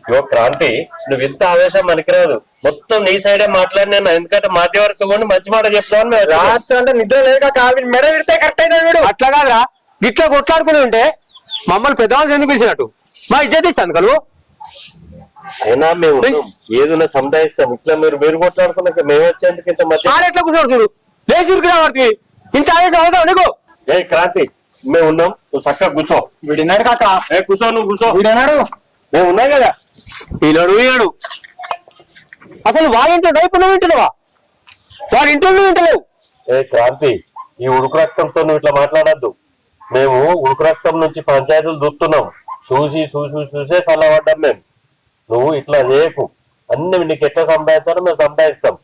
యో క్రాంతి, నువ్వు ఇంత ఆవేశం మనకిరాదు. మొత్తం నీ సైడే మాట్లాడినా, ఎందుకంటే మధ్యవర్గం కూడా మంచి మాట చెప్తాను.
రాత్రి అంటే నిద్ర లేక మెడ విడితే కరెక్ట్ అయితే వీడు.
అట్లా కాదురా, ఇట్లా కొట్లాడుకుని ఉంటే మమ్మల్ని పెద్దవాళ్ళు ఎందుకు పిలిచినట్టు? మా ఇజ్జత్ ఇస్తాను కదా.
అయినా మేము ఏదైనా సంధాయిస్తాం. ఇట్లా మీరు కొట్లాడుకున్నాక మేము వచ్చేందుకు ఇంత మధ్య
ఎట్లా కూర్చోడు చూడు, లేచి ఉరికి ఇంత ఆవేశం అవుతావు నీకు?
ఏ క్రాంతి, మేము ఉన్నాం, నువ్వు చక్కగా కూర్చో.
వీడిన్నాడు కాక,
కూర్చో, నువ్వు కూర్చో.
వీడన్నాడు
మేము ఉన్నాం కదా.
ఈనాడు అసలు వాడింటో ఇప్పుడు నువ్వు వింటున్నావా? వాడి ఇంట్లో నువ్వు వింటలేవు.
ఏ క్రాంతి, ఈ ఉడుకు రక్తంతో నువ్వు ఇట్లా మాట్లాడద్దు. మేము ఉడుకు రక్తం నుంచి పంచాయతీలు చూస్తున్నాం. చూసే చల్లబడ్డాం మేము. నువ్వు ఇట్లా చేయకు. అన్ని నీకు ఎట్లా సంపాదిస్తానో మేము సంపాదిస్తాం.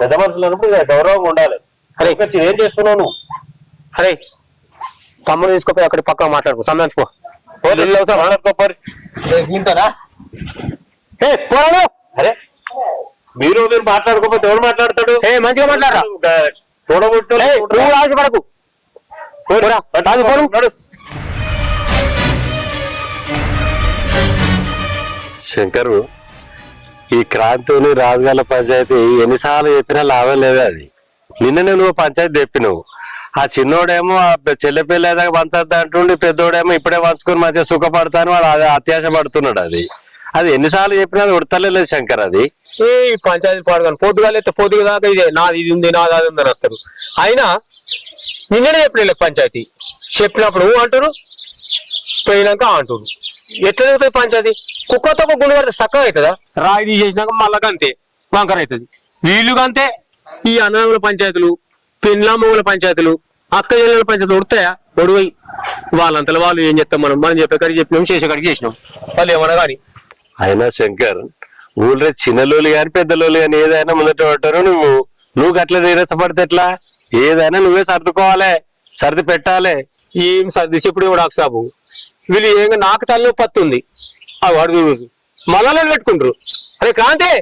పెద్ద మనుషులు అన్నప్పుడు గౌరవంగా ఉండాలి. అరే ఏం చేస్తున్నావు నువ్వు?
అరే తమ్ముడు తీసుకోపోయి అక్కడ పక్కన మాట్లాడుకో, సంబంధించుకో.
మాట్లాడుకోపోరు.
ఏ పోరాడు.
అరే మీరు మాట్లాడుకోకపోతే ఎవరు మాట్లాడతాడు?
ఏ మంచిగా మాట్లాడరా
చూడబుట్టు
నువ్వు ఆశపడకు
శంకరు, ఈ క్రాంతిని రాజుగాల పంచాయతీ ఎన్నిసార్లు చెప్పినా లాభం లేదు. అది నిన్ననే నువ్వు పంచాయతీ చెప్పినావు. ఆ చిన్నోడేమో ఆ చెల్లె పిల్లదాకా పంచద్దా అంటుండి, పెద్దోడేమో ఇప్పుడే పంచుకొని మంచిగా సుఖపడతాను వాడు అది అత్యాశ పడుతున్నాడు. అది ఎన్నిసార్లు చెప్పినా అది ఉడతలేదు శంకర్. అది
ఈ పంచాయతీ పాడుగాను పొద్దుగాలు ఎత్తే పొద్దుగా దాకా ఇదే నాది ఇది ఉంది నాది అది ఉందని వస్తారు. అయినా నిన్ననే చెప్పిన పంచాయతీ చెప్పినప్పుడు అంటారు, పోయినాక అంటారు. ఎట్లా జరుగుతుంది పంచాయతీ? కుక్కతో ఒక గుండె పడితే చక్కగా అవుతుందా? రాయి తీసేసినాక మళ్ళా అంతే వంకర అవుతుంది. వీళ్ళుగా అంతే. ఈ అన్నదమ్ముల పంచాయతీలు, పెన్లామూల పంచాయతీలు, అక్క చెల్లెల పంచాయతీలు ఉడతాయా? ఒడిపోయి వాళ్ళంతలో వాళ్ళు ఏం చెప్తాం, మనం చెప్పేకాడికి చెప్పినాం, చేసేకాడికి చేసినాం. వాళ్ళు ఏమన్నా కానీ
అయినా శంకర్, ఊళ్ళో చిన్నలోళ్ళు కానీ పెద్దలోళ్ళు కానీ ఏదైనా ముందట పడ్డారు. నువ్వు అట్లా నీరసపడితే ఎట్లా? ఏదైనా నువ్వే సర్దుకోవాలి, సర్ది పెట్టాలి.
ఏం సర్ది చెప్పుడు కూడా సాబు వీళ్ళు ఏంగా నాకు తల్లి పత్తి ఉంది ఆ వాడు చూడు మళ్ళా పెట్టుకుంటారు. అరే కాంతే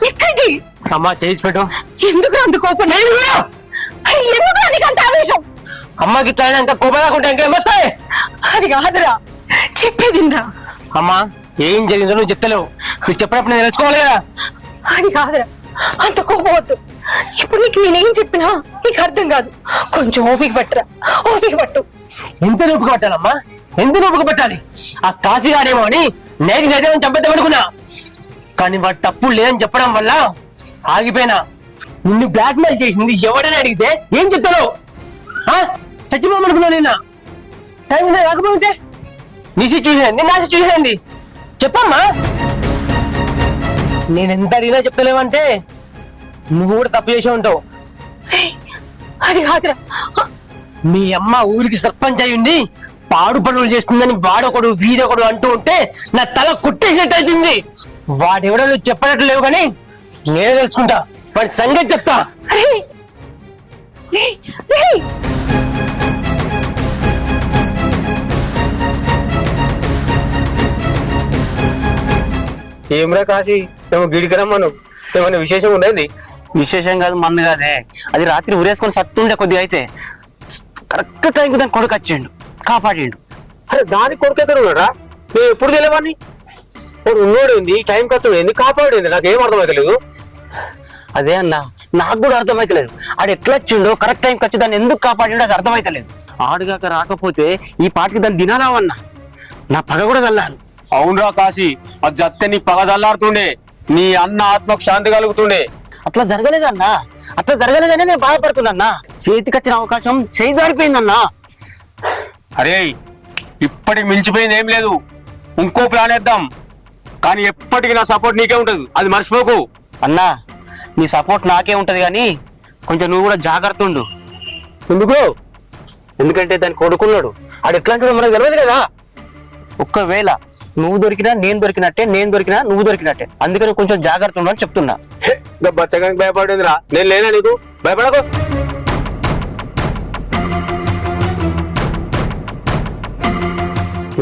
ఎక్కడికి
అమ్మా చేసి పెట్టు.
ఎందుకు అంత కోపం? ఎందుకు నీకు అంత ఆవేశం?
అమ్మకి ఇట్లా అయినా ఇంకా కోపం రాకుంటే ఇంకేమొస్తాయి?
అది కాదురా, చెప్పేదిరా.
అమ్మా ఏం జరిగిందో నువ్వు చెప్తలేవు. నువ్వు చెప్పినప్పుడు నేను తెలుసుకోవాలి కదా.
అది కాదురా, అంత కోపం వద్దు. ఇప్పుడు నీకు నేనేం చెప్పినా నీకు అర్థం కాదు. కొంచెం ఓపిక పట్టురా, ఓపిక పట్టు.
ఎంత నొప్పుకు పట్టాలమ్మా? ఎంత నొప్పుకు పెట్టాలి? ఆ కాశీగాడేమో అని నేను నిజం చంపేద్దామనుకున్నా, కానీ వాడు తప్పు లేదని చెప్పడం వల్ల ఆగిపోయినా. నిన్ను బ్లాక్ మెయిల్ చేసింది ఎవడని అడిగితే ఏం చెప్తావు? చచ్చిపోమనుకున్నావు. నిన్న టైం రాకపోతే నీ సిచ్యువేషన్ ఏంది, నా సిచ్యువేషన్ ఏంది చెప్పమ్మా. నేను ఎంత అడిగినా చెప్తలేవంటే నువ్వు కూడా తప్పు చేసే ఉంటావు.
అది కాదురా,
మీ అమ్మ ఊరికి సర్పంచ్ అయి ఉండి పాడు పనులు చేస్తుందని వాడొకడు వీడొకడు అంటూ ఉంటే నా తల కుట్టేసినట్టు అవుతుంది. వాడెవడో నువ్వు చెప్పనట్టు లేవు కానీ నేనే తెలుసుకుంటా, వాడి సంగతి చెప్తా.
ఏమరా కాశీ, ఏమో గిడికరమ్మను ఏమైనా విశేషం ఉండేది?
విశేషం కాదు, మందు కాదే. అది రాత్రి ఉరేసుకొని సత్తుండే కొద్దిగా అయితే కరెక్ట్ టైంకి దాని కొడుకు వచ్చిండు, కాపాడిండు.
అరే దానికి కొడుకెత్తడు ఉన్నాడా? నేను ఎప్పుడు తెలియవాడిని. వాడు ఉన్నోడేంది, టైం ఖర్చుడేంది, కాపాడేంది, నాకేం అర్థమవుతలేదు.
అదే అన్న, నాకు కూడా అర్థమైతలేదు. ఆడు ఎట్లా వచ్చిండో కరెక్ట్ టైంకి వచ్చి దాన్ని ఎందుకు కాపాడిండో అది అర్థమైతలేదు. ఆడుగాక రాకపోతే ఈ పాటికి దాన్ని తినాలావన్నా, నా పగ కూడా చల్లారు.
అవునరా కాశీ, అది జత్తే నీ పగ చల్లారుతుండే, నీ అన్న ఆత్మకు శాంతి కలుగుతుండే.
అట్లా జరగలేదన్నా, అట్లా జరగలేదని నేను బాధపడుతున్నా. చేతికి వచ్చిన అవకాశం చేయి జారిపోయిందన్నా.
అరే ఇప్పటికి మించిపోయింది ఏం లేదు, ఇంకో ప్లాన్ వేద్దాం. కానీ ఎప్పటికీ నా సపోర్ట్ నీకే ఉంటది, అది మర్చిపోకు.
అన్నా నీ సపోర్ట్ నాకే ఉంటది కానీ కొంచెం నువ్వు కూడా జాగ్రత్త ఉండు.
ఎందుకు?
ఎందుకంటే దాన్ని కొడుకున్నాడు, ఆడు ఎట్లాంటి మనకు తెలియదు కదా. ఒక్కవేళ నువ్వు దొరికినా నేను దొరికినట్టే, నేను దొరికినా నువ్వు దొరికినట్టే. అందుకని కొంచెం జాగ్రత్త ఉండని చెప్తున్నా.
బచ్చగానికి భయపడేందిరా, నేను లేనా నీకు? భయపడకు.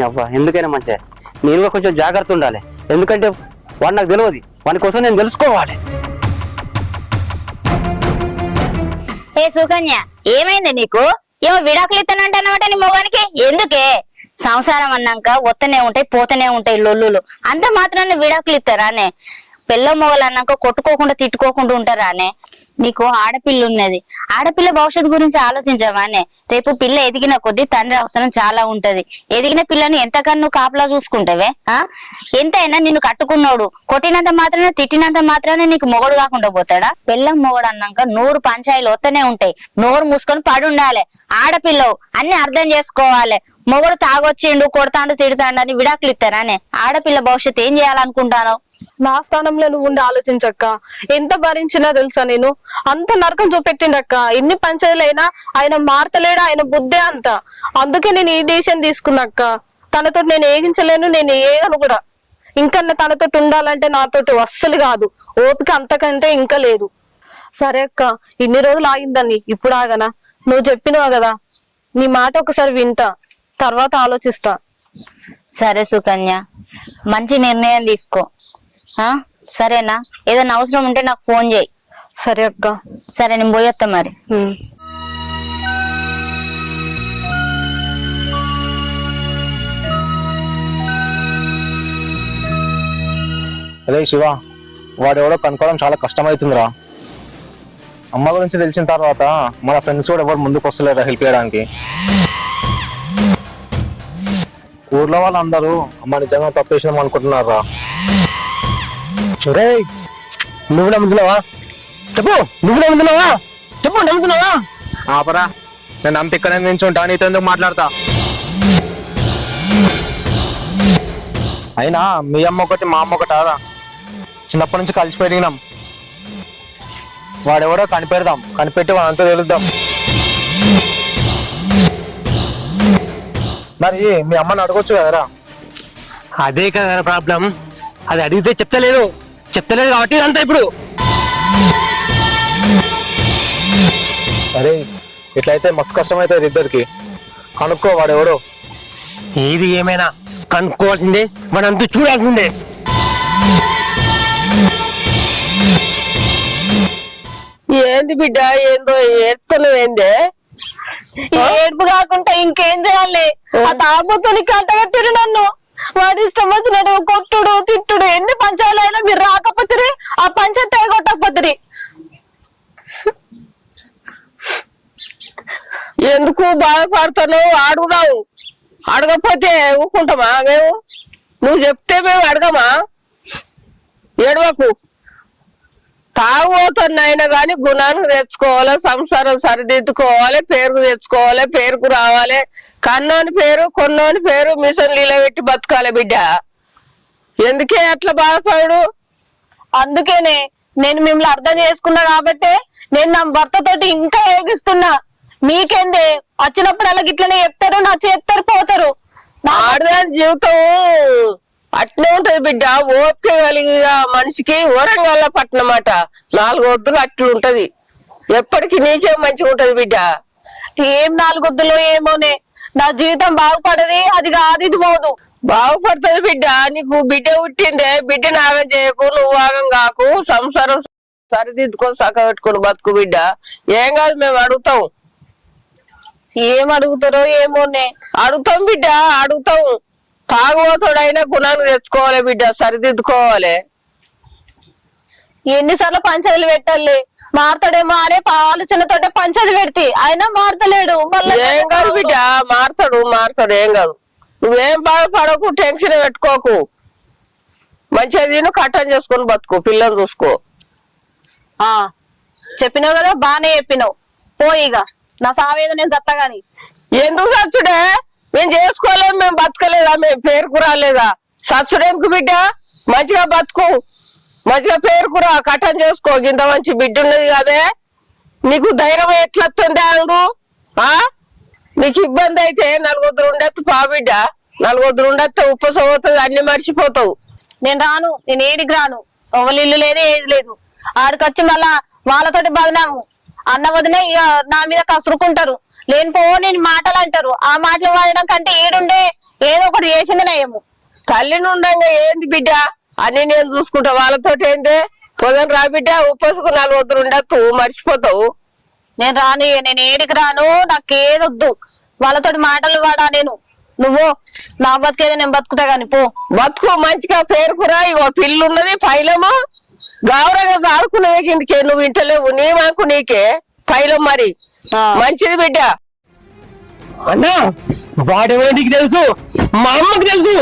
అవ్వ ఎందుకైనా మంచిగా నేను కూడా కొంచెం జాగ్రత్త ఉండాలి. ఎందుకంటే వాడు నాకు తెలియదు, వాడి కోసం నేను తెలుసుకోవాలి.
ఏ సుకన్య, ఏమైంది నీకు? ఏమో విడాకులు ఇస్తానంటానమాట నీ మొగానికి? ఎందుకే? సంసారం అన్నాక వస్తూనే ఉంటాయి పోతూనే ఉంటాయి లొల్లులు. అంత మాత్రాన్ని విడాకులు ఇస్తారానే? పిల్ల మొగలు అన్నాక కొట్టుకోకుండా తిట్టుకోకుండా ఉంటారానే? నీకు ఆడపిల్ల ఉన్నది, ఆడపిల్ల భవిష్యత్తు గురించి ఆలోచించవానే? రేపు పిల్ల ఎదిగిన కొద్దీ తండ్రి అవసరం చాలా ఉంటది. ఎదిగిన పిల్లని ఎంతకన్నా నువ్వు కాపలా చూసుకుంటావే? ఎంతైనా నిన్ను కట్టుకున్నాడు, కొట్టినంత మాత్రాన తిట్టినంత మాత్రాన నీకు మొగడు కాకుండా పోతాడా? పిల్లం మొగడు అన్నాక 100 పంచాయలు వస్తూనే ఉంటాయి. నోరు మూసుకొని పడుండాలి. ఆడపిల్లవు అన్ని అర్థం చేసుకోవాలి. మొగుడు తాగొచ్చిండు కొడతాండు తిడతాండు అని విడాకులు ఇస్తారానే? ఆడపిల్ల భవిష్యత్తు ఏం చేయాలనుకుంటాను?
నా స్థానంలో నువ్వు ఉండి ఆలోచించక్క. ఎంత భరించినా తెలుసా నేను? అంత నరకం చూపెట్టిండక్క. ఎన్ని పంచాయతీలైనా ఆయన మారతలేడా, ఆయన బుద్ధే అంత. అందుకే నేను ఈ డిసిషన్ తీసుకున్నాక్క. తనతో నేను ఏగించలేను, నేను ఏగను కూడా. ఇంకా తనతో ఉండాలంటే నాతోటి అస్సలు కాదు. ఓపిక అంతకంటే ఇంకా లేదు. సరే అక్క, ఇన్ని రోజులు ఆగిందని ఇప్పుడు ఆగనా? నువ్వు చెప్పినావు కదా, నీ మాట ఒకసారి వింటా, తర్వాత ఆలోచిస్తా.
సరే సుకన్య, మంచి నిర్ణయం తీసుకో. సరేనా? ఏదైనా అవసరం ఉంటే నాకు ఫోన్ చేయి.
సరే అక్క.
సరే, నేను పోయొత్తా మరి.
అదే శివ, వాడెవడో కనుక్కోవడం చాలా కష్టమవుతుందిరా. అమ్మ గురించి తెలిసిన తర్వాత మన ఫ్రెండ్స్ కూడా ఎవరు ముందుకు వస్తలేరా హెల్ప్ చేయడానికి. ఊర్లో వాళ్ళందరూ అమ్మ నిజంగా తప్పేసాం అనుకుంటున్నారా.
నువ్వు నమ్ముతున్నావా? చెప్పు, నువ్వు నమ్ముతున్నావా? చెప్పు, నమ్ముతున్నావా?
ఆపరా, నేను అంత ఇక్కడే నించుంటా, నీతో ఎందుకు మాట్లాడతా? అయినా మీ అమ్మ ఒకటి మా అమ్మ ఒకటి ఆరా, చిన్నప్పటి నుంచి కలిసి పెరిగినాం. వాడెవడో కనిపెడదాం, కనిపెట్టి వాడంతా తెలుద్దాం. మరి మీ అమ్మని అడగొచ్చు కదరా.
అదే కదా ప్రాబ్లం. అది అడిగితే చెప్తలేదు కాబట్టి అంతా ఇప్పుడు.
అరే, ఇట్లయితే మస్తు కష్టం అవుతుంది ఇద్దరికి. కనుక్కో వాడెవడో.
ఏది ఏమైనా కనుక్కోవాల్సిందే, మనంతా చూడాల్సిందే.
ఏంది బిడ్డ, ఏందో ఏడుస్తున్నావేందే?
ఏడుపు కాకుండా ఇంకేం చేయాలి? ఆ తాగుబోతుని కంటగట్టిరు నన్ను. వాడి ఇష్టం వచ్చినట్టు కొట్టుడు తిట్టుడు. ఎన్ని పంచాయతీలైనా మీరు రాకపోతే ఆ పంచాయతీ కొట్టకపోతే.
ఎందుకు బాధపడతావు? అడుగుదావు. అడగకపోతే ఊకుంటామా మేము? నువ్వు చెప్తే మేము అడగమా? ఏడవకు. తాగుబోతున్నైనా గాని గుణానికి తెచ్చుకోవాలి, సంసారం సరిదిద్దుకోవాలి, పేరుకు తెచ్చుకోవాలి, పేరుకు రావాలి. కన్నోని పేరు కొన్నోని పేరు మిషన్ లీల పెట్టి బతకాలి బిడ్డ. ఎందుకే అట్లా బాధపడు?
అందుకేనే నేను మిమ్మల్ని అర్థం చేసుకున్నా కాబట్టి నేను నా భర్తతోటి ఇంకా ఏగిస్తున్నా. మీకేందే వచ్చినప్పుడు అలా ఇట్లనే చెప్తారు, చెప్తారు పోతారు.
ఆడదాని జీవితం అట్నే ఉంటది బిడ్డ. ఓపిక కలిగిన మనిషికి ఓరంగల్ల పట్టణమాట 4 వద్దులు అట్లు ఉంటది. ఎప్పటికీ నీకేం మంచిగా ఉంటది బిడ్డ.
ఏం 4 వద్దులో ఏమోనే, నా జీవితం బాగుపడది. అది కాదు ఇది పోదు.
బాగుపడుతుంది బిడ్డ. నీకు బిడ్డ పుట్టిందే, బిడ్డ నాగం చేయకు, నువ్వు ఆగం కాకు. సంసారం సరిదిద్దుకొని సక్క పెట్టుకొని బతుకు బిడ్డ. ఏం కాదు, మేము అడుగుతాం.
ఏం అడుగుతారో ఏమోనే.
అడుగుతాం బిడ్డ, అడుగుతాం. తాగుబోతుడైనా గుణాన్ని తెచ్చుకోవాలి బిడ్డ, సరిదిద్దుకోవాలి.
ఎన్నిసార్లు పంచాయతీలు పెట్టాలి? మారతాడేమో అనే ఆలోచనతోటే పంచాయతీ పెడితే ఆయన మారతలేడు.
ఏం కాదు బిడ్డ, మారతాడు ఏం కాదు. నువ్వేం బాధపడకు, టెన్షన్ పెట్టుకోకు. మంచిగా తిను, కట్టం చేసుకొని బతుకు, పిల్లని చూసుకో.
చెప్పినావు కదా, బానే చెప్పినావు. పోయిగా నా సావేదో నేను చత్తగాని.
ఎందుకు సచ్చుడే? మేము చేసుకోలేము, మేము బతకలేదా, మేము పేరుకు రాలేదా? సచ్చుడేందుకు బిడ్డ? మంచిగా బతుకు, మంచిగా పేరుకురా, కట్టం చేసుకో. ఇంత మంచి బిడ్డ ఉన్నది కదే, నీకు ధైర్యం ఎట్లొస్తుంది? అంగు నీకు ఇబ్బంది అయితే 4 వద్దులు ఉండొచ్చు పా బిడ్డ. 4 వద్దులు ఉండొస్తే ఉప్పసం అవుతుంది, అన్ని మర్చిపోతావు.
నేను రాను, నేను ఏడికి రాను. ఎవరి ఇల్లు లేదు, ఏది లేదు. ఆడికొచ్చి మళ్ళా వాళ్ళతోటి బదనాము. అన్న వదిలే ఇక నా మీద కసురుకుంటారు. లేనిపో నేను మాటలు అంటారు. ఆ మాటలు వాడడం కంటే ఏడుండే ఏదో ఒకటి చేసింది నయము.
తల్లిని ఉండంగా ఏంది బిడ్డ, అన్ని నేను చూసుకుంటా. వాళ్ళతోటి ఏంటి పొదను రా బిడ్డ, ఉప్పసుకు 4 వద్దులు ఉండొచ్చు, మర్చిపోతావు.
నేను రాని, నేను ఏడికి రాను. నాకేదొద్దు వాళ్ళతోటి మాటలు వాడా. నువ్వు నా బతికేదో నేను బతుకుతా గాని పో.
బతుకు, మంచిగా పేరుకురా. ఇగో పిల్లున్నది పైలము, గౌరవంగా సాదుకునే కిందకే. నువ్వు ఇంటలేవు, నీ మాకు నీకే పైలం. మరి మంచిది బిడ్డ.
అన్నా, వాడెవరో నీకు తెలుసు, మా అమ్మకు తెలుసు.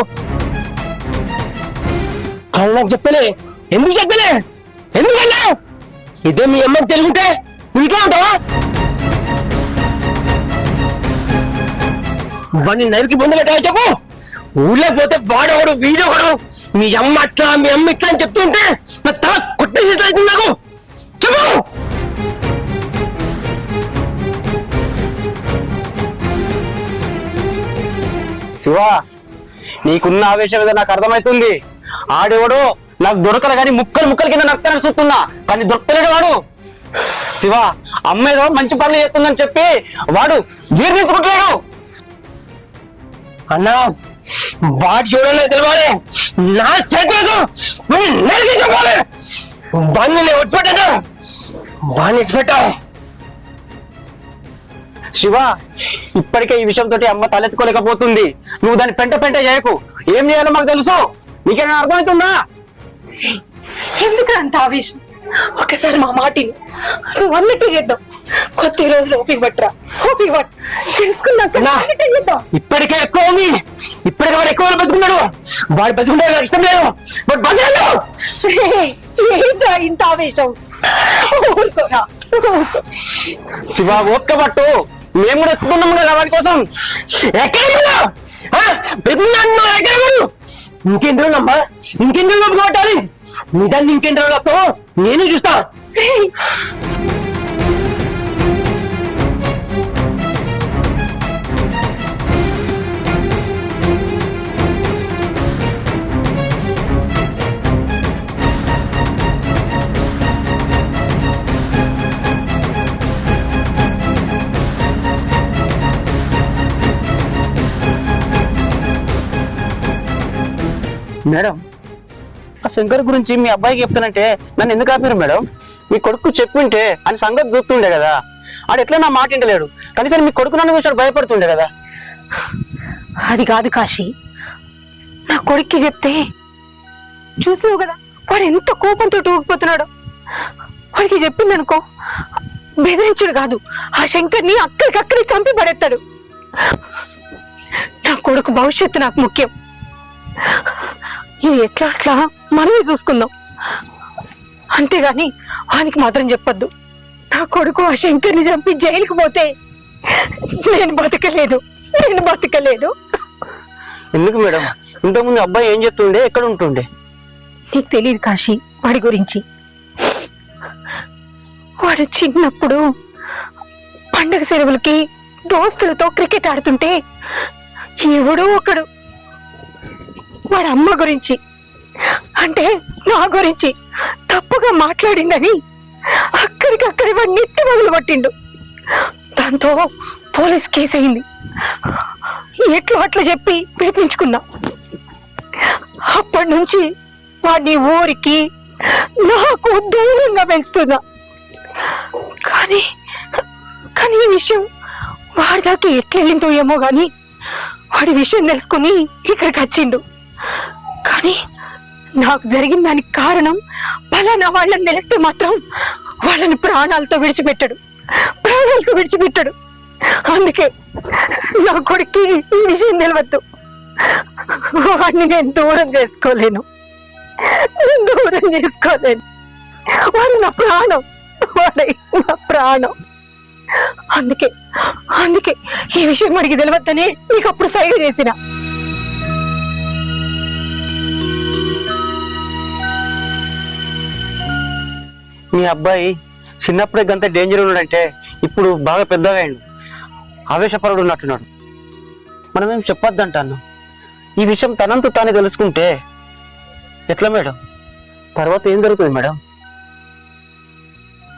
నాకు చెప్తలే, ఎందుకు చెప్తలే? ఎందుకన్నా ఇదే మీ అమ్మకి తెలుగుంటే నువ్వు ఇట్లా ఉంటావా? వాడిని నరికి బొందు పెట్టాలి చెప్పు. ఊళ్ళో పోతే వాడోడు వీడోడు మీ అమ్మ అట్లా మీ అమ్మ ఇట్లా అని చెప్తుంటే నా తల కొట్టేసినట్లయితుంది నాకు. చెప్పు. శివ, నీకున్న ఆవేశం ఏదో నాకు అర్థమవుతుంది. ఆడేవాడు నాకు దొరకరు కానీ ముక్కలు ముక్కల కింద నక్కని చూస్తున్నా, కానీ దొరకలేడు వాడు. శివ, అమ్మ ఏదో మంచి పనులు చేస్తుందని చెప్పి వాడు జీర్ణించుకుంటున్నాడు. అన్నా, వాడు చూడలే తెలవాలి, నా చేతులకు నరికి చెప్పాలి. వాడిని నేను విడిచిపెట్టాను, వాడిని విడిచిపెట్టావు. శివ, ఇప్పటికే ఈ విషయంతో అమ్మ తలెత్తుకోలేకపోతుంది. నువ్వు దాన్ని పెంట పెంట చేయకు. ఏం చేయాలో మాకు తెలుసు. నీకేమైనా అర్థమవుతుందా?
ఎందుకు అంత ఆవేశం? ఒకసారి మా మాటిని నువ్వు అన్నట్టు చేద్దాం. కొద్ది రోజులు ఓపిక పట్టరా, ఓపిక పట్టు. తెలుసుకున్నాక చేద్దాం.
ఇప్పటికే ఎక్కువ ఉంది. ఇప్పటికే వాడు ఎక్కువ బతుకున్నాడు. వాడు బతుకుంటే నాకు ఇష్టం లేదు. వాడు బతకడు.
ఏంట్రా ఇంత ఆవేశం? ఊరుకోరా.
శివ, ఓపిక పట్టు. మేము కూడా ఎత్తుకున్నాం కదా వాడి కోసం. ఇంకేం రోజులమ్మా, ఇంకేం రోజులు ఓపిక పట్టాలి. నిజాన్ని ఇంకేం రోజులతో నేనే చూస్తా. మేడం, ఆ శంకర్ గురించి మీ అబ్బాయికి చెప్తానంటే నన్ను ఎందుకు ఆపారు మేడం? మీ కొడుకు చెప్పుంటే అని సంగతి చూస్తుండే కదా. ఆడు ఎట్లా నా మాట వింటలేడు. కనీసం మీ కొడుకు నన్ను చూసాడు భయపడుతుండే కదా.
అది కాదు కాశీ, నా కొడుక్కి చెప్తే చూసావు కదా వాడు ఎంత కోపంతో ఊగిపోతున్నాడు. వాడికి చెప్పింది అనుకో, బెదిరించుడు కాదు, ఆ శంకర్ని అక్కడికక్కడి చంపి పడేస్తాడు. నా కొడుకు భవిష్యత్తు నాకు ముఖ్యం. ఇది ఎట్లా అట్లా మనమే చూసుకుందాం, అంతేగాని వానికి మాత్రం చెప్పొద్దు. నా కొడుకు ఆ శంకర్ని చంపి జైలుకు పోతే నేను బతకలేదు.
ఎందుకు మేడం? ఇంతకుముందు అబ్బాయి ఏం చెప్తుండే, ఎక్కడ ఉంటుండే?
నీకు తెలియదు కాశీ వాడి గురించి. వాడు చిన్నప్పుడు పండగ సెలవులకి దోస్తులతో క్రికెట్ ఆడుతుంటే ఎవడో ఒకడు వాడి అమ్మ గురించి అంటే నా గురించి తప్పుగా మాట్లాడిందని అక్కడికక్కడి వాడి నెత్తి మొదలు పట్టిండు. దాంతో పోలీస్ కేసు అయింది. ఎట్లా అట్లా చెప్పి పిలిపించుకున్నా. అప్పటి నుంచి వాడిని ఊరికి నాకు దూరంగా పెంచుతున్నా. కానీ ఈ విషయం వాడి దాకా ఎట్లా వెళ్ళిందో ఏమో గాని వాడి విషయం తెలుసుకుని ఇక్కడికి వచ్చిండు. కానీ నాకు జరిగిన దానికి కారణం పలానా వాళ్ళని తెలిస్తే మాత్రం వాళ్ళని ప్రాణాలతో విడిచిపెట్టాడు. అందుకే నా కొడుక్కి ఈ విషయం తెలియద్దు. వాడిని నేను దూరం చేసుకోలేను. వాడు నా ప్రాణం. అందుకే ఈ విషయం వాడికి తెలియద్దని నీకు అప్పుడు సైగ చేసిన.
మీ అబ్బాయి చిన్నప్పుడే గంత డేంజర్ ఉన్నాడంటే ఇప్పుడు బాగా పెద్దగా అయ్యాడు, ఆవేశపరుడు ఉన్నట్టున్నాడు. మనమేం చెప్పొద్దంటాను. ఈ విషయం తనంతు తానే తెలుసుకుంటే ఎట్లా మేడం? తర్వాత ఏం జరుగుతుంది మేడం?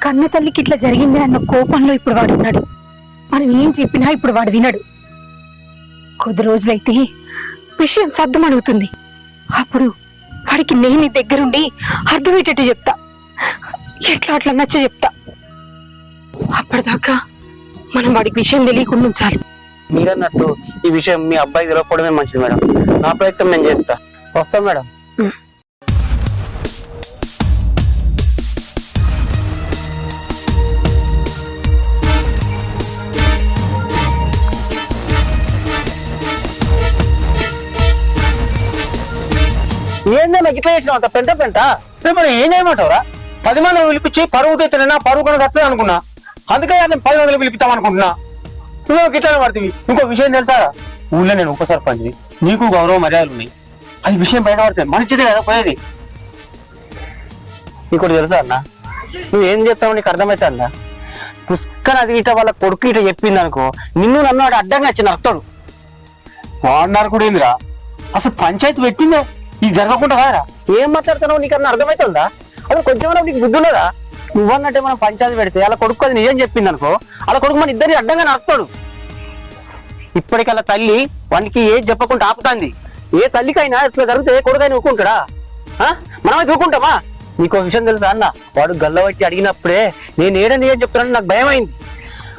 కన్న తల్లికి ఇట్లా జరిగింది అన్న కోపంలో ఇప్పుడు వాడు ఉన్నాడు. మనం ఏం చెప్పినా ఇప్పుడు వాడు వినడు. కొద్ది రోజులైతే విషయం సర్దుమణుగుతుంది. అప్పుడు వాడికి నేను దగ్గరుండి అర్థమయ్యేటట్టు చెప్తా, ఎట్లా అట్లా నచ్చ చెప్తా. అప్పటిదాకా మనం వాడికి విషయం తెలియకుండా ఉంచాలి.
మీరన్నట్టు ఈ విషయం మీ అబ్బాయికి తెలియకపోవడమే మంచిది మేడం. నా ప్రయత్నం నేను చేస్తా. వస్తాం మేడం. ఏందో నాకు ఇట్లా చేసినావు అంత పెంట రేపు ఏం చేయమంటావురా? 10 మందిని పిలిపించి పరువు తెచ్చినా పరువు కూడా వస్తుంది అనుకున్నా. అందుకే 10 మందిని పిలిపిస్తాం అనుకుంటున్నా. నువ్వు ఇట్లానే పడుతుంది. ఇంకో విషయం తెలుసా,
ఊళ్ళో నేను ఉప సర్పంచ్ని, నీకు గౌరవ మర్యాదలు ఉన్నాయి. అది విషయం బయటపడితే మంచిదే కదా పోయేది.
నీకు తెలుసా అన్న, నువ్వేం చెప్తావు నీకు అర్థమవుతా అన్న. పుష్కర్ అది ఇట వాళ్ళ కొడుకు ఇట చెప్పింది అనుకో, నిన్ను నన్ను వాడు అడ్డంగా వచ్చి నరుకుతాడు.
వాడినారు కూడా ఏందిరా, అసలు పంచాయతీ పెట్టిందే ఇది జరగకుండా కాదురా.
ఏం మాట్లాడుతున్నావు నీకు అన్న అర్థమవుతుందా? అసలు కొంచెం నీకు బుద్ధి ఉన్నదా? నువ్వన్నట్టే మనం పంచాయతీ పెడితే అలా కొడుకు అది నిజం చెప్పింది అనుకో, అలా కొడుకు మన ఇద్దరిని అడ్డంగా నరుకుతాడు. ఇప్పటికల్లా తల్లి వానికి ఏది చెప్పకుండా ఆపుతాంది. ఏ తల్లికైనా ఇట్లా జరిగితే ఏ కొడుకైనా ఊరుకుంటాడా? మనమే ఊరుకుంటామా? నీకు విషయం తెలుసా అన్న, వాడు గల్లవచ్చి అడిగినప్పుడే నేను ఏడని ఏం చెప్తానని నాకు భయం అయింది.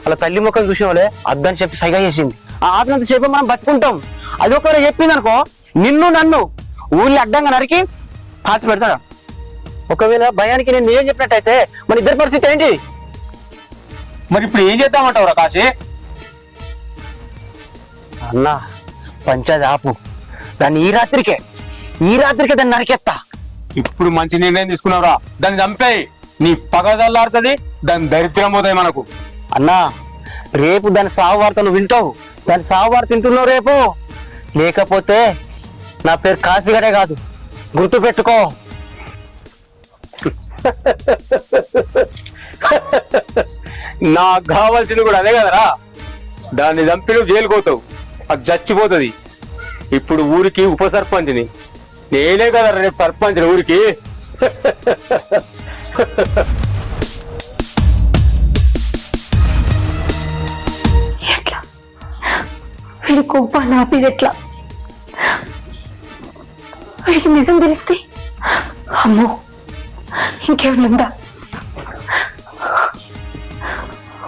అలా తల్లి ముఖం చూసేవాళ్ళే అద్దని చెప్పి సైగా చేసింది. ఆ ఆత్మంత చెప్పి మనం బతుకుంటాం. అది ఒకవేళ చెప్పింది అనుకో, నిన్ను నన్ను ఊళ్ళో అడ్డంగా నరికి పాతి పెడతాడు. ఒకవేళ భయానికి నేను ఏం చెప్పినట్టయితే మన ఇద్దరి పరిస్థితి ఏంటి?
మరి ఇప్పుడు ఏం చేద్దామంటావురా కాశీ?
అన్నా పంచాయతీ ఆపు, దాన్ని ఈ రాత్రికే దాన్ని నరికేస్తా.
ఇప్పుడు మంచి నిర్ణయం తీసుకున్నావురా, దాన్ని చంపేయి. నీ పగ చల్లారుతుంది, దాని దరిద్రం పోతాయి మనకు.
అన్నా రేపు దాని సాగు వార్త నువ్వు వింటావు, దాని సాగు వార్త వింటున్నావు రేపు. లేకపోతే నా పేరు కాశీగడే కాదు, గుర్తు పెట్టుకో.
నాకు కావాల్సింది కూడా అదే కదరా. దాన్ని చంపి నువ్వు జైలుకోతావు, అది చచ్చిపోతుంది. ఇప్పుడు ఊరికి ఉప సర్పంచ్ని నేనే కదా రేపు సర్పంచ్ ఊరికి.
ఎట్లా వీడి కొంప నాపిది ఎట్లా? వీడికి నిజం తెలిస్తే అమ్మో ఇంకేమైనా ఉందా?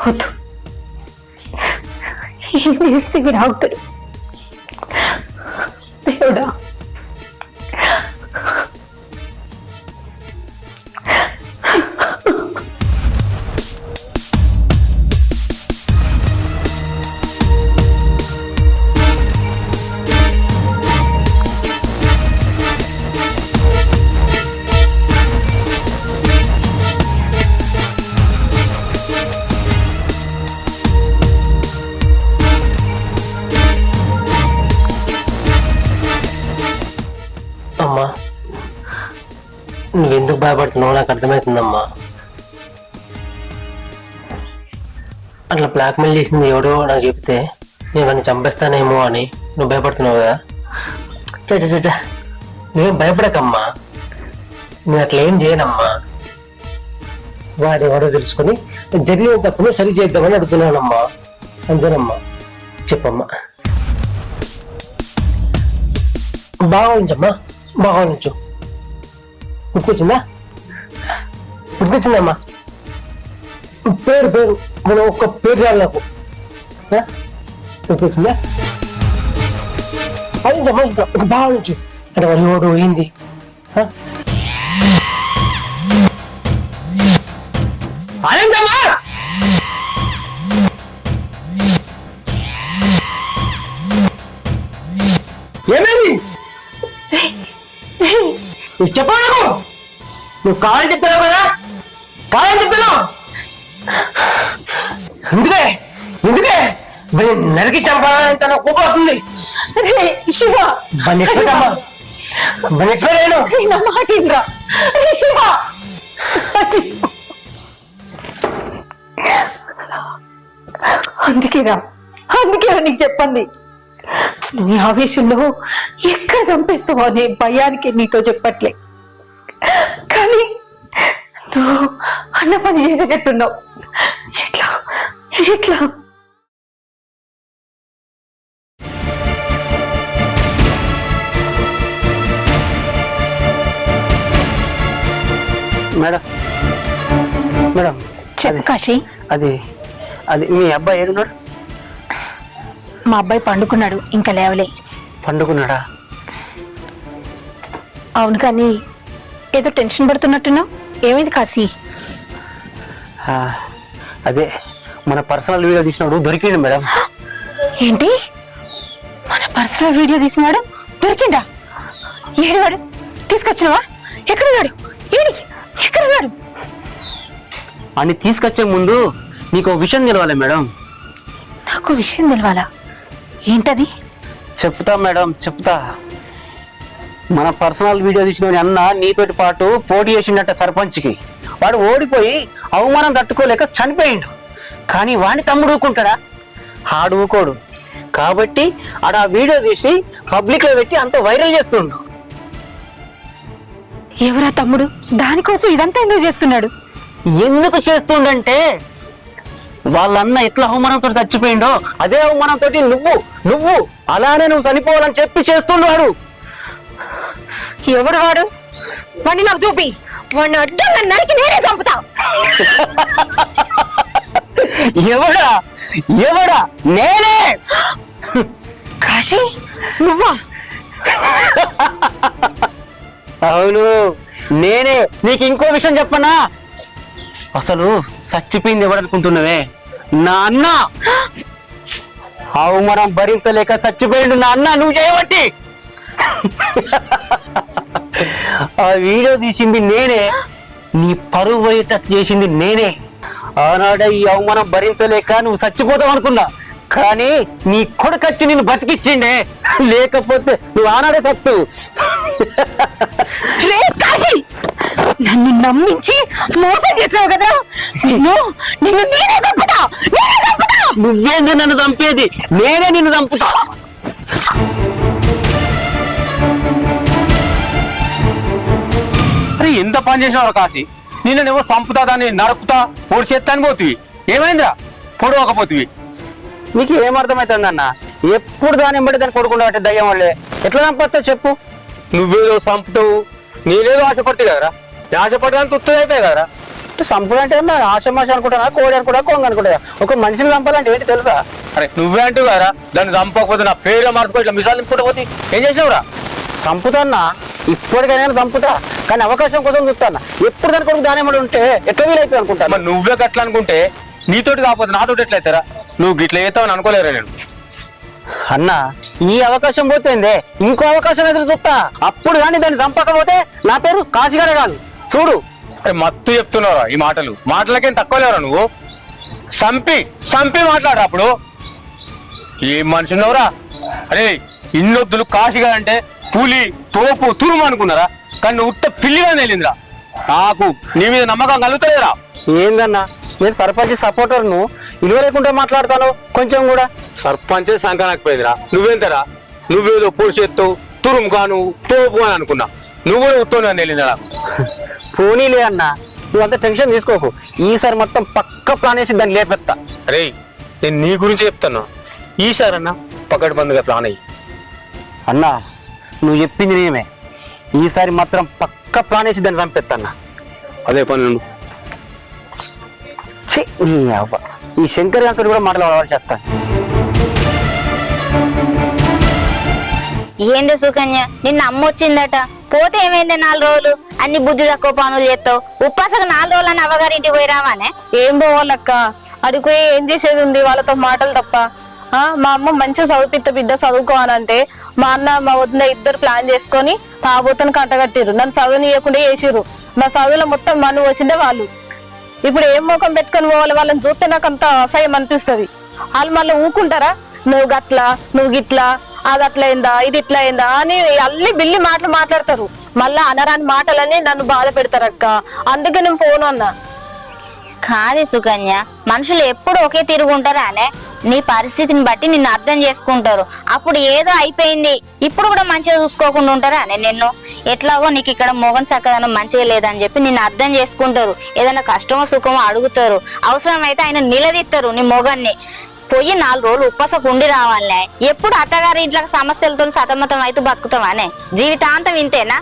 వద్దు, ఏం చేస్తే వీడు ఆగుతాడు? దేవుడా,
అమ్మా నువ్వెందుకు భయపడుతున్నావు నాకు అర్థమవుతుందమ్మా. అట్లా బ్లాక్మెయిల్ చేసింది ఎవడో నాకు చెప్తే నేను వాడిని చంపేస్తానేమో అని నువ్వు భయపడుతున్నావు కదా. చచ్చా నువ్వేం భయపడకమ్మా, నేను అట్లా ఏం చేయనమ్మా. వాడు ఎవడో తెలుసుకొని జరిగిన తప్పును సరి చేద్దామని అడుగుతున్నానమ్మా, అంతేనమ్మా. చెప్పమ్మా. బాగా ఉంచమ్మా, బాగా ఉంచు. గుర్తొచ్చిందా? గుర్తొచ్చిందమ్మా. పేరు మనం ఒక్క పేరు చాలు నాకు. గుర్తొచ్చిందా? అదించమ్మా, ఇంకా బాగా ఉంచు. అంటే వాళ్ళు ఓడు ఏంది? అదేంటమ్మా? ఏమైంది? నువ్వు చెప్పావు నాకు, నువ్వు కావాలని చెప్తున్నావు కదా, కావాలని చెప్తున్నావు. ఎందుకే నరికి చంపాలని తన కోపం వస్తుంది.
శివ శివ అందుకేరా నీకు చెప్పండి. నీ ఆవేశంలో ఎక్కడ చంపేస్తావో అనే భయానికి నీతో చెప్పట్లే, కానీ నువ్వు అన్న పని చేసేటట్టున్నావు. ఎట్లా
మేడం మేడం
చెప్పు కాశీ.
అది మీ అబ్బాయి ఏడున్నాడు?
మా అబ్బాయి పండుకున్నాడు, ఇంకా లేవలే.
పండుకున్నాడా?
అవును, కానీ ఏదో టెన్షన్ పడుతున్నట్టున్నావు. ఏమైంది కాశీ?
అదే మన పర్సనల్ వీడియో తీసినాడు దొరికిండు మేడం.
ఏంటి? మన పర్సనల్ వీడియో తీసినాడు దొరికిందా? ఏడువాడు? తీసుకొచ్చినావా? ఎక్కడున్నాడు? ఎక్కడున్నాడు?
అని తీసుకొచ్చే ముందు నీకు విషయం తెలవాలి మేడం.
నాకు విషయం తెలవాలా? ఏంటది?
చెప్తా మేడం చెప్తా. మన పర్సనల్ వీడియో తీసిన అన్న నీతోటి పాటు పోటీ చేసిండట సర్పంచ్కి. వాడు ఓడిపోయి అవమానం తట్టుకోలేక చనిపోయిండు. కానీ వాడిని తమ్ముడు ఊరుకుంటాడా? ఆడు ఊకోడు. కాబట్టి ఆడ ఆ వీడియో తీసి పబ్లిక్ లో పెట్టి అంత వైరల్ చేస్తుండు.
ఎవరా తమ్ముడు? దానికోసం ఇదంతా ఎందుకు చేస్తున్నాడు?
ఎందుకు చేస్తుండంటే వాళ్ళన్న ఎట్లా అవమానంతో చచ్చిపోయిండో అదే అవమానంతో నువ్వు అలానే నువ్వు చనిపోవాలని చెప్పి చేస్తున్నాడు.
ఎవడు వాడు? వాడిని నాకు చూపి. వాడిని అడ్డంగా నరికి నేనే చంపుతా.
ఎవడా? నేనే.
కాశీ నువ్వా?
అవును నేనే. నీకు ఇంకో విషయం చెప్పనా? అసలు చచ్చిపోయింది ఎవడనుకుంటున్నావే? నా అన్న. అవమానం భరించలేక చచ్చిపోయిండు నా అన్న. నువ్వు చేయబట్టి ఆ వీడియో తీసింది నేనే. నీ పరువు పోయేటట్టు చేసింది నేనే. ఆనాడే ఈ అవమానం భరించలేక నువ్వు చచ్చిపోతావు అనుకున్నా. కానీ నీ కొడుకు వచ్చి నిన్ను బతికిచ్చిండే. లేకపోతే నువ్వు ఆనాడే తప్పు.
నన్ను నమ్మించి మోసం చేసావు కదా. నిన్ను నేనే చంపుతా.
నువ్వేంది నన్ను చంపేది? నేనే నిన్ను చంపుతా.
అరే ఎంత పని చేసినావు కాశీ? నిన్నేమో సంపుతా దాన్ని నరుకుతా పొడి చేస్తాను పోతివి. ఏమైందిరా పొడవకపోతివి?
నీకు ఏమర్థమవుతుందన్న? ఎప్పుడు దాని బట్టి దాన్ని కొడుకుండా అంటే దయ్యం వాళ్ళే ఎట్లా చంపొస్తా చెప్పు?
నువ్వేదో సంపుతావు, నేనేదో ఆశపడితే కదరా. ఆశపడడానికి ఉత్తది అయిపోయాయి కదరా.
సంపుడు అంటే ఆశమాష అనుకుంటా, కోడి అనుకుంటా, కొంగ అనుకుంటా. ఒక మనిషిని చంపాలంటే ఏంటి తెలుసా?
అరే నువ్వే అంటూ కదరా దాన్ని చంపకపోతే నా పేరు మార్చుకో ఇట్లా మిసాలు నింపుకుంటా పోతే ఏం చేసినావురా?
చంపుతాన్నా, ఇప్పటికైనా చంపుతా. కానీ అవకాశం కోసం చూస్తాను. ఎప్పుడు దాని కొడుకు దాని ఏమడి ఉంటే ఎట్లా వీలైతుంది అనుకుంటా.
మరి నువ్వే గట్లా అనుకుంటే నీతోటి కాకపోతే నాతోటి ఎట్లయితారా? నువ్వు గిట్ల చేస్తావని అనుకోలేరా నేను.
అన్న ఈ అవకాశం పోతేందే ఇంకో అవకాశం ఎదురు చూస్తా. అప్పుడు కానీ దాన్ని చంపకపోతే నా పేరు కాశీగానే కాదు. చూడు
అరే మత్తు చెప్తున్నావురా ఈ మాటలు. మాటలకేం తక్కువ లేవరా నువ్వు? సంపి మాట్లాడరా అప్పుడు. ఏం మనిషి ఉన్నావురా? అరే ఇన్నొద్దులు కాశీగా అంటే పులి తోపు తురుము అనుకున్నారా? కానీ నువ్వు ఉత్త పిల్లిగా వెళ్ళిందిరా. నాకు నీ మీద నమ్మకం కలుగుతలేరా?
ఏందన్నా నేను సర్పంచ్ సపోర్టర్ను ఇలువ లేకుండా మాట్లాడతాను కొంచెం కూడా.
సర్పంచే సంకనాకపోయిందిరా. నువ్వేంతరా? నువ్వేదో పొడి ఎత్తావు తురుము కాను తోపు అని అనుకున్నా. నువ్వు కూడా ఉత్తోని వెళ్ళిందిరా.
పోనీలే అన్న, నువ్వు అంత టెన్షన్ తీసుకోకు. ఈసారి మొత్తం పక్క ప్లాన్ వేసి దాన్ని లేపెత్తా.
అరే నేను నీ గురించి చెప్తాను. ఈసారి అన్న పకడ్ బందుగా ప్లాన్ అయ్యి.
అన్నా నువ్వు చెప్పింది నిజమే. ఈసారి మాత్రం పక్క ప్లాన్ వేసి దాన్ని చంపెత్తా.
అదే పని నుండు.
ఈ శంకర్ గారితో కూడా మాట్లాడాలి చెప్తాను.
ఏంది సుకన్య నిన్న అమ్మ వచ్చిందట, పోతే ఏమైంది 4 రోజులు అన్ని బుద్ధి తక్కువ పనులు చేస్తావు. ఉపాసకు 4 రోజులు అని అవ్వగారింటికి పోయి రావానే?
ఏం పోవాలక్క, అడిగి ఏం చేసేది ఉంది వాళ్ళతో మాటలు తప్ప. మా అమ్మ మంచిగా చదివిపిత్త బిడ్డ చదువుకోవాలంటే మా అన్న మా వదిన ఇద్దరు ప్లాన్ చేసుకొని తాబోతను కట్టగట్టిరు. నన్ను చదువునియకుండా చేసిర్రు. నా చదువులో మొత్తం మన్ను వచ్చిందే వాళ్ళు. ఇప్పుడు ఏం ముఖం పెట్టుకొని పోవాలి? వాళ్ళని చూస్తే నాకు అంత అసహ్యం అనిపిస్తుంది. వాళ్ళు మళ్ళీ ఊకుంటారా? నువ్వు గట్లా, నువ్వు గిట్లా, అది అట్లా అయిందా, ఇది ఇట్లా అయిందా అని అల్లి బిల్లి మాటలు మాట్లాడతారు. మళ్ళా అనరాని మాటలని నన్ను బాధ పెడతారు అక్క. అందుకే నేను పోను అన్నా.
కాదు సుకన్య, మనుషులు ఎప్పుడు ఒకే తిరుగుంటారా అనే? నీ పరిస్థితిని బట్టి నిన్ను అర్థం చేసుకుంటారు. అప్పుడు ఏదో అయిపోయింది, ఇప్పుడు కూడా మంచిగా చూసుకోకుండా ఉంటారా అనే? నిన్ను ఎట్లాగో నీకు ఇక్కడ మొగన్ సక్కదనం మంచిగా లేదని చెప్పి నిన్ను అర్థం చేసుకుంటారు. ఏదైనా కష్టమో సుఖమో అడుగుతారు. అవసరమైతే ఆయన నిలదీస్తారు నీ మొగన్ని. పోయి 4 రోజులు ఉపాసకు ఉండి రావాలనే. ఎప్పుడు అత్తగారి ఇంట్లో సమస్యలతో సతమతం అయితే బతుకుతావానే? జీవితాంతం ఇంతేనా?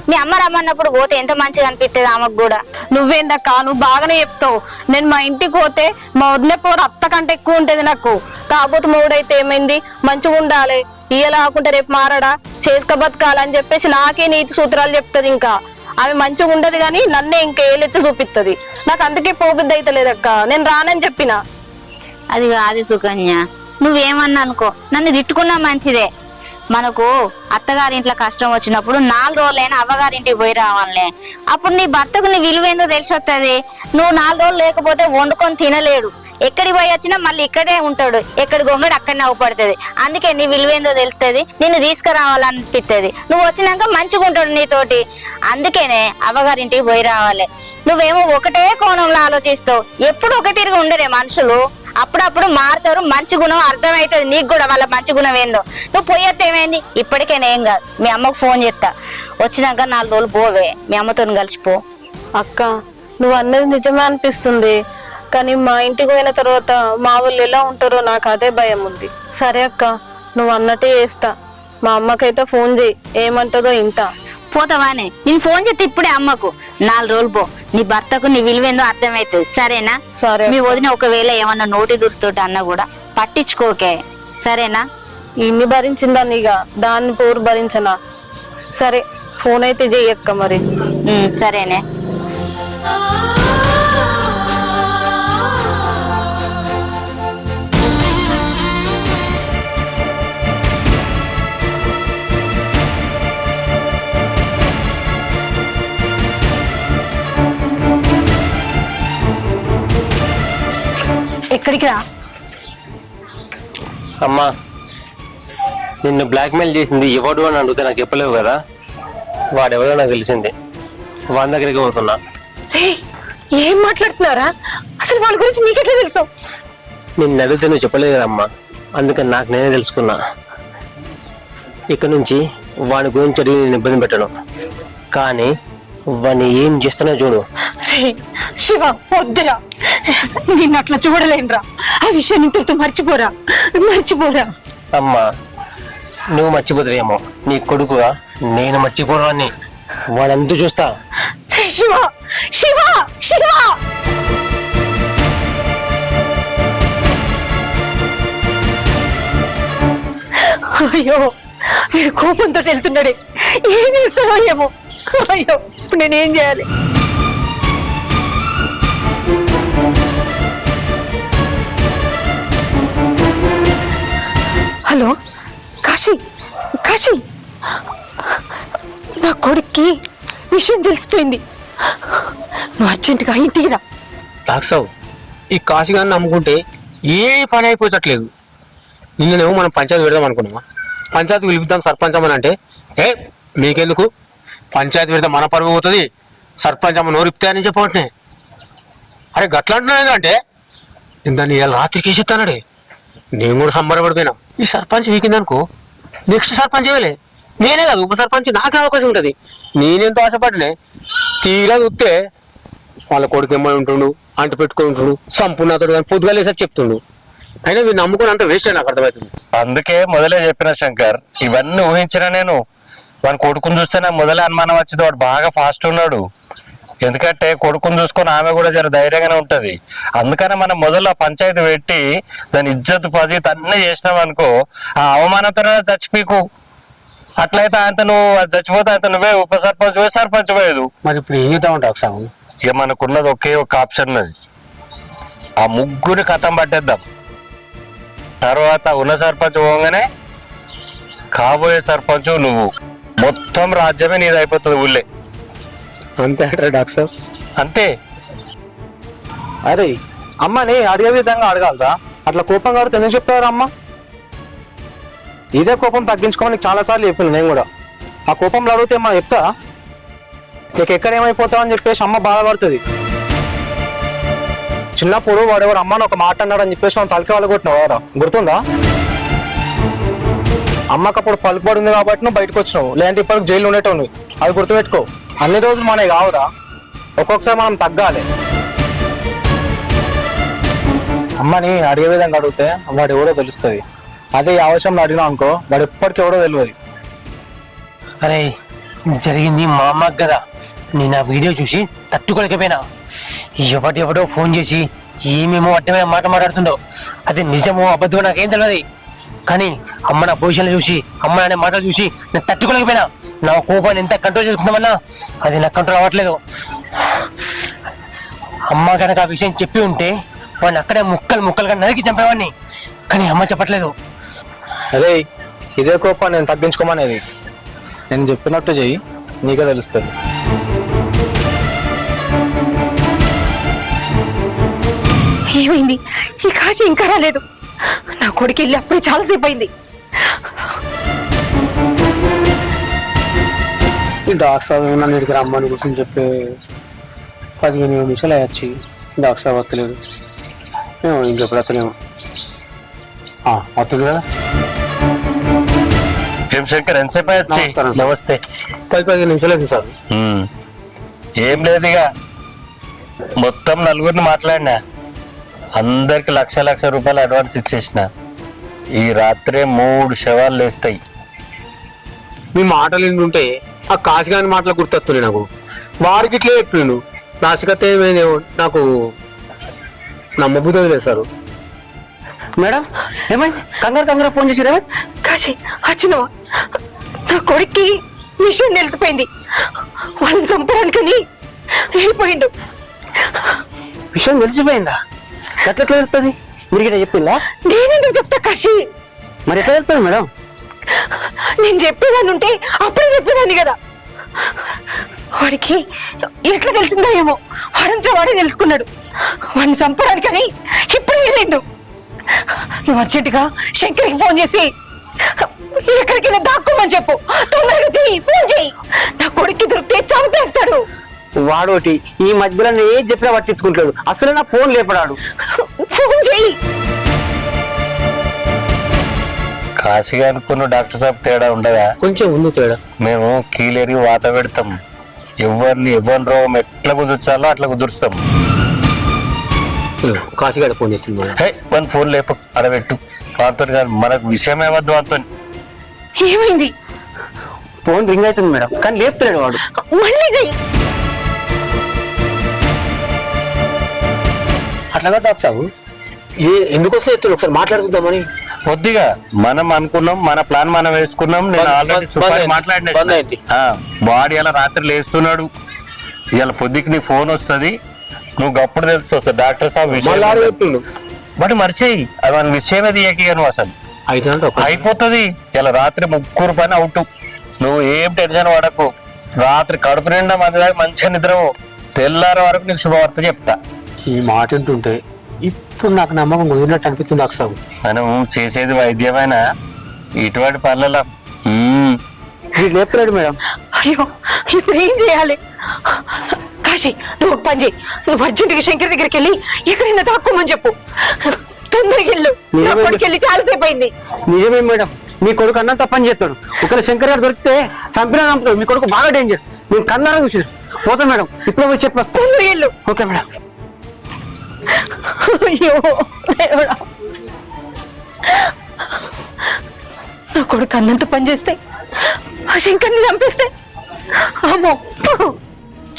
మీ అమ్మ రమ్మన్నప్పుడు పోతే ఎంత మంచిగా అనిపిస్తుంది ఆమెకు కూడా.
నువ్వేందక్క, నువ్వు బాగానే చెప్తావు. నేను మా ఇంటికి పోతే మా వదిలే పోరు అత్త కంటే ఎక్కువ ఉంటది నాకు. కాబోతు మూడైతే ఏమైంది, మంచిగా ఉండాలి, ఇయ్యలా కాకుంటే రేపు మారడా, చేసుక బతకాలని చెప్పేసి నాకే నీతి సూత్రాలు చెప్తుంది. ఇంకా ఆమె మంచిగా ఉండదు కానీ నన్నే ఇంకా ఏలెత్తి చూపిస్తుంది. నాకు అందుకే పోబుద్ది అయితే లేదక్క. నేను రానని చెప్పిన.
అది కాదు సుకన్య, నువ్వేమన్నా అనుకో, నన్ను తిట్టుకున్నా మంచిదే. మనకు అత్తగారింట్లో కష్టం వచ్చినప్పుడు 4 రోజులైనా అవ్వగారింటికి పోయి రావాలే. అప్పుడు నీ భర్తకు నీ విలువేందో తెలిసి వస్తుంది. నువ్వు 4 రోజులు లేకపోతే వండుకొని తినలేడు. ఎక్కడికి పోయి వచ్చినా మళ్ళీ ఇక్కడే ఉంటాడు, ఎక్కడి గొంగడు అక్కడనే అవపడుతుంది. అందుకే నీ విలువేందో తెలుస్తుంది, నిన్ను తీసుకురావాలనిపిస్తుంది. నువ్వు వచ్చినాక మంచిగా ఉంటాడు నీతోటి. అందుకేనే అవ్వగారింటికి పోయి రావాలి. నువ్వేమో ఒకటే కోణంలో ఆలోచిస్తావు, ఎప్పుడు ఒక తిరిగి ఉండరే మనుషులు. అప్పుడప్పుడు మారుతారు, మంచి గుణం అర్థమవుతుంది నీకు కూడా వాళ్ళ మంచి గుణం ఏందో. నువ్వు పోయేస్తే ఏమైంది, ఇప్పటికేనేం కాదు. మీ అమ్మకు ఫోన్ చేస్తా, వచ్చినాక 4 రోజులు పోవే, మీ అమ్మతో కలిసిపో.
అక్క నువ్వు అన్నది నిజమే అనిపిస్తుంది, కానీ మా ఇంటికి పోయిన తర్వాత మా వాళ్ళు ఎలా ఉంటారో నాకు అదే భయం ఉంది. సరే అక్క, నువ్వు అన్నట్టే చేస్తా. మా అమ్మకైతే ఫోన్ చేయి, ఏమంటుందో ఇంటా.
పోతావానే, నేను ఫోన్ చేస్తే ఇప్పుడే అమ్మకు. 4 రోజులు పో, నీ భర్తకు నీ విలువేందో అర్థమవుతుంది. సరేనా?
సరే.
మీ వదిన ఒకవేళ ఏమన్నా నోటి దురుస్తోటి అన్నా కూడా పట్టించుకోకే, సరేనా?
ఇన్ని భరించిందాన్ని ఇక దాన్ని పోరు భరించనా? సరే, ఫోన్ అయితే చెయ్యక్క మరి.
సరేనే.
ఎక్కడికి రా?
అమ్మా, నిన్ను బ్లాక్మెయిల్ చేసింది ఎవడు అని అడిగితే నాకు చెప్పలేవు కదా. వాడెవరో నాకు తెలిసింది, వాడి దగ్గరికి పోతున్నా.
ఏం మాట్లాడుతున్నారా? అసలు వాళ్ళ గురించి నీకెట్లా తెలుసు?
నిన్ను అడిగితే నువ్వు చెప్పలేదు కదమ్మా, అందుకని నాకు నేనే తెలుసుకున్నా. ఇక్కడ నుంచి వాడి గురించి అడిగి నేను ఇబ్బంది పెట్టను, కానీ వాడిని ఏం చేస్తున్నా చూడు.
శివ వద్దురా, నిన్ను అట్లా చూడలేనురా. ఆ విషయం ఇంతటితో మర్చిపోరా.
అమ్మా, నువ్వు మర్చిపోతావేమో, నీ కొడుకుగా నేను మర్చిపోవడాన్ని వాడంతా చూస్తా.
శివ శివ శివ అయ్యో, వీడు కోపంతో వెళ్తున్నాడే, ఏం చేస్తావో ఏమో. అయ్యో, ఇప్పుడు నేనేం చేయాలి? హలో కాశీ, కాశీ, నా కొడుక్కి విషయం తెలిసిపోయింది. నువ్వు అర్జెంటుగా ఇంటికి రా.
డాక్టర్, ఈ కాశీగాన్ని నమ్ముకుంటే ఏ పని అయిపోతట్లేదు. నిన్ననేమో మనం పంచాయతీ పెడదాం అనుకున్నామా, పంచాయతీ పిలుపుదాం సర్పంచ్ అమ్మని అంటే, మీకెందుకు, పంచాయతీ పెడితే మన పరువు పోతుంది, సర్పంచ్ అమ్మ నోరిపితే అని చెప్పవట్నే. అరే గట్లా అంటున్నాను అంటే దాన్ని ఇలా రాత్రికి వేసేస్తానడే. నేను కూడా సంబరపడిపోయినా. ఈ సర్పంచ్ వీకిందనుకో, నెక్స్ట్ సర్పంచ్ ఇవ్వలే, నేనే కాదు ఉప సర్పంచ్, నాకే అవకాశం ఉంటుంది. నేనెంతో ఆశపడలే, తీరా చూస్తే వాళ్ళ కొడుకు ఏమని ఉంటుండు, అంటు పెట్టుకుని ఉంటుండు, సంపూర్ణతడు కానీ పొద్దుగా లేసరి చెప్తుండు. అయినా వీళ్ళు నమ్ముకుని అంత వేస్ట్ నాకు అర్థమవుతుంది.
అందుకే మొదలే చెప్పిన శంకర్, ఇవన్నీ ఊహించిన నేను. వాని కొడుకుని చూస్తే నాకు మొదలే అనుమానం వచ్చింది, వాడు బాగా ఫాస్ట్ ఉన్నాడు. ఎందుకంటే కొడుకుని చూసుకొని ఆమె కూడా జర ధైర్యంగానే ఉంటది. అందుకనే మనం మొదలు పంచాయతీ పెట్టి దాని ఇజ్జత్ పజిత్ అన్నీ చేసినాం అనుకో, ఆ అవమానంతో చచ్చిపోకు. అట్లయితే అంత నువ్వు చచ్చిపోతే అంత నువ్వే ఉప సర్పంచ్ పోయి సర్పంచ్ పోయేదు.
మరి ఇప్పుడు ఏం చేద్దాం ఉంటావు సాగు?
ఇక మనకున్నది ఒకే ఒక ఆప్షన్ ఉన్నది, ఆ ముగ్గురి కథం పట్టేద్దాం. తర్వాత ఉన్న సర్పంచ్ పోగానే కాబోయే సర్పంచ్ నువ్వు, మొత్తం రాజ్యమే నీది అయిపోతుంది ఊళ్ళే.
అంతే అంటారా డాక్టర్?
అంతే.
అరే అమ్మని అడిగే విధంగా అడగాలరా, అట్లా కోపం కాబట్టి ఎందుకు చెప్తారా అమ్మ? ఇదే కోపం తగ్గించుకోమని చాలా సార్లు చెప్పాను నేను కూడా. ఆ కోపంలో అడిగితే అమ్మ చెప్తా, నీకు ఎక్కడ ఏమైపోతావు అని చెప్పేసి అమ్మ బాధపడుతుంది. చిన్నప్పుడు వాడెవరు అమ్మని ఒక మాట అన్నాడు అని చెప్పేసి మనం తలకి వాళ్ళు కొట్టినావు, గుర్తుందా? అమ్మకి అప్పుడు పలుకుబడి ఉంది కాబట్టి నువ్వు బయటకు వచ్చినావు, లేదంటే ఇప్పటికి జైలు ఉండేటవు నువ్వు. అది గుర్తుపెట్టుకో. అన్ని రోజులు మనకి కావురా, ఒక్కొక్కసారి మనం తగ్గాలి. అమ్మని అడిగే విధంగా అడిగితే వాడు ఎవడో తెలుస్తుంది. అదే ఈ అవసరంలో అడిగినా అనుకో, వాడు ఎప్పటికీ ఎవడో తెలియదు.
అరే జరిగింది మా అమ్మకి కదా, నేను ఆ వీడియో చూసి తట్టుకోలేకపోయినా. ఎవడెవడో ఫోన్ చేసి ఏమేమో అడ్డమైన మాట మాట్లాడుతుండో, అది నిజమో అబద్ధమో నాకేం తెలియదు. కానీ అమ్మ నా పొజిషన్లు చూసి, అమ్మ అనే మాటలు చూసి నేను తట్టుకోలేకపోయినా. నా కోపాన్ని ఎంత కంట్రోల్ చేసుకుందామన్నా అది నాకు కంట్రోల్ అవ్వట్లేదు. అమ్మ కనుక ఆ విషయం చెప్పి ఉంటే వాడిని అక్కడే ముక్కలుగా నరికి చంపేవాడిని, కానీ అమ్మ చెప్పట్లేదు.
అదే ఇదే కోపాన్ని నేను తగ్గించుకోమనేది. నేను చెప్పినట్టు చెయ్యి, నీకే తెలుస్తుంది.
ఏమైంది? ఈ కాశీ ఇంకా రాలేదు. నా కొడుకు వెళ్ళి అప్పుడే చాలాసేపు అయింది.
ఈ డాక్టర్ సాబ్ నన్ను ఇక్కడికి రమ్మని కూర్చొని చెప్పి 15 నిమిషాలు అయ్యొచ్చి డాక్టర్ సాబ్ వస్తలేదు. మేము ఇంకెప్పుడు వస్తలేము. వస్తుంది కదా.
ఏం శంకర్ ఎంతసేపు వచ్చి?
నమస్కారం.
నమస్తే.
15 నిమిషాలు అవుతుంది సార్.
ఏం లేదు ఇక మొత్తం నలుగురిని మాట్లాడినా, అందరికి లక్ష రూపాయలు అడ్వాన్స్ ఇచ్చేసిన. ఈ రాత్రే 3 శవాలు లేస్తాయి.
మీ మాటలు వింటుంటే ఆ కాశీగాని మాటలు గుర్తొస్తున్నాయి నాకు. వాడికి ఇట్లే చెప్పిండు. నాశకత ఏమైందేమో నాకు నమ్మబుద్ధి లేదు సార్.
మేడం ఏమైంది? కంగారు ఫోన్ చేసిరా?
కాశీ వచ్చినవా? నా కొడుక్కి విషయం తెలిసిపోయింది. వాళ్ళని చంపడానికని వెళ్ళిపోయిండు.
విషయం తెలిసిపోయిందా? ఎట్లా తెలుస్తుంది? మీరు గిట్ట చెప్పిందా?
నేనెందుకు చెప్తా కాశీ?
మరి ఎట్లా తెలుస్తుంది మేడం?
నేను చెప్పేదాన్ని ఉంటే అప్పుడే చెప్పేదాన్ని కదా. వాడికి ఎట్లా తెలిసిందో ఏమో, వాడంతా వాడే తెలుసుకున్నాడు. వాడిని చంపడానికని ఇప్పుడు వెళ్ళిండు. నువ్వు అర్జెంటుగా శంకర్కి ఫోన్ చేసి ఎక్కడికైనా దాక్కోమని చెప్పు. తొందరగా చెయ్యి, ఫోన్ చెయ్యి. నా కొడుక్కి దొరికితే చంపేస్తాడు.
వాడోటి ఈ మధ్యలో ఏది చెప్పినా పట్టించుకుంటాడు. అసలు నా ఫోన్ లేపడాడు.
ఫోన్ చెయ్యి.
కాశీగా అనుకున్న డాక్టర్ సాబ్ తేడా ఉండదా?
కొంచెం ఉంది తేడా.
మేము కీలేరి వాత పెడతాం. ఎవరిని రోగం ఎట్లా కుదుర్చాలో అట్లా కుదురుస్తాం.
కాశీగాడ ఫోన్ చేస్తుంది.
మన ఫోన్ లేపు, అడబెట్టు. వాతో కాదు, మనకు విషయం ఏమద్దు వాతో.
ఏమైంది?
ఫోన్ రింగ్ అవుతుంది మేడం, కానీ లేపుతాడు వాడు.
మళ్ళీ చెయ్యి.
అట్లాగా డాక్టర్ సాబు ఎందుకు వస్తే ఎత్తుడు ఒకసారి మాట్లాడుతుందామని.
కొద్దిగా మనం అనుకున్నాం, మన ప్లాన్ మనం వేసుకున్నాం. నేను ఆల్రెడీ సుపారి మాట్లాడిన. వాడు ఇలా రాత్రి లేస్తున్నాడు. ఇలా పొద్దుకి నీ ఫోన్ వస్తుంది, నువ్వు అప్పుడు తెలుసు వస్తుంది డాక్టర్ సాబ్ విషయం. బట్ మర్చేయి, అది మన విషయమే తీయకి నువ్వు అసలు అయిపోతుంది. ఇలా రాత్రి 3 పని అవుట్. నువ్వు ఏం టెన్షన్ పడకు. రాత్రి కడుపు నిండా మంచిగా నిద్రవు. తెల్లారి వరకు నీకు శుభవార్త చెప్తా.
ఈ మాట వింటుంటే ఇప్పుడు నాకు నమ్మకం కుదిరినట్టు అనిపిస్తుంది డాక్టర్ సాబు.
మనం చేసేది వైద్యమైన ఇటువంటి పనుల
లేపుతాడు మేడం.
అయ్యో, ఇప్పుడు ఏం చేయాలి? కాశీ, నువ్వు ఒక పని చేయి. నువ్వు అర్జెంటుగా శంకర్ దగ్గరికి వెళ్ళి ఎక్కడైనా దాక్కోమని చెప్పు. తొందరగా వెళ్ళు. నా కొడుకు వెళ్ళి చాలాసేపు అయింది.
నిజమే మేడం, మీ కొడుకు అన్నం తప్పని చేస్తాడు. ఒకవేళ శంకర్ గారు దొరికితే చంపినా చంపుతాడు. మీ కొడుకు బాగా డేంజర్. నేను కన్నారా చూసి పోతాను మేడం. ఇప్పుడు పోయి చెప్పా.
తొందరగా వెళ్ళు.
Okay madam.
అయ్యో దేవుడా, నా కొడుకు అన్నంత పని చేస్తే ఆ శంకర్ని చంపేస్తే అమ్మో.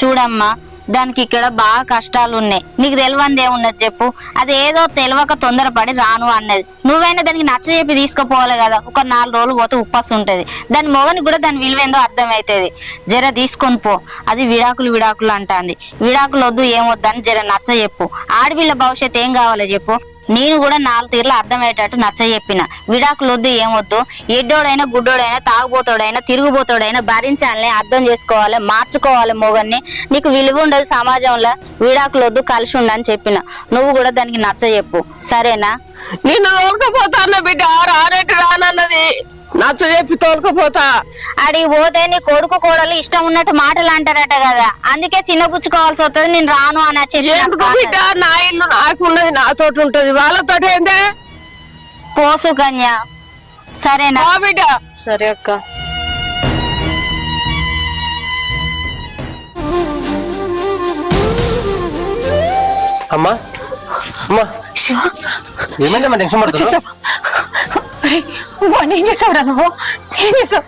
చూడమ్మా, దానికి ఇక్కడ బాగా కష్టాలు ఉన్నాయి. నీకు తెలియంది ఏమున్నది చెప్పు? అదేదో తెలియక తొందరపడి రాను అన్నది. నువ్వైనా దానికి నచ్చ చెప్పి తీసుకుపోవాలి కదా. ఒక 4 రోజులు పోతే ఉప్పాసు ఉంటది. దాని మొగనికి కూడా దాని విలువేందో అర్థమవుతుంది. జర తీసుకొని పో. అది విడాకులు అంటాంది. విడాకులు వద్దు, ఏమొద్దు అని జర నచ్చ చెప్పు. ఆడపిల్ల భవిష్యత్తు ఏం కావాలో చెప్పు. నేను కూడా 4 తీర్లు అర్థమయ్యేటట్టు నచ్చ చెప్పిన. విడాకులు వద్దు, ఏమొద్దు. ఎడ్డోడైనా గుడ్డోడైనా తాగుబోతాడైనా తిరుగుబోతాడైనా భరించాలని అర్థం చేసుకోవాలి, మార్చుకోవాలి మొగన్ని. నీకు విలువ ఉండదు సమాజంలో. విడాకులు వద్దు, కలిసి ఉండని చెప్పిన. నువ్వు కూడా దానికి నచ్చ చెప్పు, సరేనా?
నిన్ను తోలుకపోతా అన్న బిడ్డ, రానట్టు రానన్నది. నచ్చ చెప్పి తోలుకపోతా.
అడిగి పోతే నీ కొడుకు కోడలు ఇష్టం ఉన్నట్టు మాటలు అంటారట కదా, అందుకే చిన్నపుచ్చుకోవాల్సి వస్తుంది. నేను రాను అని
ఎందుకు బిడ్డ? నా ఇల్లు నాకున్నది, నాతోటి ఉంటది. వాళ్ళతో ఏందే?
పోసు కన్య, సరేనా
బిడ్డ?
సరే అక్క.
అమ్మా అమ్మా, ఏమైందమ్మా? టెన్షన్ పడుతున్నా.
వాడిని ఏం చేసావురా నువ్వు? ఏం చేసావు?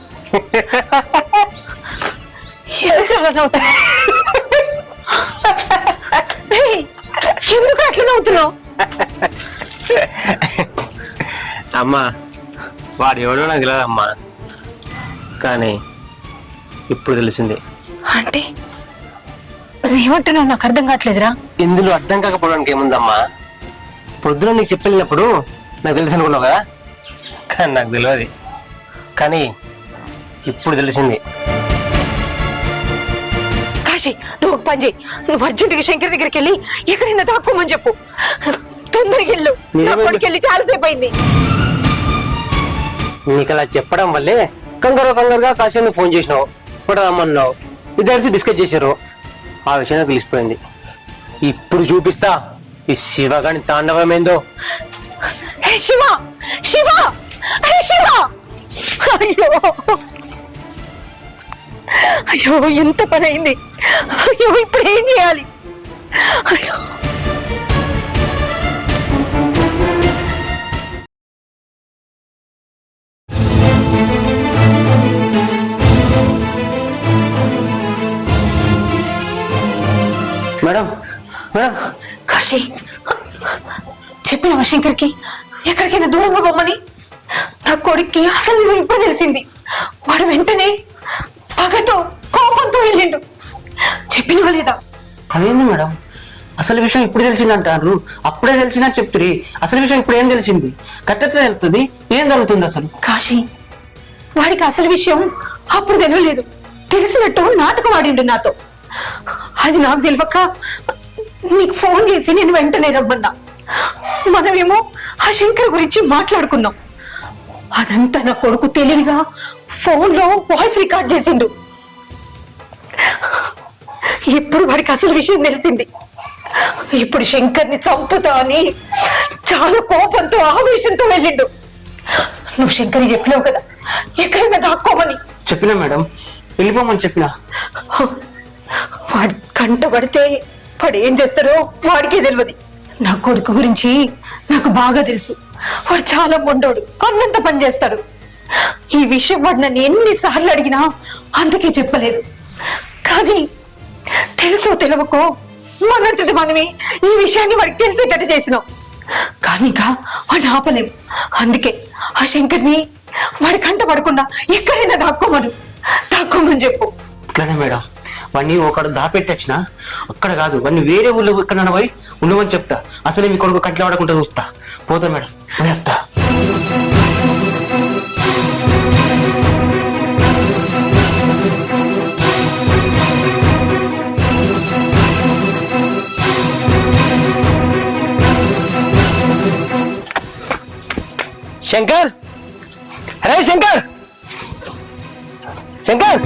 ఎందుకు అట్లా నవ్వుతున్నావు?
అమ్మా, వాడు ఎవడో నాకు తెలియదమ్మా, కానీ ఇప్పుడు తెలిసింది.
అంటే ఏమంటున్నావు? నాకు అర్థం కావట్లేదురా.
ఇందులో అర్థం కాకపోవడానికి ఏముందమ్మా? పొద్దున నీకు చెప్పినప్పుడు నాకు తెలుసు అనుకున్నావు కదా, కానీ నాకు తెలియదు. కానీ ఇప్పుడు తెలిసింది.
కాశీ, నువ్వు ఒక పని చేయి. నువ్వు అర్జెంటుగా శంకర్ దగ్గరికి వెళ్ళి ఎక్కడైనా దాక్కోమని చెప్పు. తొందరగా వెళ్ళు నా కొడుకు వెళ్ళి చాలాసేపు అయింది.
నీకు అలా చెప్పడం వల్లే కంగారుగా కాసేపు ఫోన్ చేసినావు, పడదామన్నావు, ఇద్దరు కలిసి డిస్కస్ చేశారు. ఆ విషయం నాకు తెలిసిపోయింది. ఇప్పుడు చూపిస్తా ఈ శివగాని తాండవమేందో.
శివ శివ అరే శివ! అయ్యో అయ్యో ఎంత పని అయింది. అయ్యో ఇప్పుడు ఏం చేయాలి? అయ్యో
మేడం మేడం
కాశీ చెప్పిన శంకర్కి ఎక్కడికైనా దూరంగా పోమని. నా కొడుక్కి అసలు నిజం ఇప్పుడు తెలిసింది. వాడు వెంటనే పగతో కోపంతో వెళ్ళిండు. చెప్పినవా లేదా?
అదేంది మేడం, అసలు విషయం ఇప్పుడు తెలిసిందంటారు, అప్పుడే తెలిసిందని చెప్తురి. అసలు విషయం ఇప్పుడు ఏం తెలిసింది? కట్టెట్లా తెలుస్తుంది? ఏం జరుగుతుంది అసలు?
కాశీ వాడికి అసలు విషయం అప్పుడు తెలియలేదు. తెలిసినట్టు నాటకం ఆడిండు నాతో. అది నాకు తెలియక నీకు ఫోన్ చేసి నేను వెంటనే రమ్మన్నా. మనమేమో ఆ శంకర్ గురించి మాట్లాడుకున్నాం. అదంతా నా కొడుకు తెలివిగా ఫోన్ లో వాయిస్ రికార్డ్ చేసిండు. ఇప్పుడు వాడికి అసలు విషయం తెలిసింది. ఇప్పుడు శంకర్ని చంపుతా అని చాలా కోపంతో ఆవేశంతో వెళ్ళిండు. నువ్వు శంకర్ని చెప్పినావు కదా ఎక్కడైనా దాక్కోమని.
చెప్పినా మేడం, వెళ్ళిపోమని చెప్పినా.
వాడి కంట పడితే వాడు ఏం చేస్తారో వాడికే తెలియదు. నా కొడుకు గురించి నాకు బాగా తెలుసు. వాడు చాలా మొండోడు, అన్నంత పని చేస్తాడు. ఈ విషయం వాడు నన్ను ఎన్నిసార్లు అడిగినా అందుకే చెప్పలేదు. కానీ తెలుసో తెలవకో మనంతటి మనమే ఈ విషయాన్ని వాడికి తెలిసేటట్టు చేసినాం. కానీ ఇంకా వాడిని ఆపలేం. అందుకే ఆ శంకర్ని వాడి కంట పడకుండా ఎక్కడైనా దాక్కోమని చెప్పు.
అట్లానే మేడం, వాడిని ఒకడు దాపెట్టొచ్చిన అక్కడ కాదు, వాడిని వేరే ఊళ్ళో ఎక్కడ పోయి ఉండమని చెప్తా. అసలు మీ కొడుకు కట్ల పడకుండా చూస్తా. పోతా మేడం, వేస్తా. శంకర్, అరే శంకర్, శంకర్!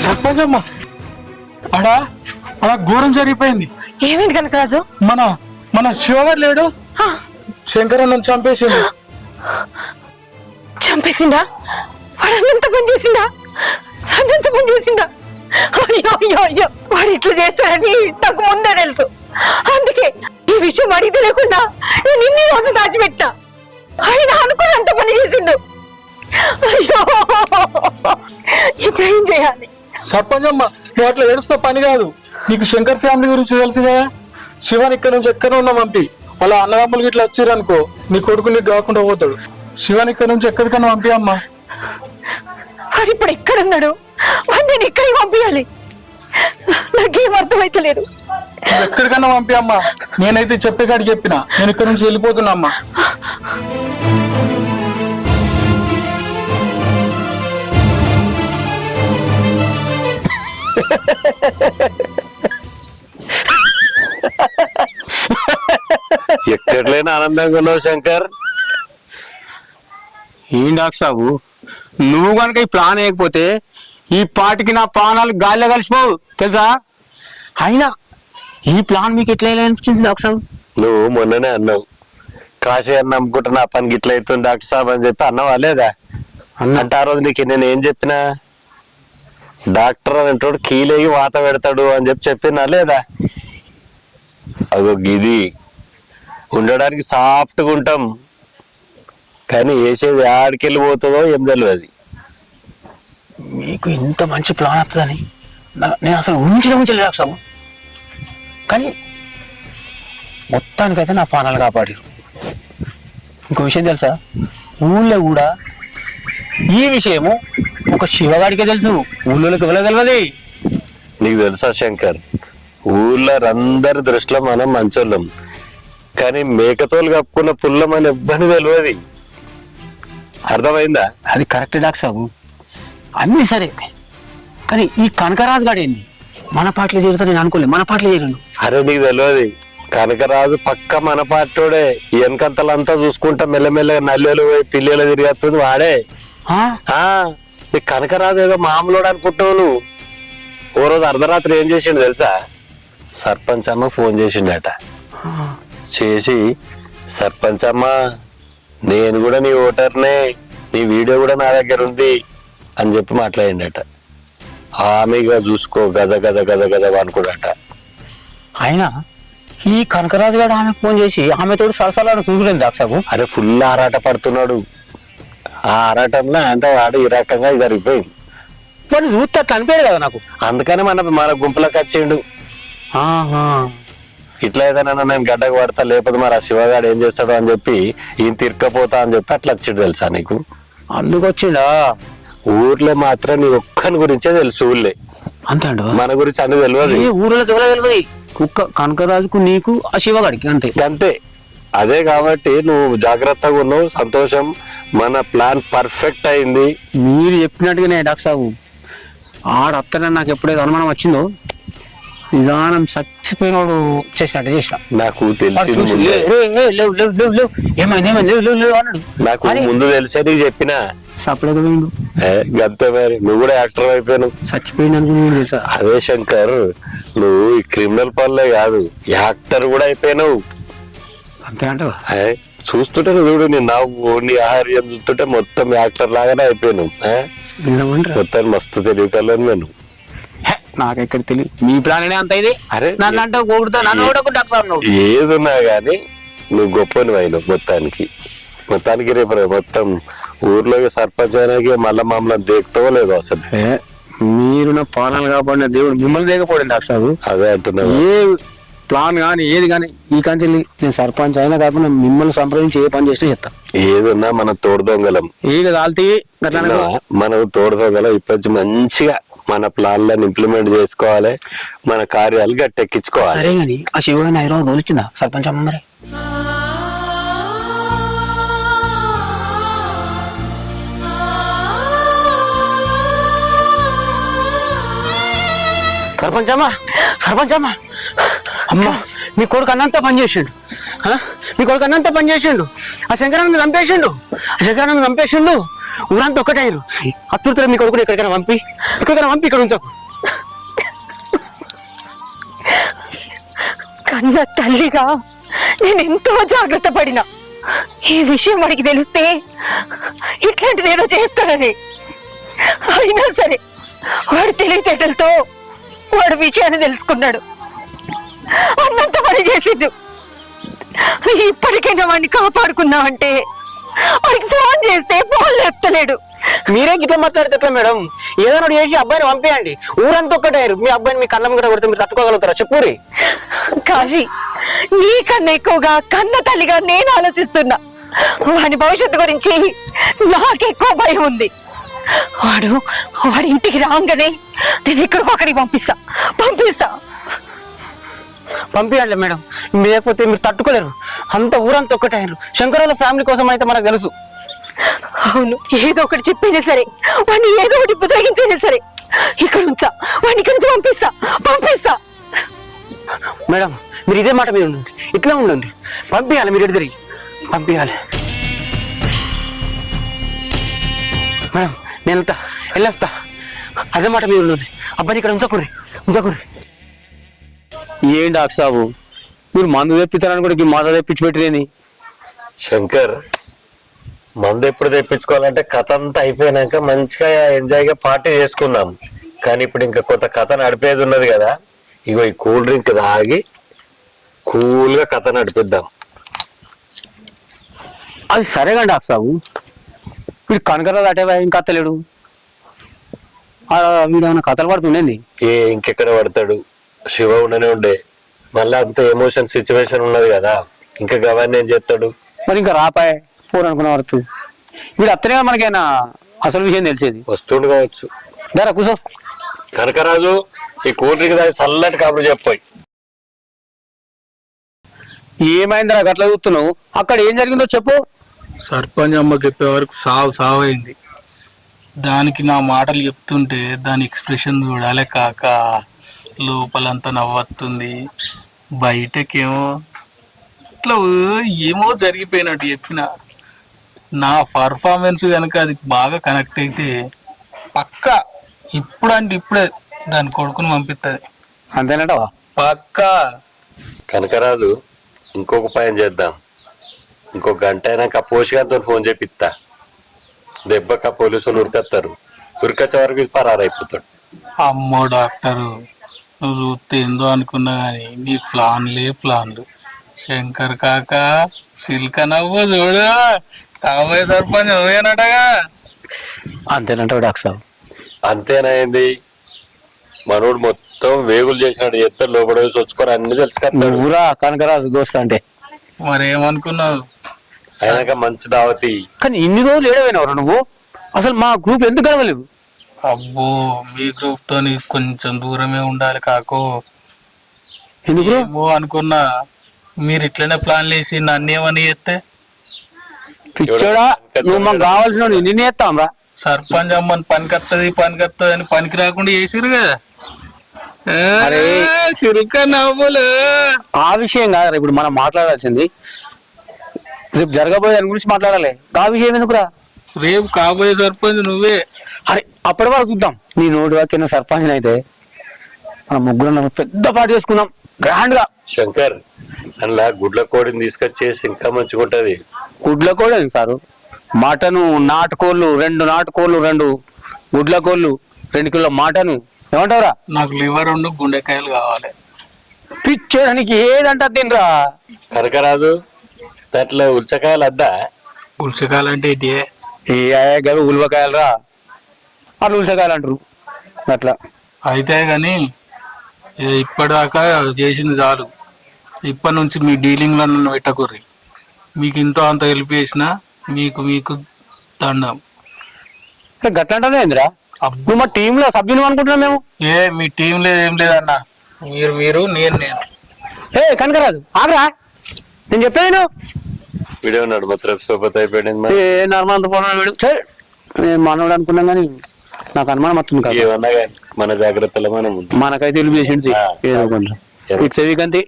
సర్పంచమ్మ అడా అలా ఘోరం జరిగిపోయింది.
ఏమైంది కనకరాజు?
మన శివగారు లేడు, శంకరన్న చంపేసిండు.
చంపేసిండా? వాడు అన్నంత పని చేసిండా? అయ్యో అయ్యో అయ్యో, వాడు ఇట్లా చేస్తాడని నాకు ముందే తెలుసు. అందుకే ఈ విషయం వాడికి తెలియకుండా నేను ఇన్ని రోజులు దాచిపెట్టా. ఆయన అనుకుని అంత పని చేసిండు. అయ్యో ఇప్పుడు ఏం చేయాలి?
సర్పంచమ్మ నువ్వు అట్లా ఏడుస్తా పని కాదు. నీకు శంకర్ ఫ్యామిలీ గురించి తెలుసు కదా. శివన్ ఇక్కడ నుంచి ఎక్కడ ఉన్నా పంపి, వాళ్ళ అన్నదమ్ములకి ఇట్లా వచ్చారనుకో నీ కొడుకు నీకు కాకుండా పోతాడు. శివన్ ఇక్కడ నుంచి ఎక్కడికన్నా పంపి అమ్మా.
వాడు ఇప్పుడు ఎక్కడున్నాడు? వాడు నేను ఎక్కడికి పంపించాలి? నాకేం అర్థమైతలేదు.
ఎక్కడికన్నా పంపి అమ్మా. నేనైతే చెప్పేకాడికి చెప్పినా, నేను ఇక్కడ నుంచి వెళ్ళిపోతున్నా అమ్మా.
ఎక్కడలేని ఆనందంగా ఉన్నావు శంకర్.
ఏం డాక్ సాబు, నువ్వు కనుక ఈ ప్లాన్ వేయకపోతే ఈ పాటికి నా ప్రాణాలు గాలిలో కలిసిపోవు తెలుసా. అయినా ఈ ప్లాన్ మీకు ఎట్లా అనిపించింది డాక్టర్ సాబ్?
నువ్వు మొన్ననే అన్నావు కాశీ అని నమ్ముకుంటే నా పని గిట్ల అవుతుంది డాక్టర్ సాబ్ అని చెప్పి అన్నావా లేదా? అంటే ఆ రోజు నీకు నేను ఏం చెప్పినా, డాక్టర్ అనేటోడు కీలేగి వాత పెడతాడు అని చెప్పినా లేదా? అదో గిది ఉండడానికి సాఫ్ట్గా ఉంటాం, కానీ వేసేది ఆడికెళ్ళి పోతుందో ఏం తెలియదు.
మీకు ఇంత మంచి ప్లాన్ వస్తుందని నేను అసలు ఉంచలేదు సాబు. కానీ మొత్తానికైతే నా ప్రాణాలు కాపాడారు. ఇంకో విషయం తెలుసా, ఊళ్ళో కూడా ఈ విషయము ఒక శివగాడికే తెలుసు, ఊళ్ళోకి ఎవరో తెలియదు.
నీకు తెలుసా శంకర్, ఊళ్ళో అందరి దృష్టిలో మనం మంచోళ్ళం, కానీ మేకతోలు కప్పుకున్న పుల్లం అని ఎవ్వని తెలియదు. అర్థమైందా?
అది కరెక్ట్ డాక్టర్ సాబు, అన్నీ సరే. కానీ ఈ కనకరాజు గాడు ఏంది మన పాటలు చేరుతా నేను అనుకోలేదు, మన పాటలు చేరాను.
అరే నీకు తెలియదు, కనకరాజు పక్క మన పాటోడే. వెనకంతలంతా చూసుకుంటా మెల్లమెల్లగా నల్లెలు పోయి పిల్లలు తిరిగేస్తుంది వాడే. ఈ కనకరాజు ఏదో మామూలుడు అనుకుంటున్నావు నువ్వు. ఓ రోజు అర్ధరాత్రి ఏం చేసిండు తెలుసా, సర్పంచ్ అమ్మ ఫోన్ చేసిండట. చేసి సర్పంచ్ అమ్మ నేను కూడా నీ ఓటర్నే, నీ వీడియో కూడా నా దగ్గర ఉంది అని చెప్పి మాట్లాడిండట. ఆమెగా చూసుకో గద గద గద గద అనుకోడట.
అయినా ఈ కనకరాజు గారు ఆమెకు ఫోన్ చేసి ఆమెతో సరసలాడు చూసులేదు డాక్టర్.
అరే ఫుల్ ఆరాట పడుతున్నాడు. ఆ ఆరాటంలో అంతా వాడు ఈ రకంగా జరిగిపోయింది.
వాడు చూస్తే అట్లా అనిపించదు కదా నాకు.
అందుకని మన గుంపులోకి వచ్చిండు. ఇట్లా ఏదైనా నేను గడ్డకు పడతా, లేకపోతే మరి ఆ శివగాడు ఏం చేస్తాడు అని చెప్పి ఈయన తిరకపోతా అని చెప్పి అట్లా వచ్చిండు తెలుసా నీకు.
అందుకు వచ్చిండా?
ఊర్లో మాత్రం నీ ఒక్కని గురించే తెలుసు. ఊళ్ళే
అంతే అండి,
మన గురించి అన్ని తెలియదు.
ఊర్లోకి ఎవరో తెలియదు, కుక్క కనకరాజుకు నీకు ఆ శివగాడికి అంతే
అంతే. అదే కాబట్టి నువ్వు జాగ్రత్తగా ఉన్నావు, సంతోషం. మన ప్లాన్ పర్ఫెక్ట్ అయింది.
మీరు చెప్పినట్టుగానే డాక్టర్ సాబు, ఆడత్తనే నాకు ఎప్పుడైతే అనుమానం వచ్చిందో నిజానం చచ్చిపోయినోడు చేసినట్టు చేసిన.
నాకు తెలిసి
ఏమైంది అన్నాడు.
నాకు ముందు తెలిసే నీకు చెప్పినా
సపరేట్ పోయిండు.
గంతే మరి, నువ్వు కూడా యాక్టర్ అయిపోయాను.
చచ్చిపోయింది తెలుసా.
అదే శంకర్, నువ్వు ఈ క్రిమినల్ పనులే కాదు యాక్టర్ కూడా అయిపోయినావు.
అంతే అంటావా?
చూస్తుంటే చూడు, నీ నవ్వు నీ ఆహార్యం చూస్తుంటే మొత్తం యాక్టర్ లాగానే అయిపోయాను. మొత్తం మస్తు తెలియకలను నేను.
నాకెక్కడ తెలియదు, మీ ప్లాన్ అంత ఇది.
అరే
నన్ను అంటే నన్ను కూడా డాక్టర్
ఏదున్నా గానీ నువ్వు గొప్పని అయినావు మొత్తానికి రేపు మొత్తం ఊర్లోకి సర్పంచ్ అయినాకి మళ్ళా మమ్మల్ని దేకుతావో లేదో అసలు.
మీరు నా పాలన కాపాడిన దేవుడు మిమ్మల్ని దేకపోండి డాక్టర్ సాబు.
అదే అంటున్నావు.
ఏ ప్లాన్ కానీ ఏది కానీ ఈ కంచెల్లి నేను సర్పంచ్ అయినా కాకుండా మిమ్మల్ని సంప్రదించి ఏ పని చేసినా చెప్తా.
ఏదున్నా మనం తోడు దొంగలం.
ఏది కాల్తీ
మనం తోడు దొంగలం. ఇప్పటి మంచిగా మన ప్లాన్లను ఇంప్లిమెంట్ చేసుకోవాలి, మన కార్యాలు గట్టెక్కించుకోవాలి.
సరే గాని ఆ శివగాని హైదరాబాద్ తోలిచ్చిందా సర్పంచ్ అమ్మ? మరి సర్పంచమ్మ అమ్మా, నీ కొడుకు అన్నంతా పనిచేసిండు. నీ కొడుకు అన్నంతా పనిచేసిండు. ఆ శంకరాన్ని చంపేసిండు. ఊరంతా ఒక్కటయ్యారు. అత్తుడుతో మీ కొడుకుని ఎక్కడికైనా పంపి ఇక్కడ ఉంచకు.
కన్న తల్లిగా నేను ఎంతో జాగ్రత్త పడినా ఈ విషయం వాడికి తెలిస్తే ఇట్లాంటిది ఏదో చేస్తాడని. అయినా సరే వాడు తెలివితేటలతో వాడు విషయాన్ని తెలుసుకున్నాడు, అన్నంత పని చేసిండు. ఇప్పటికైనా వాడిని కాపాడుకున్నామంటే వాడికి ఫోన్ చేస్తే ఫోన్ లేపుతలేడు.
మీరే గిట్లా మాట్లాడితే ఎట్లా మేడం? ఏదైనా చేసి అబ్బాయిని పంపేయండి. ఊరంతా ఒక్కటయ్యారు. మీ అబ్బాయిని మీ కళ్ళం కూడా కొడితే మీరు తట్టుకోగలుగుతారా చెప్పురి?
కాశీ, నీకన్నా ఎక్కువగా కన్న తల్లిగా నేను ఆలోచిస్తున్నా. వాడి భవిష్యత్తు గురించి నాకెక్కువ భయం ఉంది. వాడి ఇంటికి రాగానే నేను ఎక్కడికో అక్కడికి పంపిస్తా.
పంపించండి మేడం, లేకపోతే మీరు తట్టుకోలేరు. అంత ఊరంతా ఒక్కటయ్యారు. శంకరాల ఫ్యామిలీ కోసం అయితే మనకు తెలుసు.
అవును, ఏదో ఒకటి చెప్పైనా సరే, వాడిని ఏదో ఒకటి బుద్ధించైనా సరే ఇక్కడ ఉంచా, వాడిని ఇక్కడి నుంచి పంపిస్తా.
మేడం మీరు ఇదే మాట మీద ఉండండి, ఇట్లా ఉండండి. పంపించాలి, మీరు ఎడిదిరి పంపించాలి. మేడం నేను వెళ్ళొస్తా. అదే మాట మీద ఉండండి. అబ్బాయిని ఇక్కడ ఉంచకుర్రి. ఏం డాక్టర్ సాబు, మీరు మందు తెప్పిస్తారని కూడా మాతో తెప్పించి పెట్టిరేని.
శంకర్, మందు ఎప్పుడు తెప్పించుకోవాలంటే కథ అంతా అయిపోయినాక మంచిగా ఎంజాయ్గా పార్టీ చేసుకుందాం. కానీ ఇప్పుడు ఇంకా కొత్త కథ నడిపేది ఉన్నది కదా. ఇగో ఈ కూల్ డ్రింక్ తాగి కూల్గా కథ నడిపిద్దాం.
అది సరే కానీ డాక్టర్ సాబు వీడు కనకరాదు అటే ఇంకా అత్తలేడు వీడు ఏమైనా కథలు పడుతుండేంది
ఇంకెక్కడ పడతాడు శివ ఉండనే ఉండే మళ్ళీ అంత ఎమోషన్ సిచ్యువేషన్ ఉన్నది కదా ఇంకా గవర్నీ ఏం చేస్తాడు
మరి ఇంకా రాపాయ్ పోరు అనుకున్న వరకు వీడు అత్తనే మనకైనా అసలు విషయం తెలిసేది
వస్తుండు కావచ్చు
దారా కూర్చో
కనకరాజు ఈ కూల్ డ్రింక్ దాని చల్లటి కబురు చెప్పాయి
ఏమైందిరా గట్లా చూస్తున్నావు అక్కడ ఏం జరిగిందో చెప్పు
సర్పంచ్ అమ్మకి చెప్పే వరకు సావు అయింది. దానికి నా మాటలు చెప్తుంటే దాని ఎక్స్ప్రెషన్ చూడాలి కాక లోపలంతా నవ్వుతుంది, బయటకేమో ఇట్లా ఏమో జరిగిపోయినట్టు చెప్పిన. నా పర్ఫార్మెన్స్ కనుక అది బాగా కనెక్ట్ అయితే పక్కా ఇప్పుడే దాని కొడుకుని పంపిస్తుంది.
అంతేనటవా?
పక్కా.
కనకరాజు ఇంకొక పని చేద్దాం. ఇంకొక గంట అయినాక పోషకాలతో ఫోన్ చేపిస్తా. దెబ్బక పోలీసులు ఉరికొస్తారు. ఉరికొచ్చే వరకు పరారైపోతాడు.
అమ్మో డాక్టరు, నువ్వు చూస్తే ఏందో అనుకున్నా గాని నీ ప్లాన్లు. శంకర్ కాక సిల్క నవ్వు చూడు, కాబోయే సర్పంచ్ నువ్వేనటగా.
అంతేనంటావు డాక్టర్ సాబ్?
అంతేనైంది. మనోడు మొత్తం వేగులు చేసినట్టు చెప్తే లోపల వచ్చుకొని అన్ని తెలుసుకొస్తాడు.
ఊరా కనకరాజు దోస్త అంటే
మరేమనుకున్నావు?
అయినాక మంచి దావతి.
కానీ ఇన్ని రోజులు ఏడవైనవరా నువ్వు? అసలు మా గ్రూప్ ఎందుకు గడవలేదు?
అబ్బో, మీ గ్రూప్ తో కొంచెం దూరమే ఉండాలి కాకు.
ఎందుకు
ఏమో అనుకున్నా, మీరు ఇట్లనే ప్లాన్లు వేసి నన్ను ఏమని చేస్తే.
పిచ్చోడా, నువ్వు మాకు కావాల్సిన నిన్నే ఎత్తాం రా.
సర్పంచ్ అమ్మని పనికొత్తది అని పనికి రాకుండా చేసిరు కదా. సిల్క నవ్వులు.
ఆ విషయం కాదు ఇప్పుడు మనం మాట్లాడాల్సింది. రేపు జరగబోయే దాని గురించి మాట్లాడాలి. ఆ విషయం ఎందుకురా?
రేపు కాబోయే సర్పంచ్ నువ్వే.
అరే అప్పటి వరకు చూద్దాం. నీ నోటి వాక్యం సర్పంచ్ అయితే మనం ముగ్గురు పెద్ద పార్టీ చేసుకుందాం గ్రాండ్ గా.
శంకర్ అందులో గుడ్ల కోడిని తీసుకొచ్చేసి ఇంకా మంచిగుంటది.
గుడ్ల కోడి సారు, మటను, నాటుకోళ్ళు 2 నాటుకోళ్ళు, 2 గుడ్ల కోళ్ళు, 2 కిలో మటను. ఏమంటావురా?
నాకు లివర్ 2 గుండెకాయలు కావాలి.
పిచ్చోడానికి ఏదంట తినరా.
కనకరాజు దాంట్లో ఉల్చకాయలు అద్దా?
ఉల్చకాయలు అంటే ఏంటి?
గవి ఉల్వకాయలు రా, అట్లా ఉల్చకాయలు అంటారు అట్లా.
అయితే గాని ఇప్పటిదాకా చేసింది చాలు. ఇప్పటి నుంచి మీ డీలింగ్ లో నన్ను పెట్టకూర్రి. మీకు ఇంతో అంత హెల్ప్ చేసిన మీకు దండం.
గట్లంటానే ఏందిరా? నువ్వు మా టీమ్ లో సభ్యులు అనుకుంటున్నాం మేము.
మీ టీం లేదు ఏం లేదన్నా, మీరు నేను.
కనకరాజు ఆగరా, నేను చెప్పేది
వీడియో ఉన్నాడు మాత్రం సోపతి అయిపోయింది.
నర్మంత పోవడం వీడు. నేను మనవాడు అనుకున్నాం కానీ నాకు అనుమానం వస్తుంది కదా.
ఏమన్నా కానీ మన జాగ్రత్తలో మనం
మనకైతే హెల్ప్ చేసింది ఏదో కొంచెం. అంతే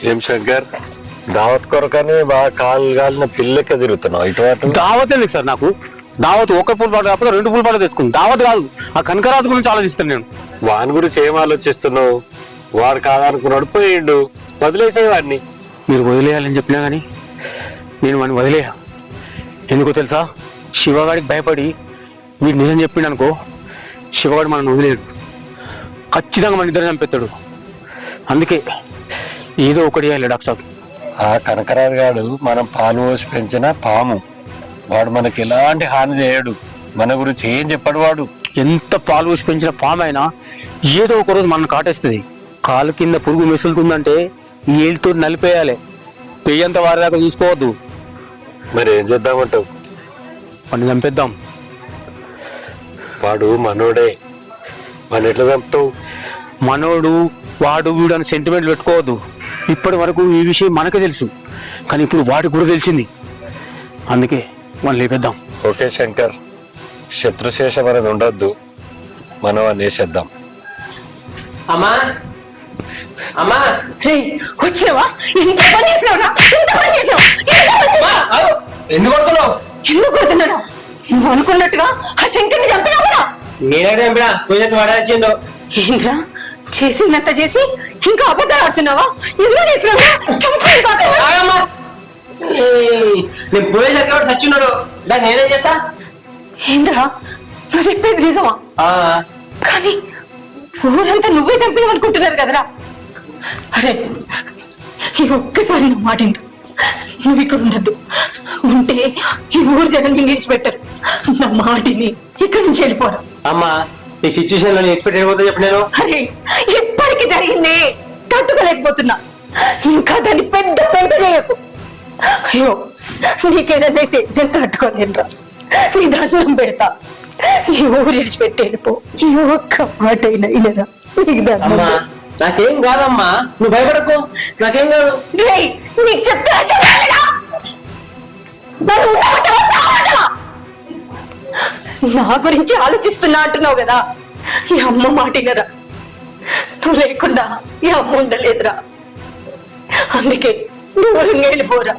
ఏం శంకర్, దావత్ కొరకని బాగా కాలిన పిల్లకే తిరుగుతున్నావు ఇటు.
దావత్ ఎందుకు సార్ నాకు? దావత్ ఒక పూల పాట కాకపోతే 2 పూల పాట తెచ్చుకుంది. దావత్ కాదు, ఆ కనకరాజు గురించి ఆలోచిస్తాను నేను.
వాని గురించి ఏం ఆలోచిస్తున్నావు? వాడు కాదనుకున్నాడు, పోయిండు, వదిలేసే వాడిని.
మీరు వదిలేయాలని చెప్పినా కానీ నేను వాడిని వదిలేయా. ఎందుకో తెలుసా? శివగాడికి భయపడి వీడు నిజం చెప్పిండు అనుకో, శివగాడు మనల్ని వదిలేడు, ఖచ్చితంగా మన ఇద్దరు చంపెత్తాడు. అందుకే ఏదో ఒకటి చేయాలి డాక్టర్ సాబ్.
ఆ కనకరాజు గాడు మనం పాలు పోసి పెంచిన పాము. వాడు మనకి ఎలాంటి హాని చేయడు, మన గురించి ఏం చెప్పాడు. వాడు
ఎంత పాలు పోసి పెంచిన పాము అయినా ఏదో ఒక రోజు మనల్ని కాటేస్తుంది. కాలు కింద పురుగు మెసులుతుందంటే ఈ ఏళ్ళతో నలిపేయాలి. పెయ్యంత వారి దాకా చూసుకోవద్దు.
మరి ఏం చేద్దామంటావు?
వాడిని చంపేద్దాం.
వాడు మనోడే, వాడిని ఎట్లా చంపుతావు?
మనోడు వాడు వీడు అని సెంటిమెంట్ పెట్టుకోవద్దు. ఇప్పటి వరకు ఈ విషయం మనకే తెలుసు, కానీ ఇప్పుడు వాడికి కూడా తెలిసింది. అందుకే మనం లేపేద్దాం.
ఓకే శంకర్, శత్రుశేషం అనేది ఉండొద్దు, మనం అనేసేద్దాం.
అమ్మా అమ్మా
వచ్చావా? ఎంత పని చేసావురా?
ఎందుకు కొడుతున్నావు?
ఎందుకు కొడుతున్నాను? నువ్వు అనుకున్నట్టుగా ఆ శంకర్ని చంపినావు కదా?
నేనే చంపినా, వాడేసిందో.
ఏంద్రా చేసిందంత చేసి ఇంకా అబద్ధాలు ఆడుతున్నావా? ఎందుకు చేసినావా?
నేను పోయేసరికి చచ్చున్నాడు, దాన్ని నేనేం చేస్తా?
ఏంద్రా నువ్వు చెప్పేది నిజమా?
కానీ ఊరంతా నువ్వే చంపినవనుకుంటున్నారు కదరా. అరే ఈ ఒక్కసారి నా మాట విను. నువ్వు ఇక్కడ ఉండద్దు. ఉంటే ఈ ఊరు జనం నిన్ను విడిచిపెట్టరు. నా మాటిని ఇక్కడి నుంచి వెళ్ళిపోరా.
అమ్మా ఈ సిచ్యువేషన్ లో ఎక్స్పెక్ట్ అయిపోతే చెప్పు నేను.
అరే ఎప్పటికి జరిగింది తట్టుకోలేకపోతున్నా. ఇంకా దాన్ని పెద్ద పెద్ద చేయకు. అయ్యో నీకేదైతే నేను తట్టుకోలేనురా. నీ దండం పెడతా. ఈ ఊరు విడిచిపెట్టి వెళ్ళిపో. ఈ ఒక్క మాట అయినా ఇనరా. నీకు దండం
అమ్మా
పెడతా.
నాకేం కాదమ్మా, నువ్వు భయపడకు, నాకేం కాదు.
రేయ్, నీకు చెప్తే అర్థం కాలేదా? నన్ను ఉండమంటావా, చావమంటావా? నా గురించి ఆలోచిస్తున్నా అంటున్నావు కదా. ఈ అమ్మ మాటినరా. నువ్వు లేకుండా ఈ అమ్మ ఉండలేదురా. అందుకే దూరంగా వెళ్ళిపోరా.